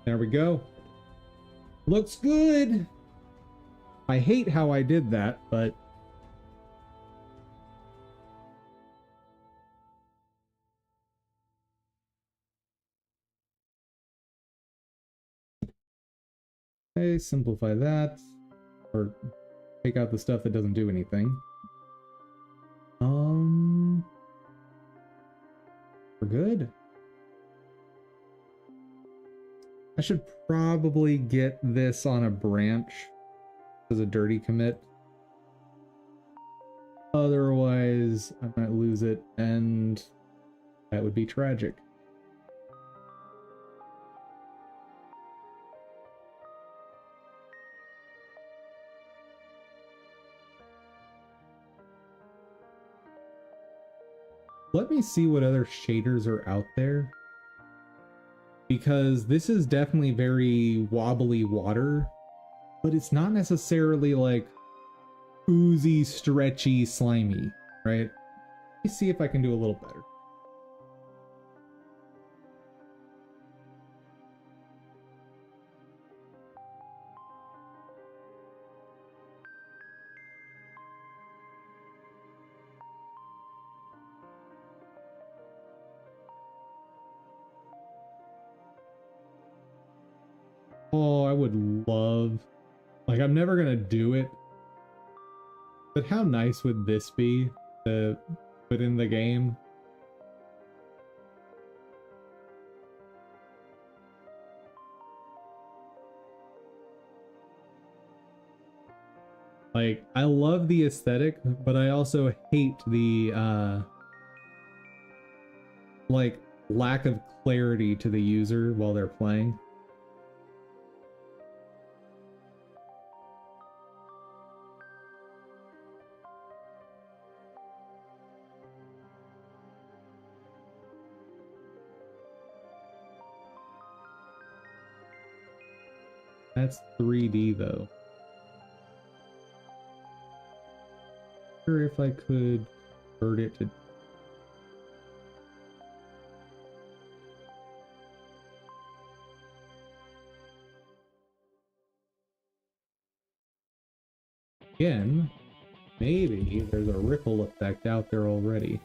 There we go. Looks good. I hate how I did that, but okay, simplify that or take out the stuff that doesn't do anything. We're good. I should probably get this on a branch as a dirty commit. Otherwise, I might lose it, and that would be tragic. Let me see what other shaders are out there, because this is definitely very wobbly water, but it's not necessarily like oozy, stretchy, slimy, right? Let me see if I can do a little better. Oh, I would love, like, I'm never gonna do it, but how nice would this be to put in the game? Like, I love the aesthetic, but I also hate the, like, lack of clarity to the user while they're playing. That's 3D though. I wonder if I could convert it to again, maybe there's a ripple effect out there already.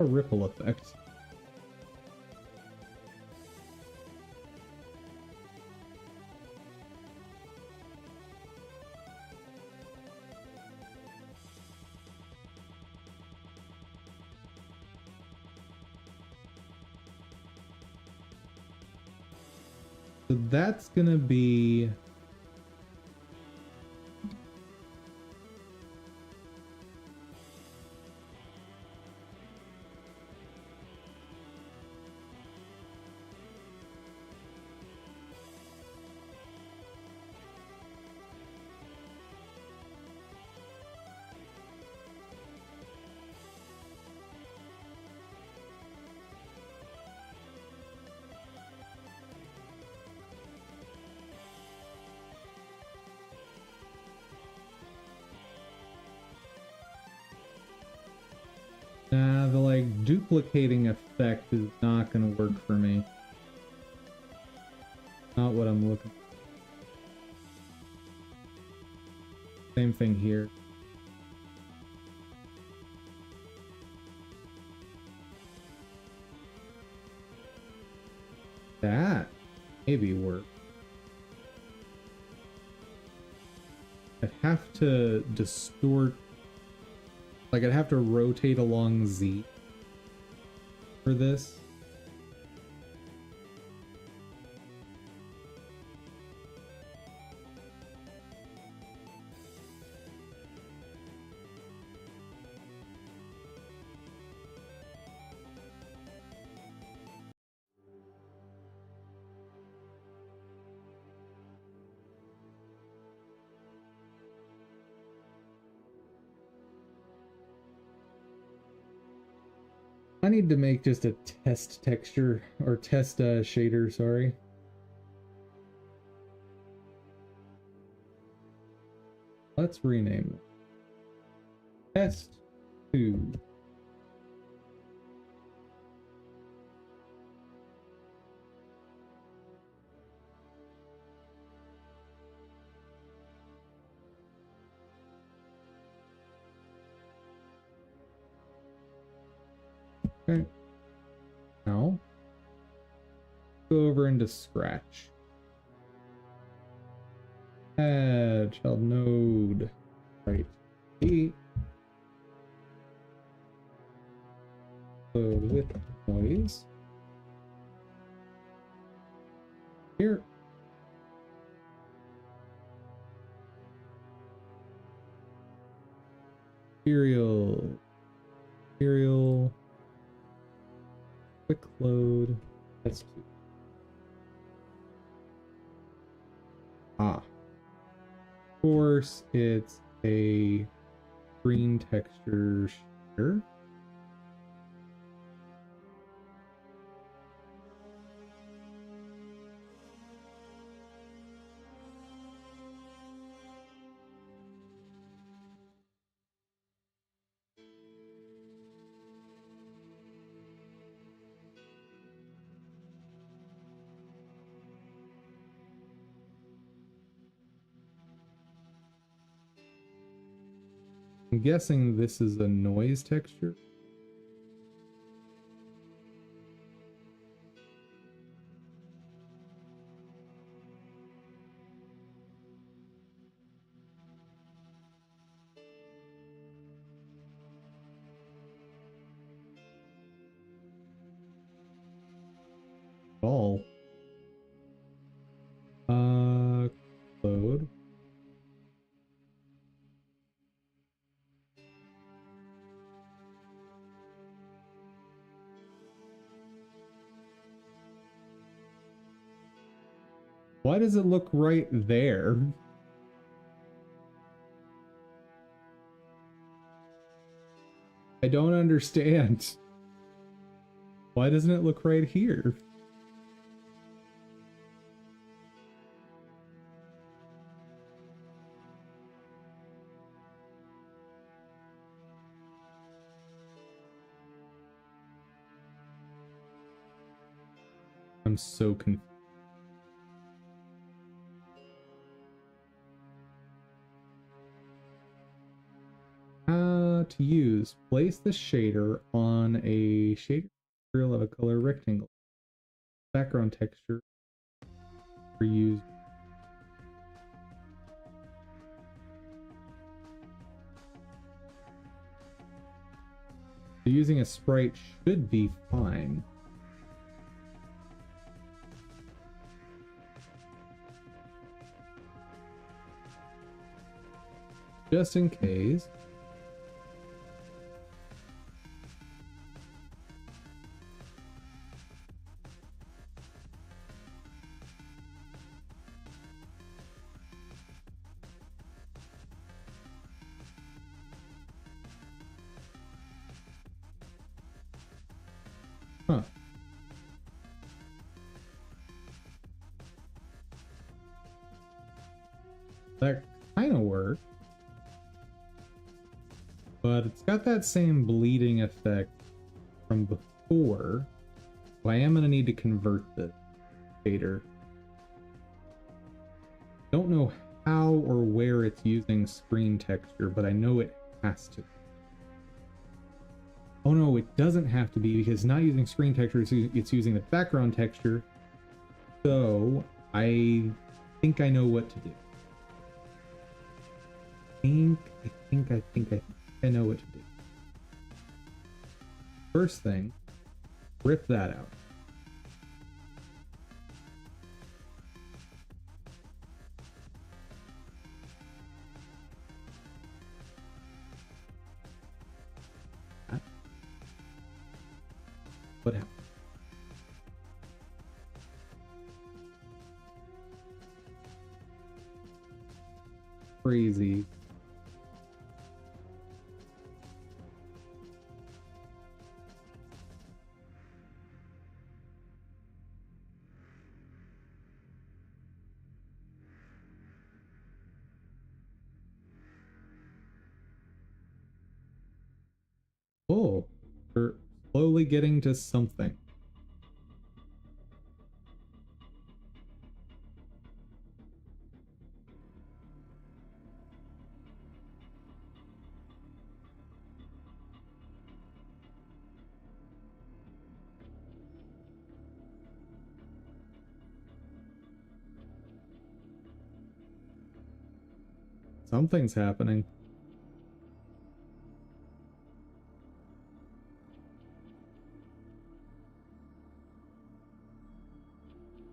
A ripple effect. So that's gonna be nah, the like duplicating effect is not gonna work for me. Not what I'm looking for. Same thing here. That maybe work. I'd have to distort, like I'd have to rotate along Z for this. I need to make just a test texture, or test shader, sorry. Let's rename it. Test 2. Okay. Now, go over into Scratch. Add child node. Right. E. So with noise. Here. Material. Quick load. That's 2. Of course, it's a green texture shader. I'm guessing this is a noise texture. All. Load. Why does it look right there? I don't understand. Why doesn't it look right here? I'm so confused. To use, place the shader on a shader material of a color rectangle. Background texture for use. Using a sprite should be fine. Just in case. Huh. That kind of works. But it's got that same bleeding effect from before. So I am going to need to convert the shader. Don't know how or where it's using screen texture, but I know it has to. Oh no, it doesn't have to be because it's not using screen texture, it's using the background texture. So I think I know what to do. I think I know what to do. First thing, rip that out. What happened? Crazy. Oh, we're slowly getting to something. Something's happening.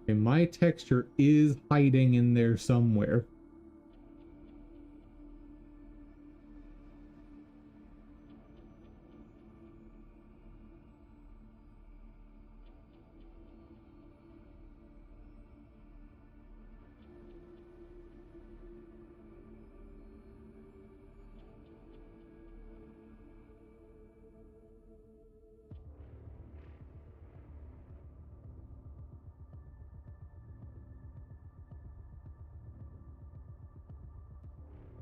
Okay, my texture is hiding in there somewhere.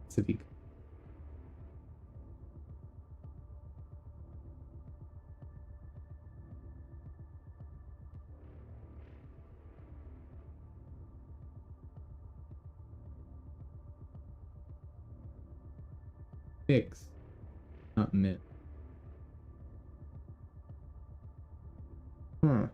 City. Mix, not mint. Huh.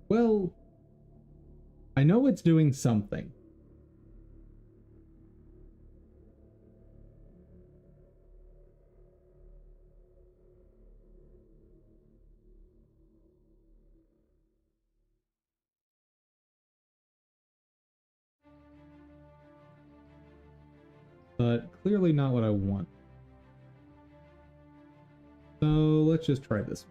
Well, I know it's doing something. But clearly not what I want. So let's just try this.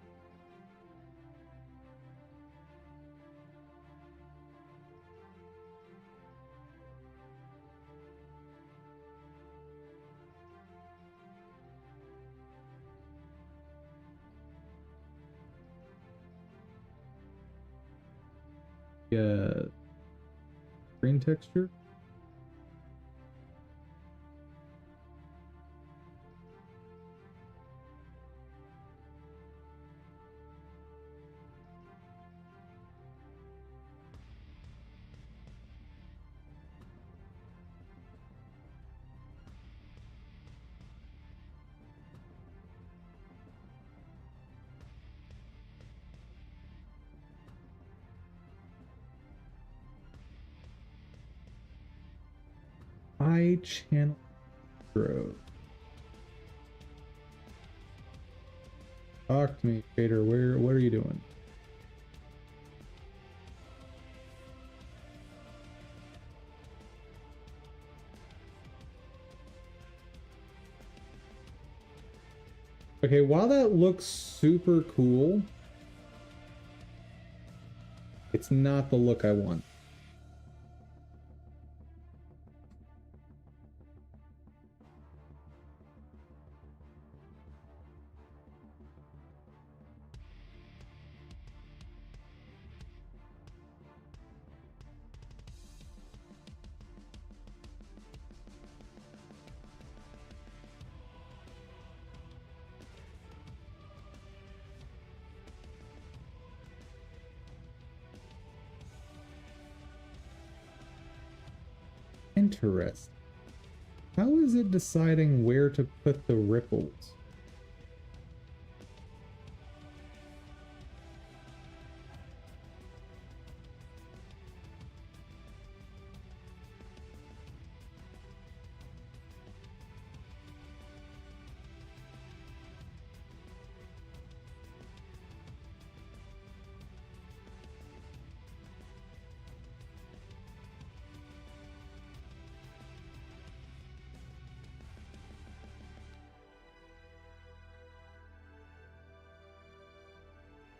Screen texture. I channel growth. Talk to me, Fader. What are you doing? Okay, while that looks super cool, it's not the look I want. Interesting. How is it deciding where to put the ripples?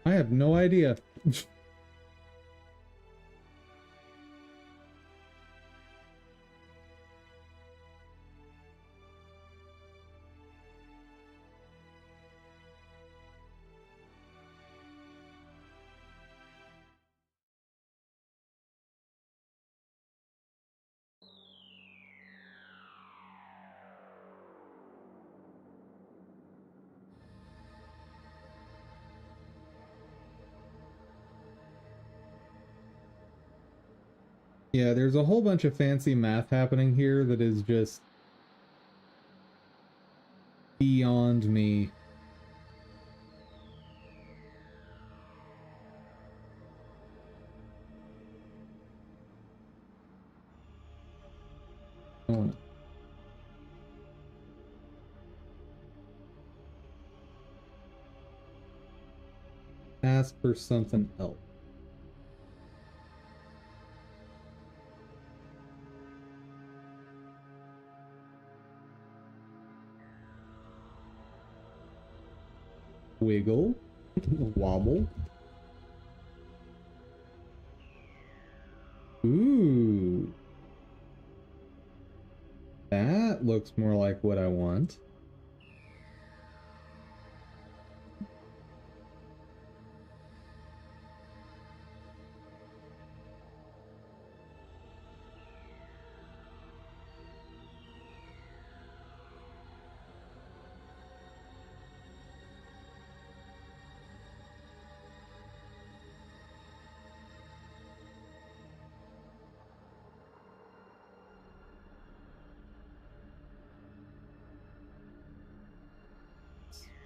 I have no idea. Yeah, there's a whole bunch of fancy math happening here that is just beyond me. Oh. Ask for something else. Wiggle. Wobble. Ooh. That looks more like what I want.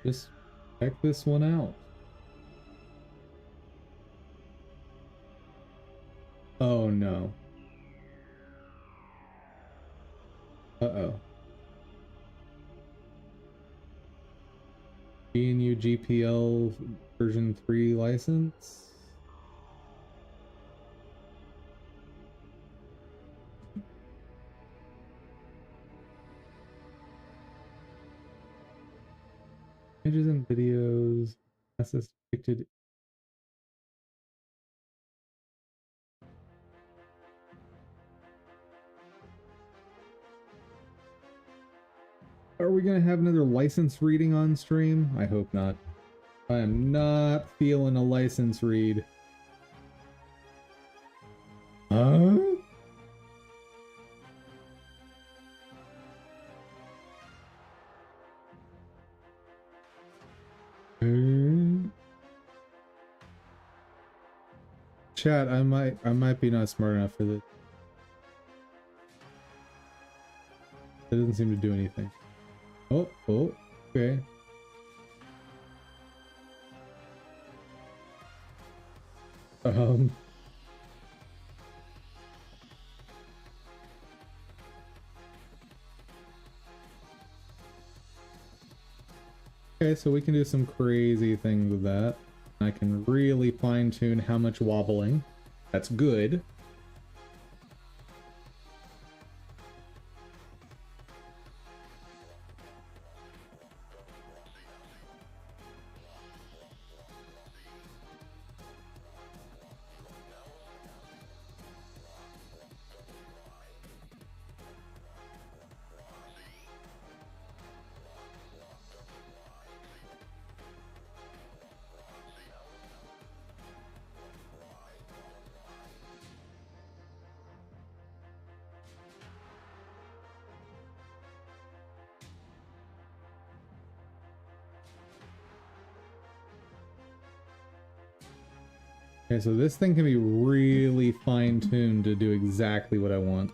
Just check this one out. Oh no. Uh-oh. GNU GPL version 3 license. Images and videos. Access depicted. Are we gonna have another license reading on stream? I hope not. I am not feeling a license read. Huh? Chat, I might be not smart enough for this. It doesn't seem to do anything. Oh, okay. Okay, so we can do some crazy things with that. I can really fine-tune how much wobbling. That's good. Okay, so this thing can be really fine-tuned to do exactly what I want.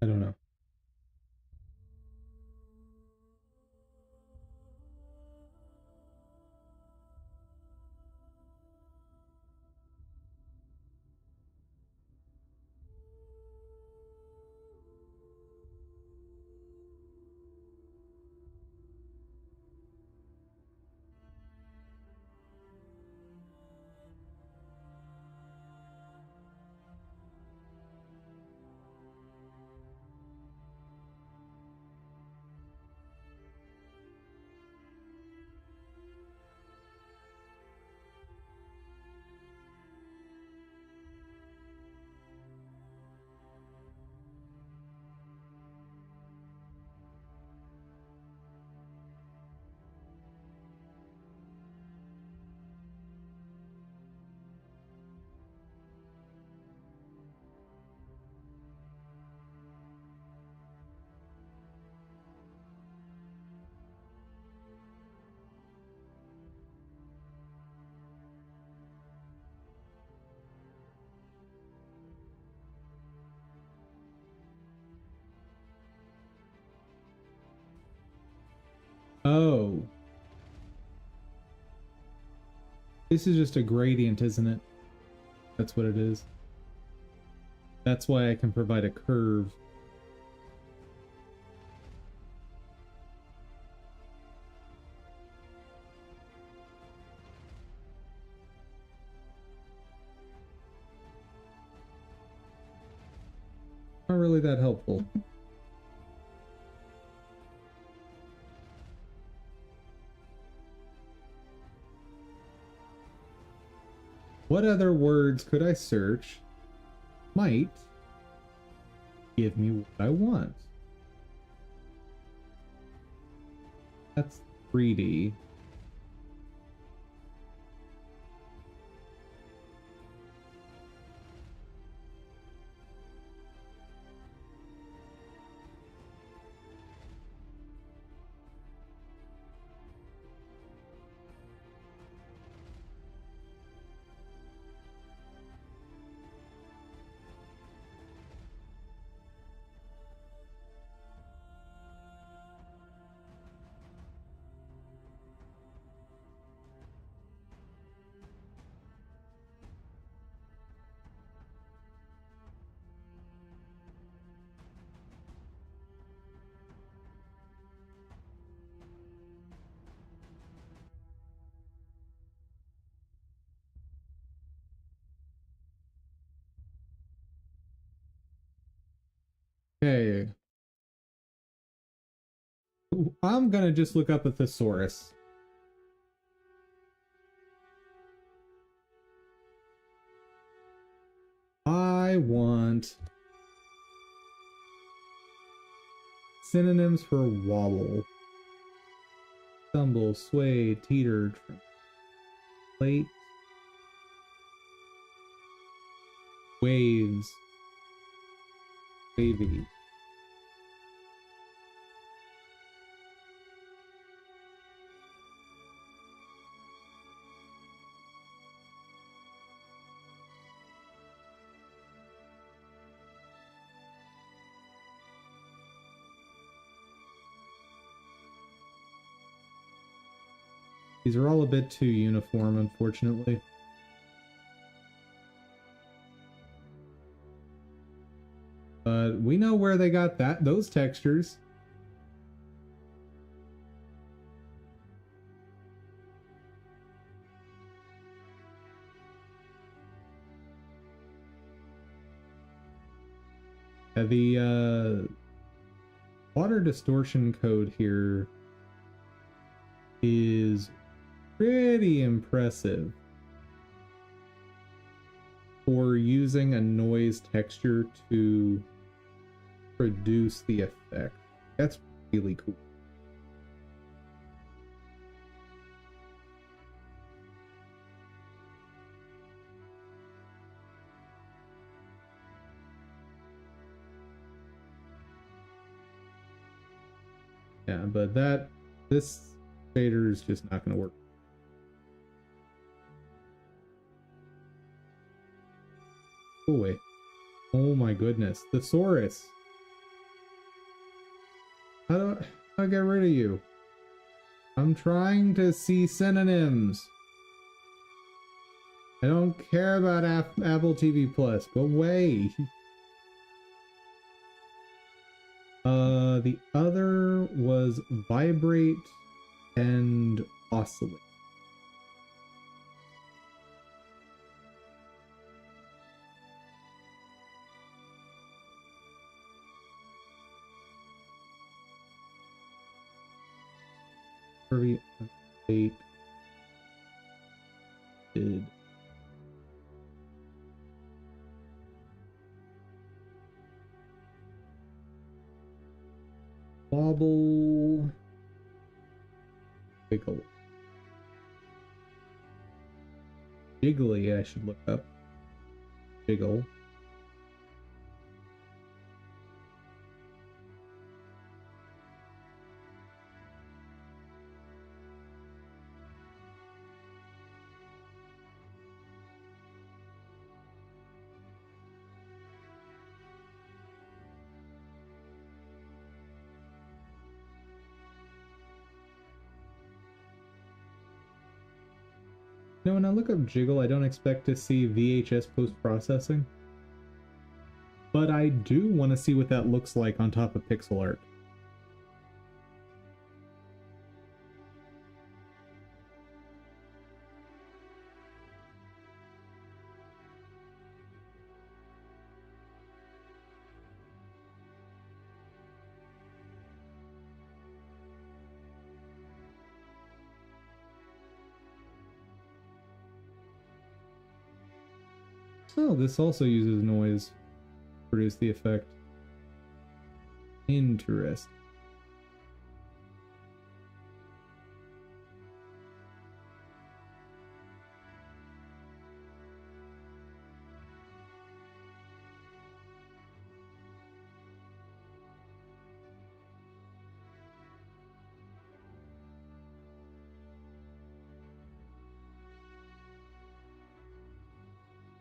I don't know. Oh. This is just a gradient, isn't it? That's what it is. That's why I can provide a curve. Not really that helpful. What other words could I search might give me what I want? That's 3D. Okay. I'm gonna just look up a thesaurus. I want synonyms for wobble. Stumble, sway, teeter, plate, waves, wavy. These are all a bit too uniform, unfortunately. But we know where they got those textures. The water distortion code here is pretty impressive for using a noise texture to produce the effect. That's really cool. Yeah, but this shader is just not going to work. Oh wait. Oh my goodness. Thesaurus. How do I get rid of you? I'm trying to see synonyms. I don't care about Apple TV Plus. Go away. The other was vibrate and oscillate. Curvy update did. Wobble. Wiggle. Jiggly, I should look up. Jiggle. No, when I look up Jiggle, I don't expect to see VHS post-processing. But I do want to see what that looks like on top of pixel art. Oh, this also uses noise to produce the effect. Interesting.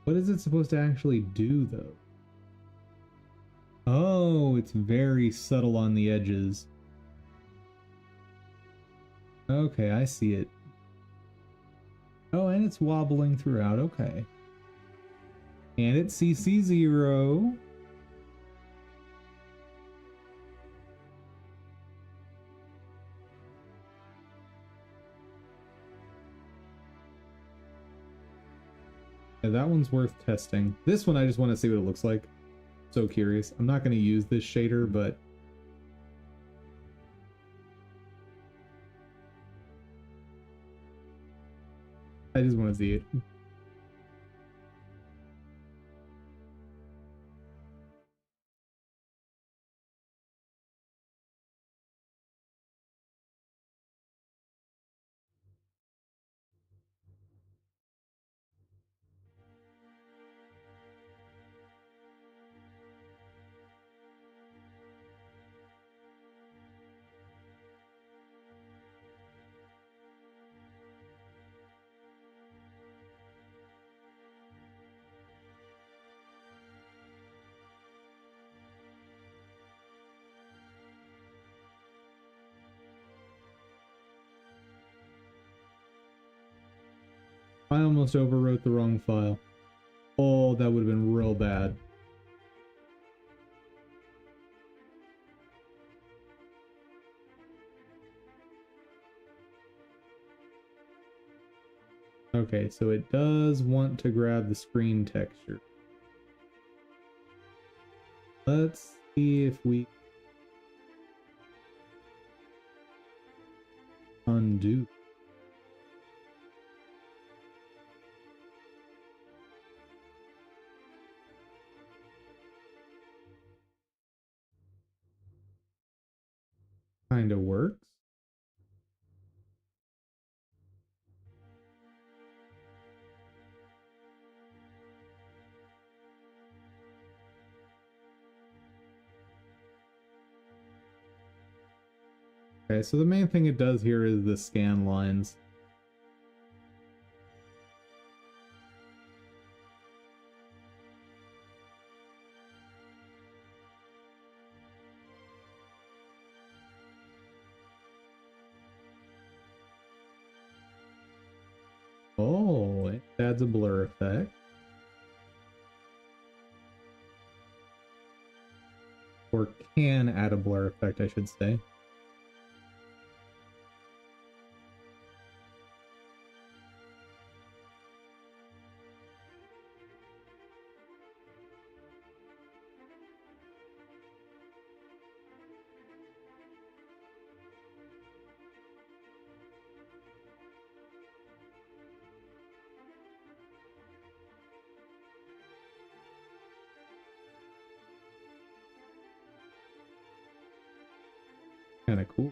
What is it supposed to actually do, though? Oh, it's very subtle on the edges. Okay, I see it. Oh, and it's wobbling throughout, okay. And it's CC0. Yeah, that one's worth testing. This one I just want to see what it looks like. So curious. I'm not going to use this shader, but I just want to see it. I almost overwrote the wrong file. Oh, that would have been real bad. Okay, so it does want to grab the screen texture. Let's see if we undo. Kind of works. Okay, so the main thing it does here is the scan lines. Oh, it adds a blur effect. Or can add a blur effect, I should say. Kind of cool.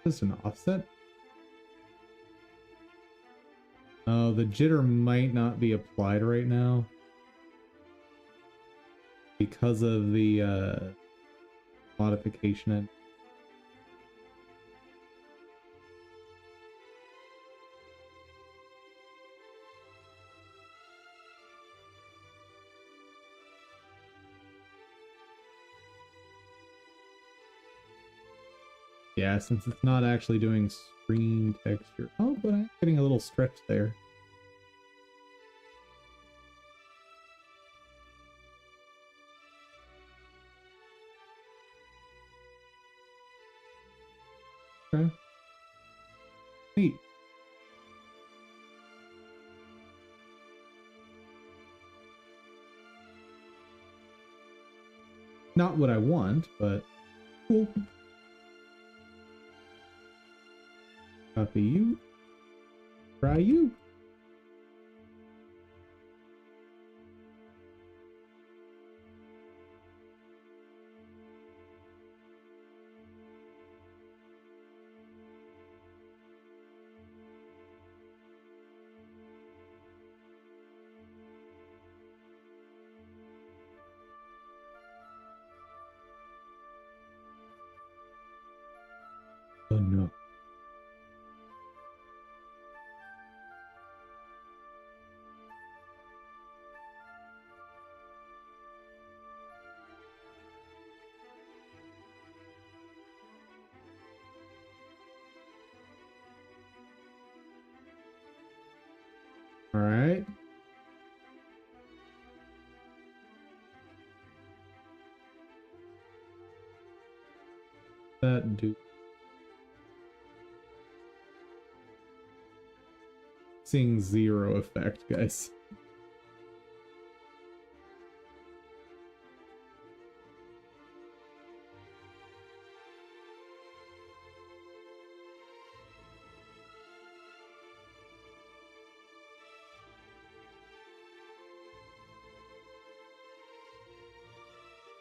Just an offset? Oh, the jitter might not be applied right now because of the modification. Yeah, since it's not actually doing screen texture. Oh, but I'm getting a little stretch there. Okay. Neat. Not what I want, but cool. Copy you. Try you. Oh no. All right. That do. Seeing zero effect, guys.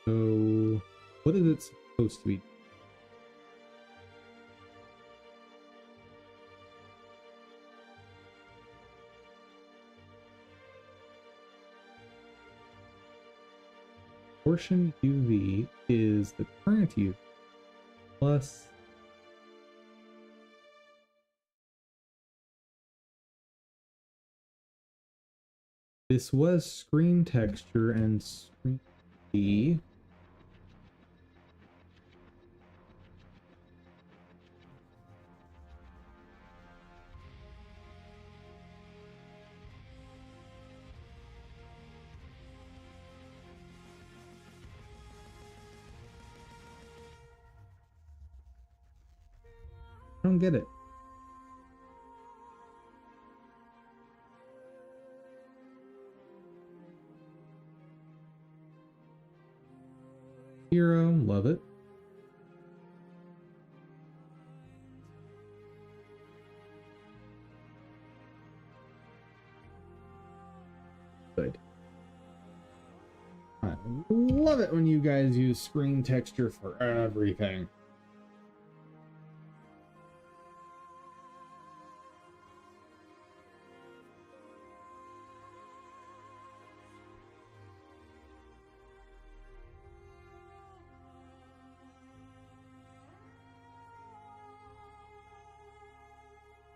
So, what is it supposed to be? Portion UV is the current UV plus this was screen texture and screen V. I don't get it. Hero, love it. Good. I love it when you guys use screen texture for everything.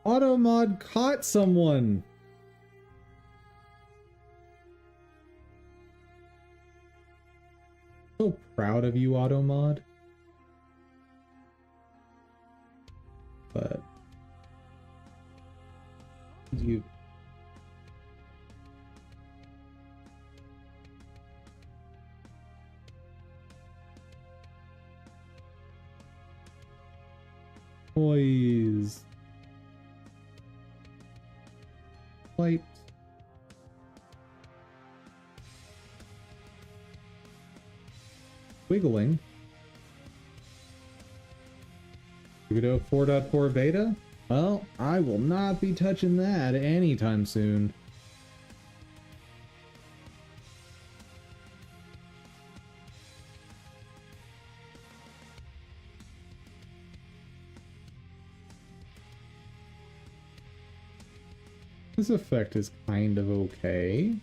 Automod caught someone. So proud of you, Automod. But you poise light wiggling. You could do 4.4 beta? Well, I will not be touching that anytime soon. This effect is kind of okay.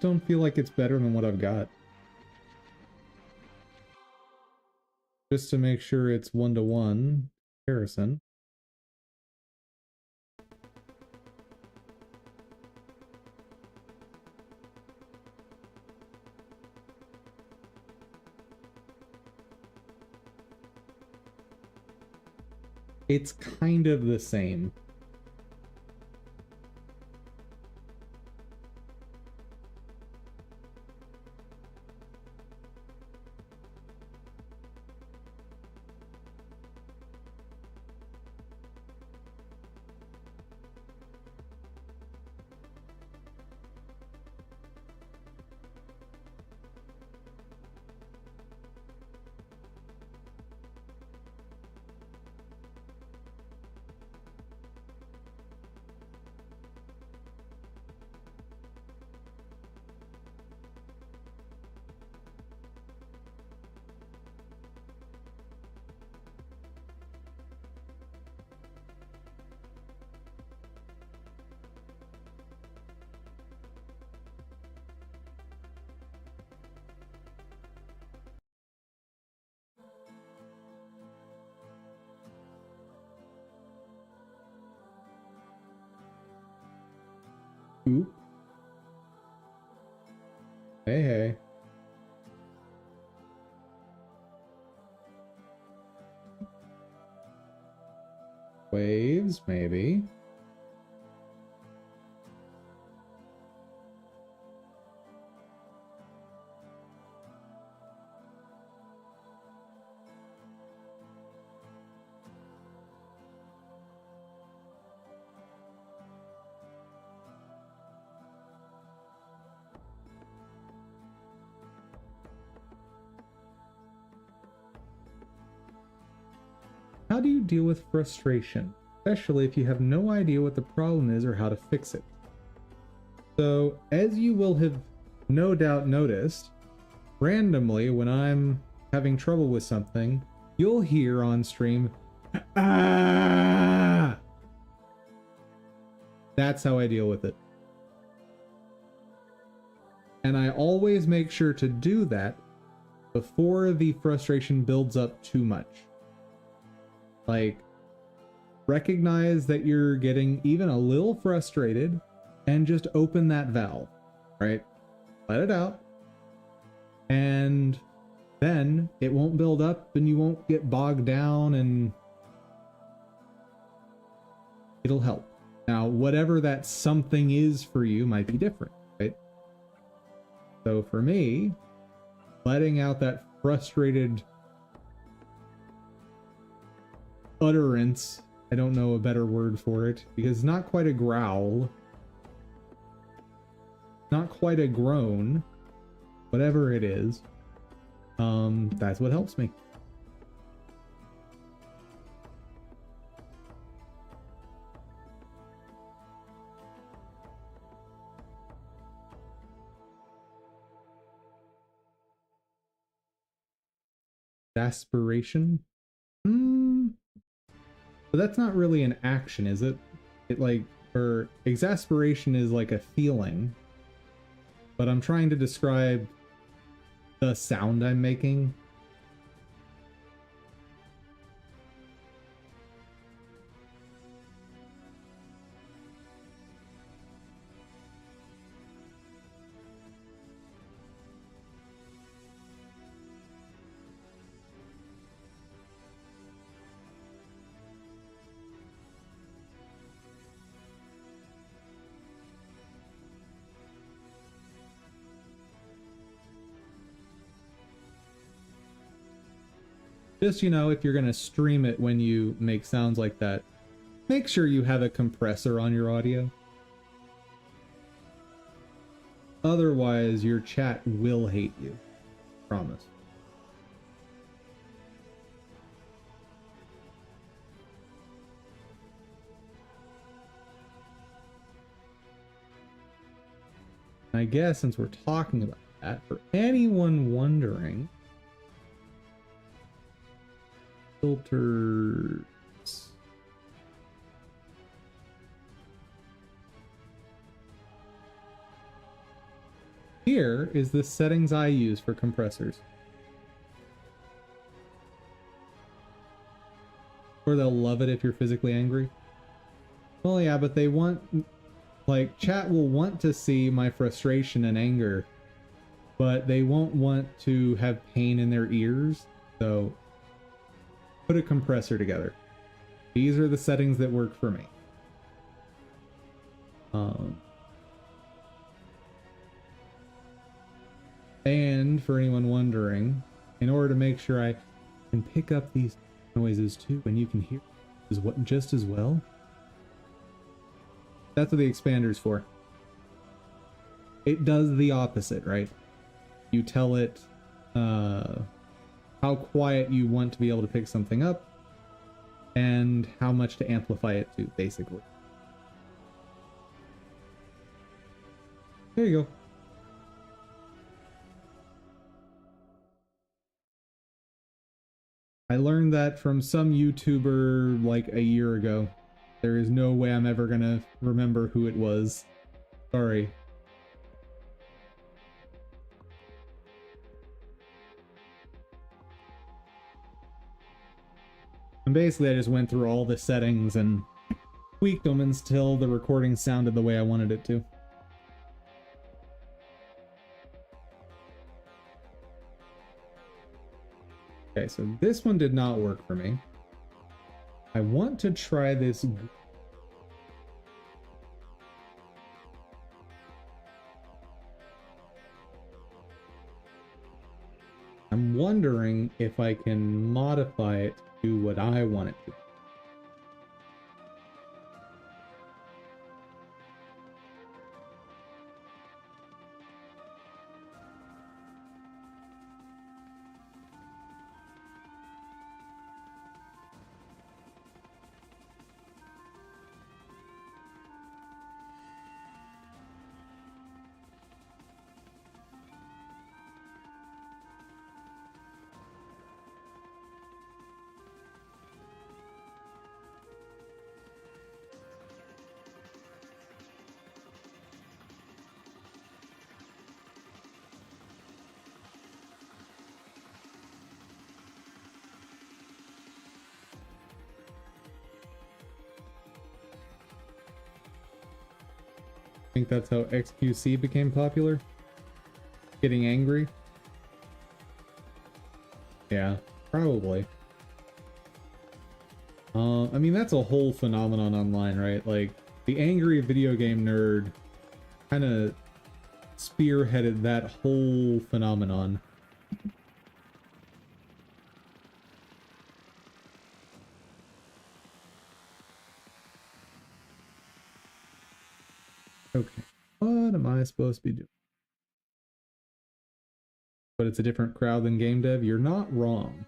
Don't feel like it's better than what I've got. Just to make sure it's 1-to-1 comparison. It's kind of the same. Oop. Hey, hey. Waves, maybe. How do you deal with frustration, especially if you have no idea what the problem is or how to fix it? So, as you will have no doubt noticed, randomly when I'm having trouble with something, you'll hear on stream, "Ah!" That's how I deal with it. And I always make sure to do that before the frustration builds up too much. Like, recognize that you're getting even a little frustrated and just open that valve, right? Let it out. And then it won't build up and you won't get bogged down and it'll help. Now, whatever that something is for you might be different, right? So for me, letting out that frustrated utterance, I don't know a better word for it, because it's not quite a growl, not quite a groan, whatever it is, that's what helps me. Exasperation? But that's not really an action, is it? Or exasperation is like a feeling. But I'm trying to describe the sound I'm making. Just, you know, if you're going to stream it when you make sounds like that, make sure you have a compressor on your audio. Otherwise, your chat will hate you. Promise. I guess since we're talking about that, for anyone wondering, filters. Here is the settings I use for compressors. Or they'll love it if you're physically angry. Well, yeah, but they want, like, chat will want to see my frustration and anger, but they won't want to have pain in their ears, so put a compressor together. These are the settings that work for me. And for anyone wondering, in order to make sure I can pick up these noises too, and you can hear just as well, that's what the expander's for. It does the opposite, right? You tell it how quiet you want to be able to pick something up and how much to amplify it to, basically. There you go. I learned that from some YouTuber like a year ago. There is no way I'm ever gonna remember who it was. Sorry. And basically I just went through all the settings and tweaked them until the recording sounded the way I wanted it to. Okay, so this one did not work for me. I want to try this. I'm wondering if I can modify it to do what I want it to. I think that's how XQC became popular. Getting angry. Yeah, probably. I mean, that's a whole phenomenon online, right? Like, the angry video game nerd kind of spearheaded that whole phenomenon. Okay, what am I supposed to be doing? But it's a different crowd than game dev. You're not wrong.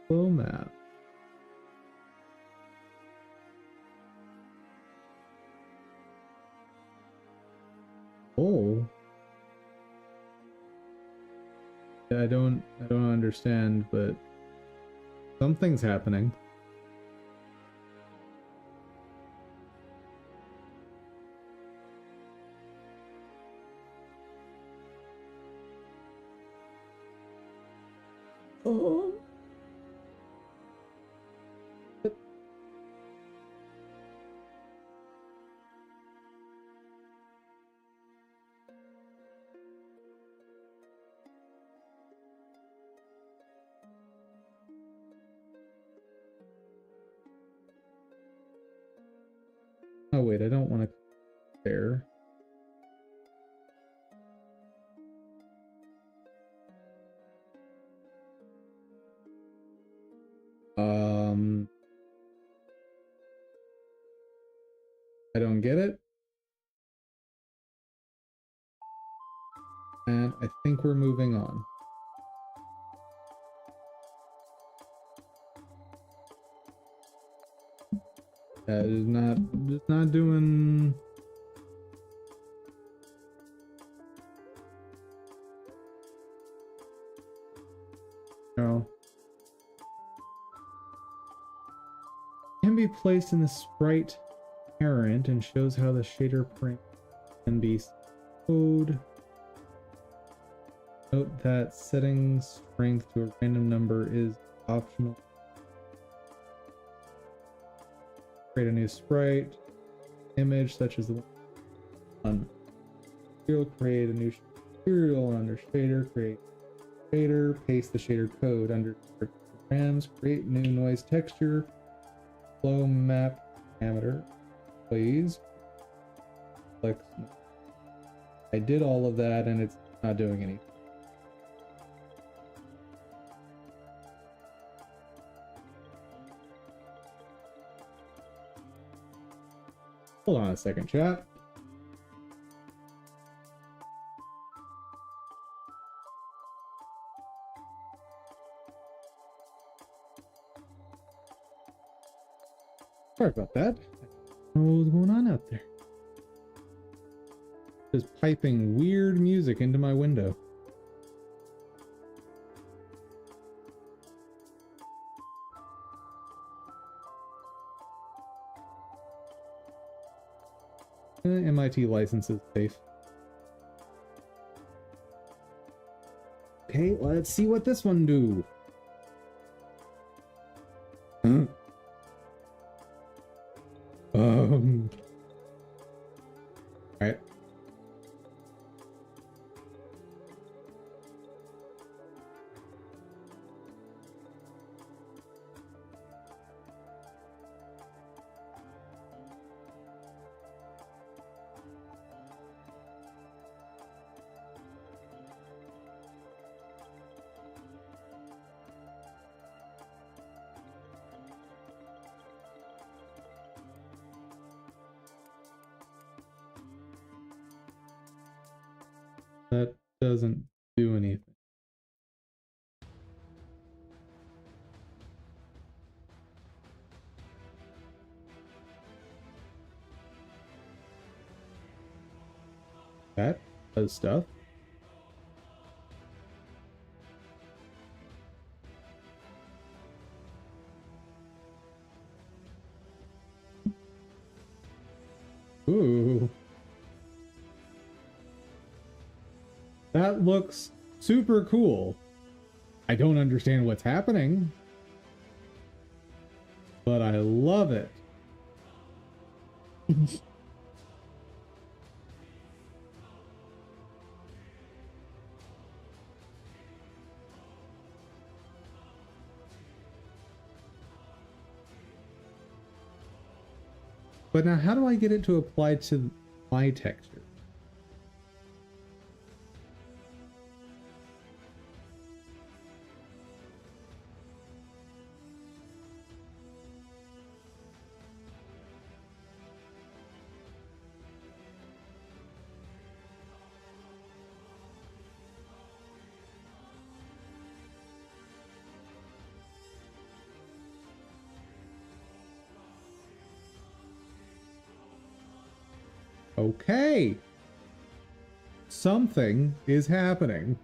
Flow map. Oh. I don't understand, but something's happening. Oh. Oh wait, I don't want to there. I don't get it. And I think we're moving on. That is not doing. No. Can be placed in the sprite parent and shows how the shader print can be code. Note that setting strength to a random number is optional. Create a new sprite image such as the one on material. Create a new material under shader. Create shader. Paste the shader code under programs. Create new noise texture. Flow map parameter. Please. Click. I did all of that and it's not doing anything. Hold on a second, chat. Sorry about that. I don't know what's going on out there. Just piping weird music into my window. MIT license is safe. Okay, let's see what this one do. Huh? Alright. That doesn't do anything. That does stuff. Ooh. That looks super cool. I don't understand what's happening, but I love it. But now how do I get it to apply to my texture? Okay. Something is happening.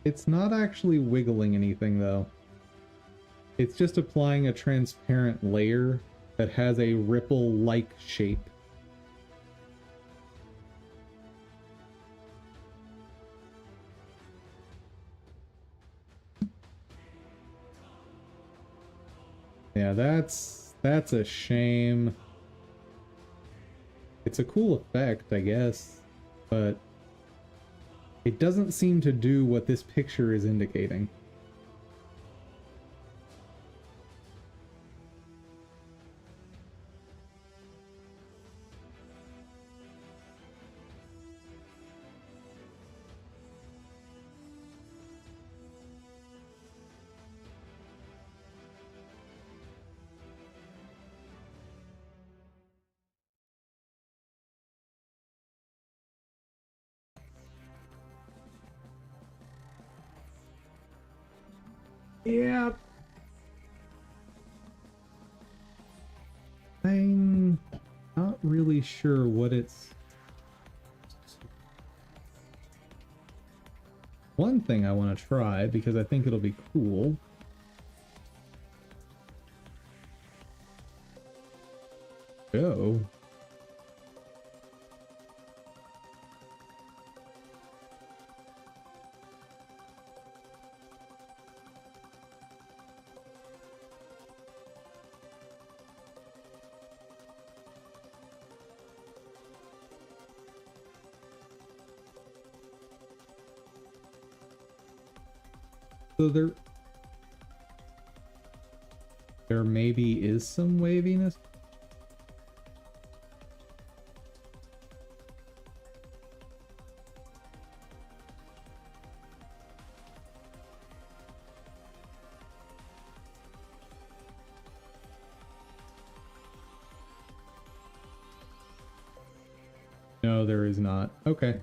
It's not actually wiggling anything though. It's just applying a transparent layer that has a ripple-like shape. Yeah, that's a shame. It's a cool effect, I guess, but it doesn't seem to do what this picture is indicating. Yeah. I'm not really sure what it's... One thing I want to try, because I think it'll be cool. Oh. So there maybe is some waviness. No, there is not. Okay.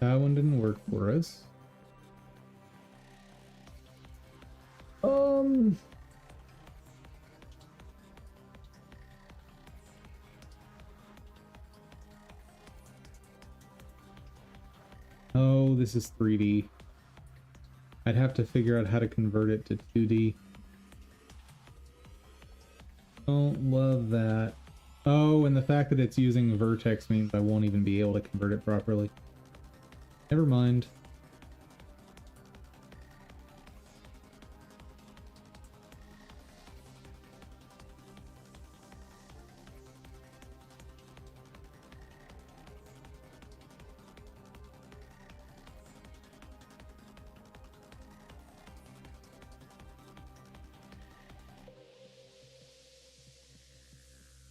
That one didn't work for us. Oh, this is 3D. I'd have to figure out how to convert it to 2D. Don't love that. Oh, and the fact that it's using vertex means I won't even be able to convert it properly. Never mind.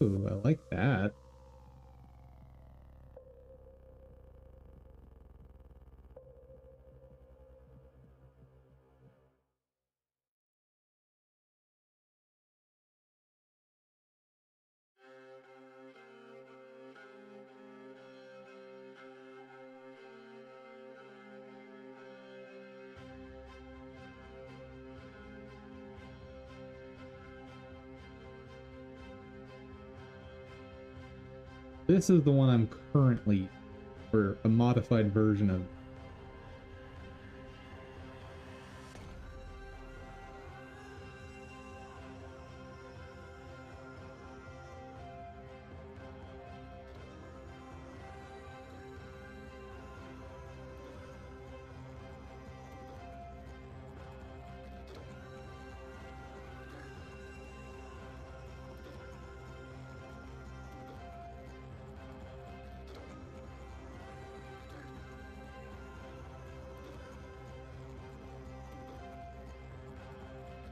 Ooh, I like that. This is the one I'm currently, or a modified version of.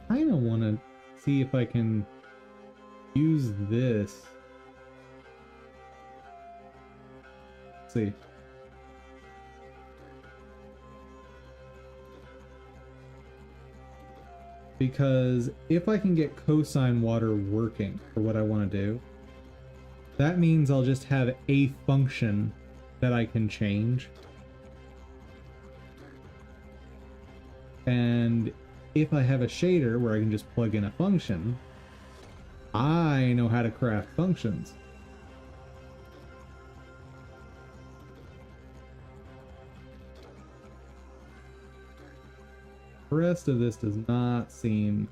I kind of want to see if I can use this. Let's see. Because if I can get cosine water working for what I want to do, that means I'll just have a function that I can change. And if I have a shader where I can just plug in a function, I know how to craft functions. The rest of this does not seem...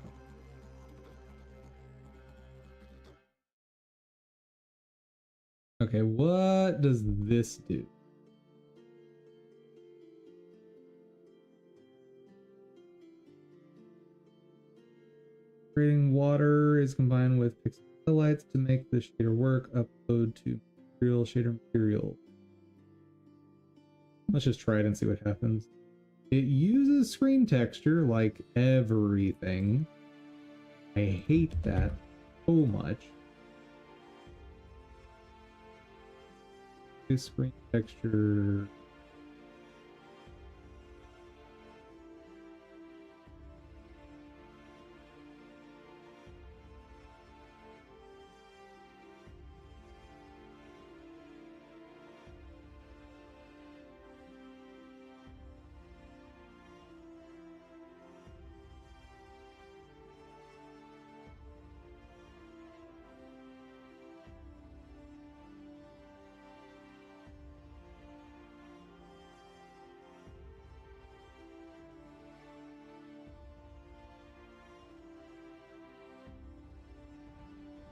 Okay, what does this do? Creating water is combined with pixel highlights to make the shader work. Upload to material, shader material. Let's just try it and see what happens. It uses screen texture like everything. I hate that so much. This screen texture.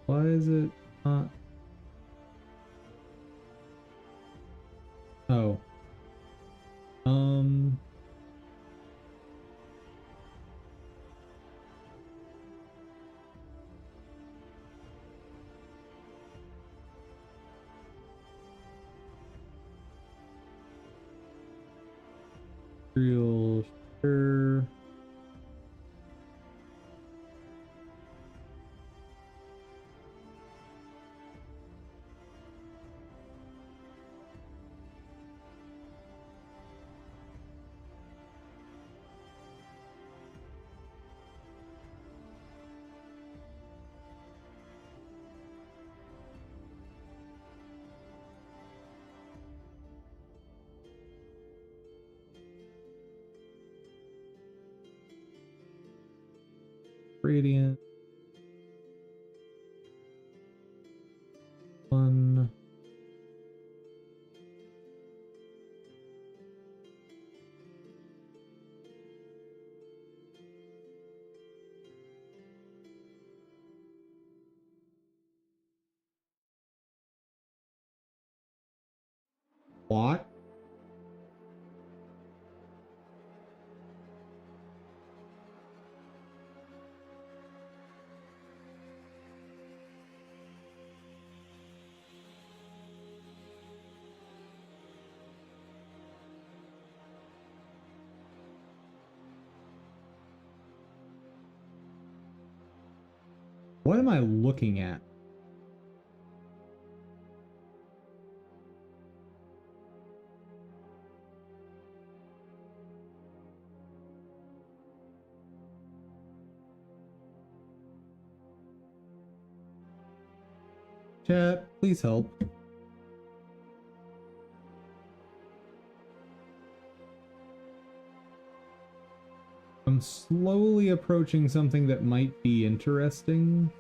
Why is it not? Oh. Real sure. Gradient. One. What? What am I looking at? Chat, please help. I'm slowly approaching something that might be interesting.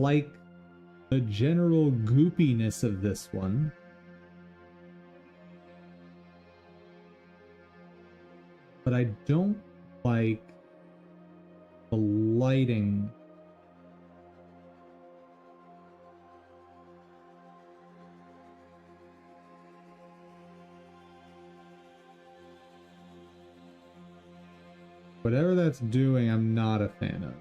like the general goopiness of this one. But I don't like the lighting. Whatever that's doing, I'm not a fan of.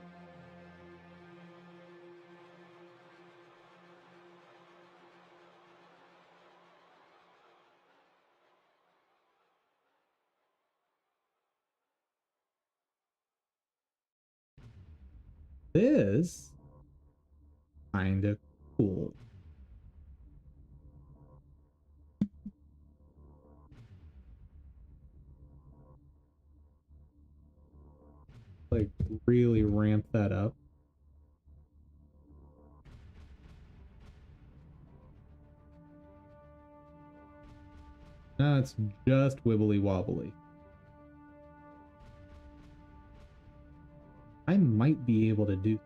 This kind of cool. Like really ramp that up. Now it's just wibbly wobbly. I might be able to do.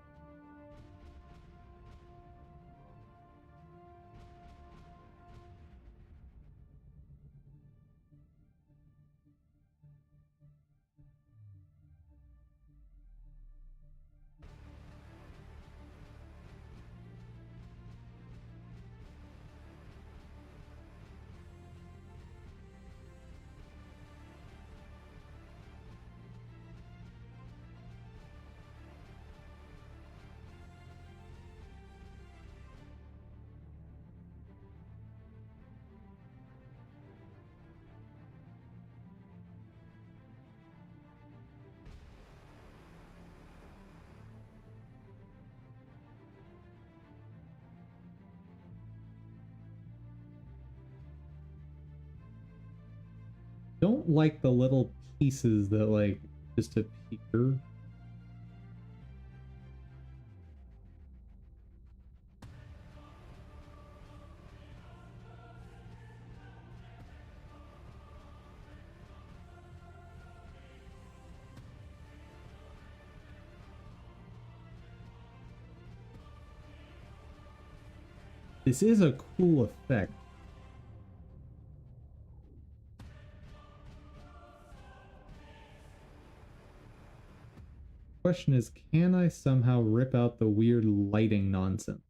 Don't like the little pieces that like just appear. This is a cool effect. Question is, can I somehow rip out the weird lighting nonsense?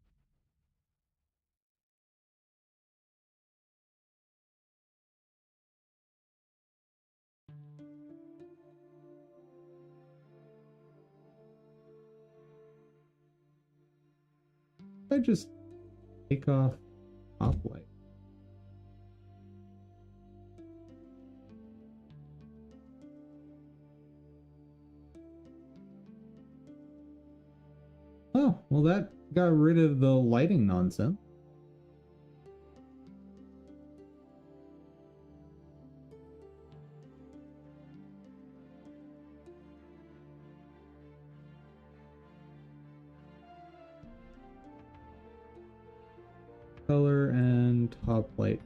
I just take off top light. Oh, well that got rid of the lighting nonsense. Color and top light.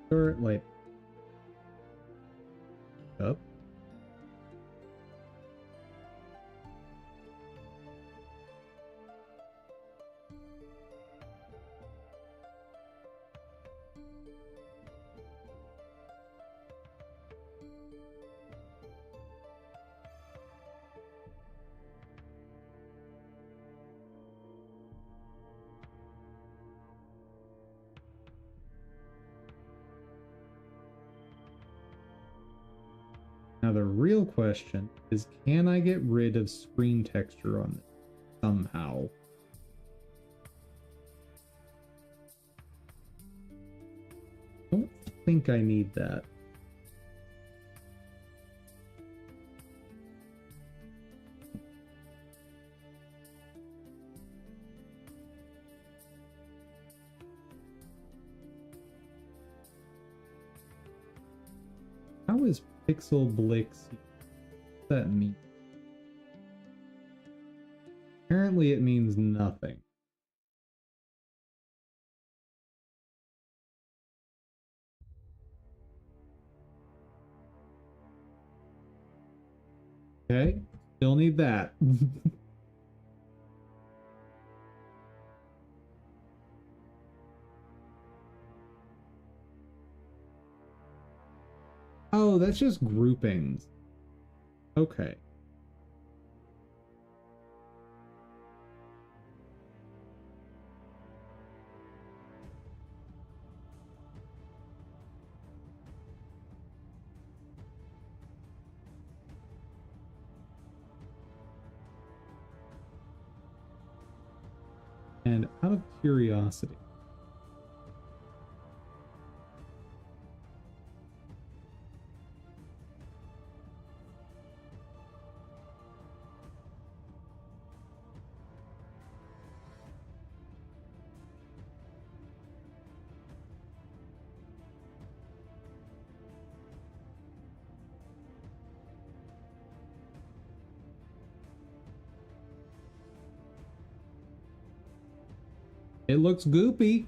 Turret light up. Now the real question is, can I get rid of screen texture on it somehow? I don't think I need that. How is Pixel Blix? What does that mean? Apparently it means nothing. Okay, still need that. Oh, that's just groupings. Okay. And out of curiosity, it looks goopy.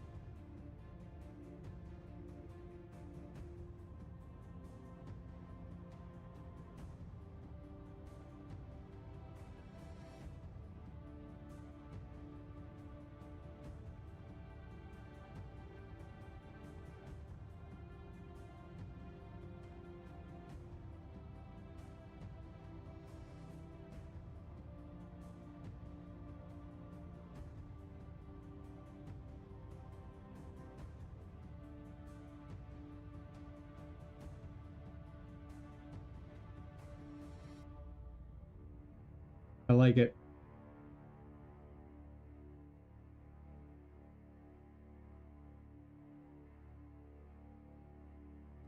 I like it.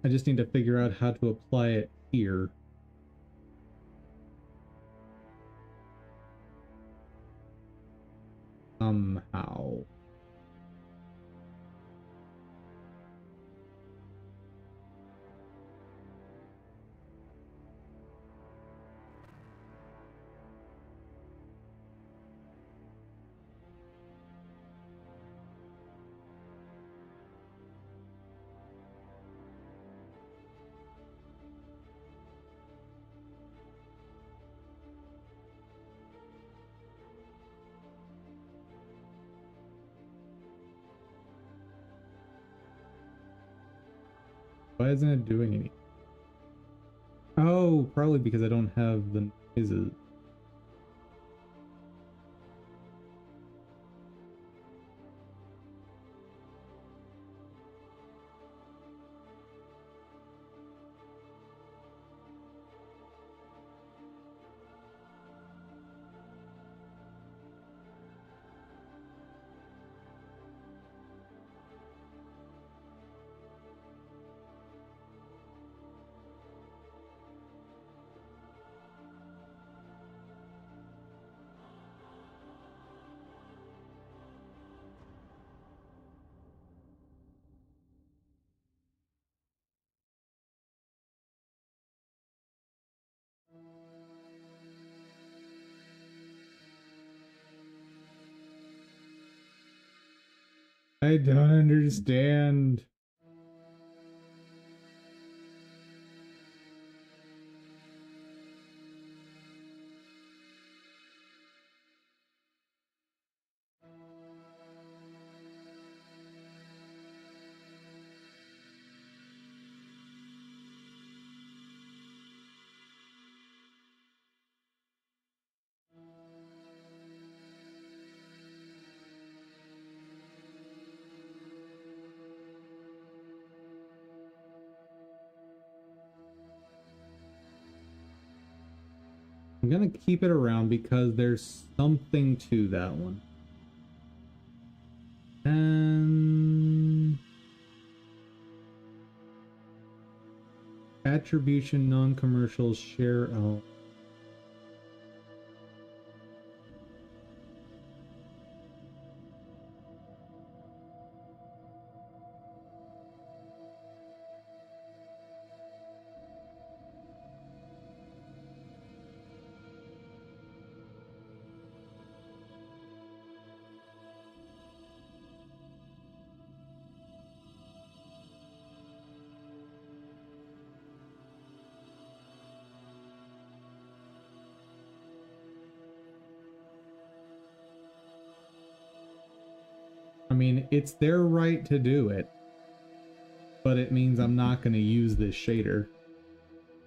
I just need to figure out how to apply it here. Somehow. Why isn't it doing anything? Oh, probably because I don't have the noises. I don't understand. I'm gonna keep it around because there's something to that one. And attribution, non-commercial, share out. mean, it's their right to do it, but it means I'm not going to use this shader.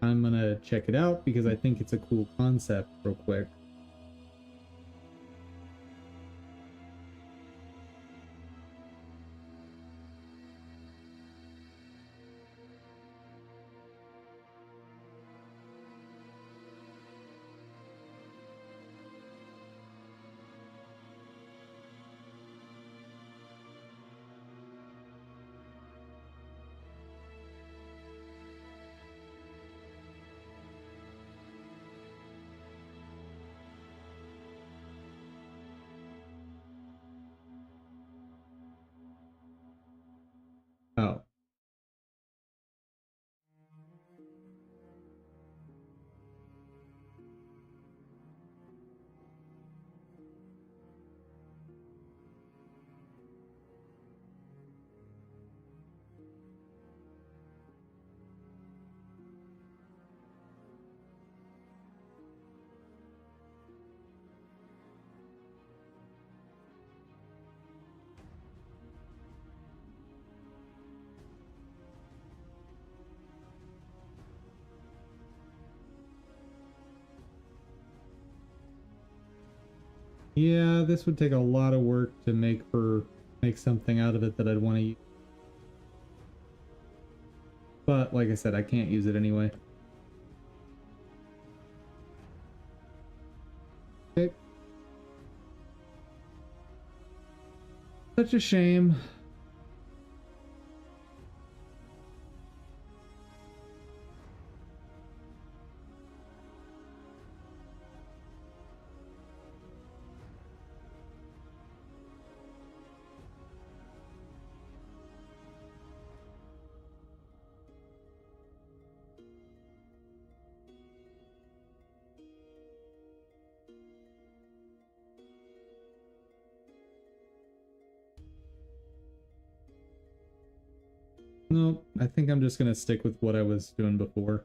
I'm going to check it out because I think it's a cool concept real quick. Oh. Yeah, this would take a lot of work to make something out of it that I'd want to use. But like I said, I can't use it anyway. Okay. Such a shame. No, I think I'm just gonna stick with what I was doing before.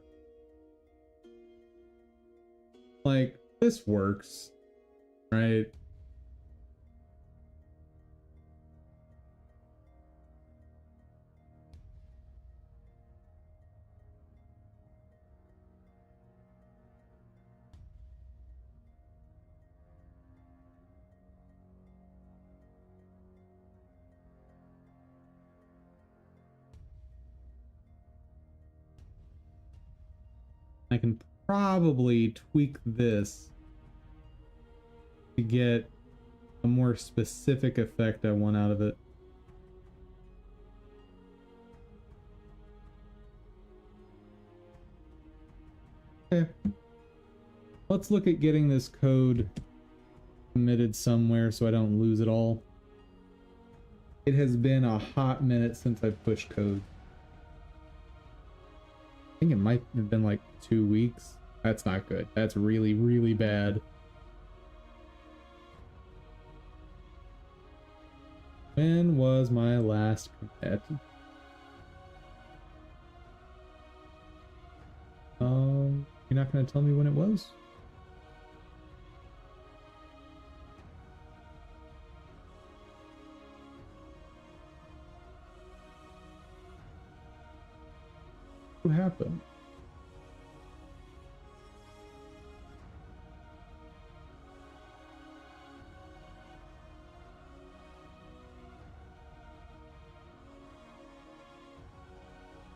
Like, this works, right? I can probably tweak this to get a more specific effect I want out of it. Okay. Let's look at getting this code committed somewhere so I don't lose it all. It has been a hot minute since I've pushed code. I think it might have been like 2 weeks. That's not good. That's really, really bad. When was my last commit? You're not going to tell me when it was? What happened?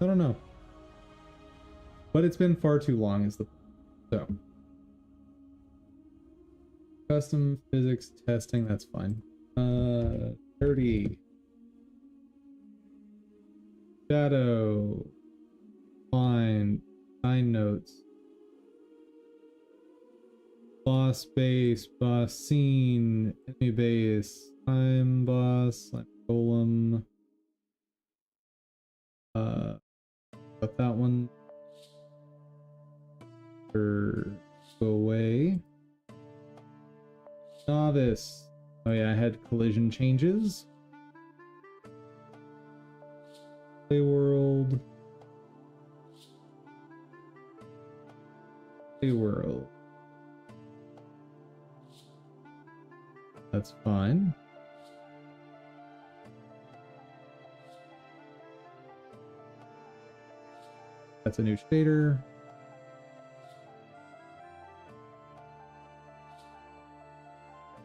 I don't know. But it's been far too long is the so. Custom physics testing, that's fine. 30. Shadow. Find. Nine notes. Boss base. Boss scene. Enemy base. I'm boss. I'm golem. Got that one. Go away. Novice. Oh yeah, I had collision changes. Play world. Play world. That's fine. That's a new shader.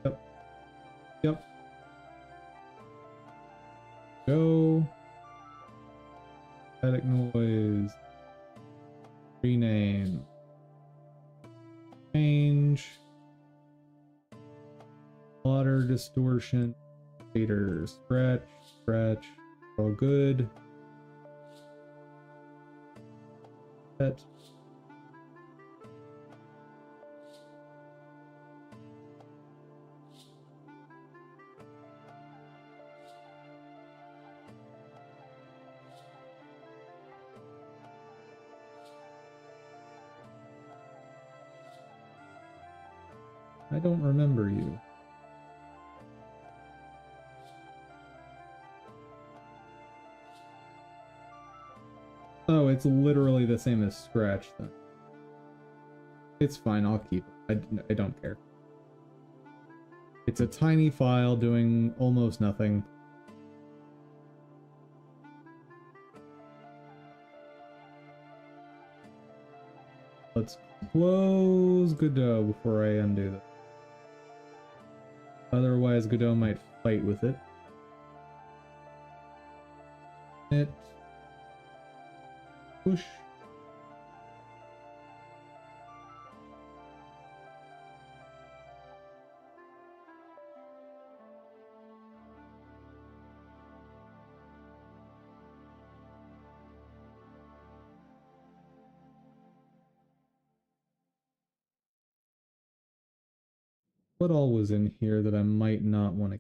Yep. Yep. Go. Static noise. Rename. Change. Water distortion. Shader. Stretch. Stretch. All good. Set. I don't remember you. Oh, it's literally the same as Scratch then. It's fine, I'll keep it. I don't care. It's a tiny file doing almost nothing. Let's close Godot before I undo this. Otherwise, Godot might fight with it. Push. What all was in here that I might not want to...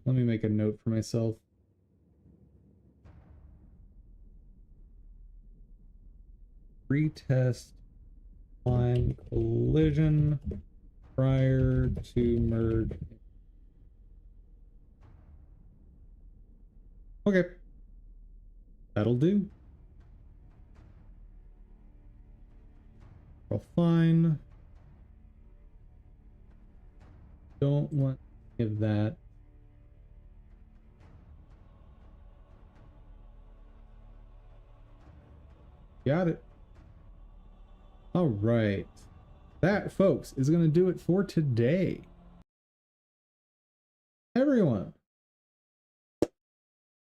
Let me make a note for myself. Retest line collision prior to merge. Okay. That'll do. All fine. Don't want any of that. Got it. All right. That, folks, is going to do it for today. Everyone,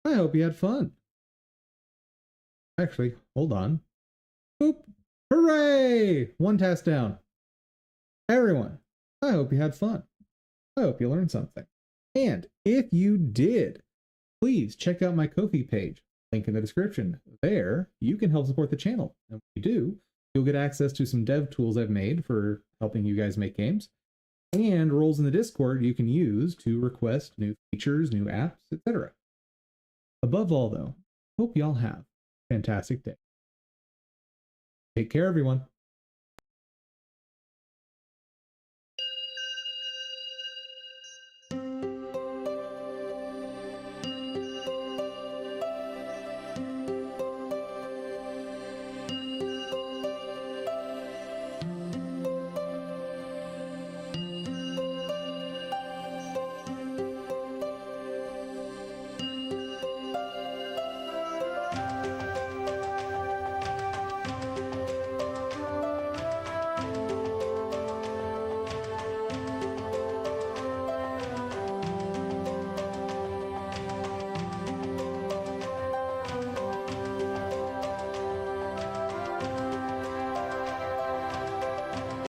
I hope you had fun. Actually, hold on. Boop. Hooray! One task down. Everyone, I hope you had fun. I hope you learned something. And if you did, please check out my Ko-fi page. Link in the description. There, you can help support the channel. And when you do, you'll get access to some dev tools I've made for helping you guys make games, and roles in the Discord you can use to request new features, new apps, etc. Above all, though, hope y'all have a fantastic day. Take care, everyone.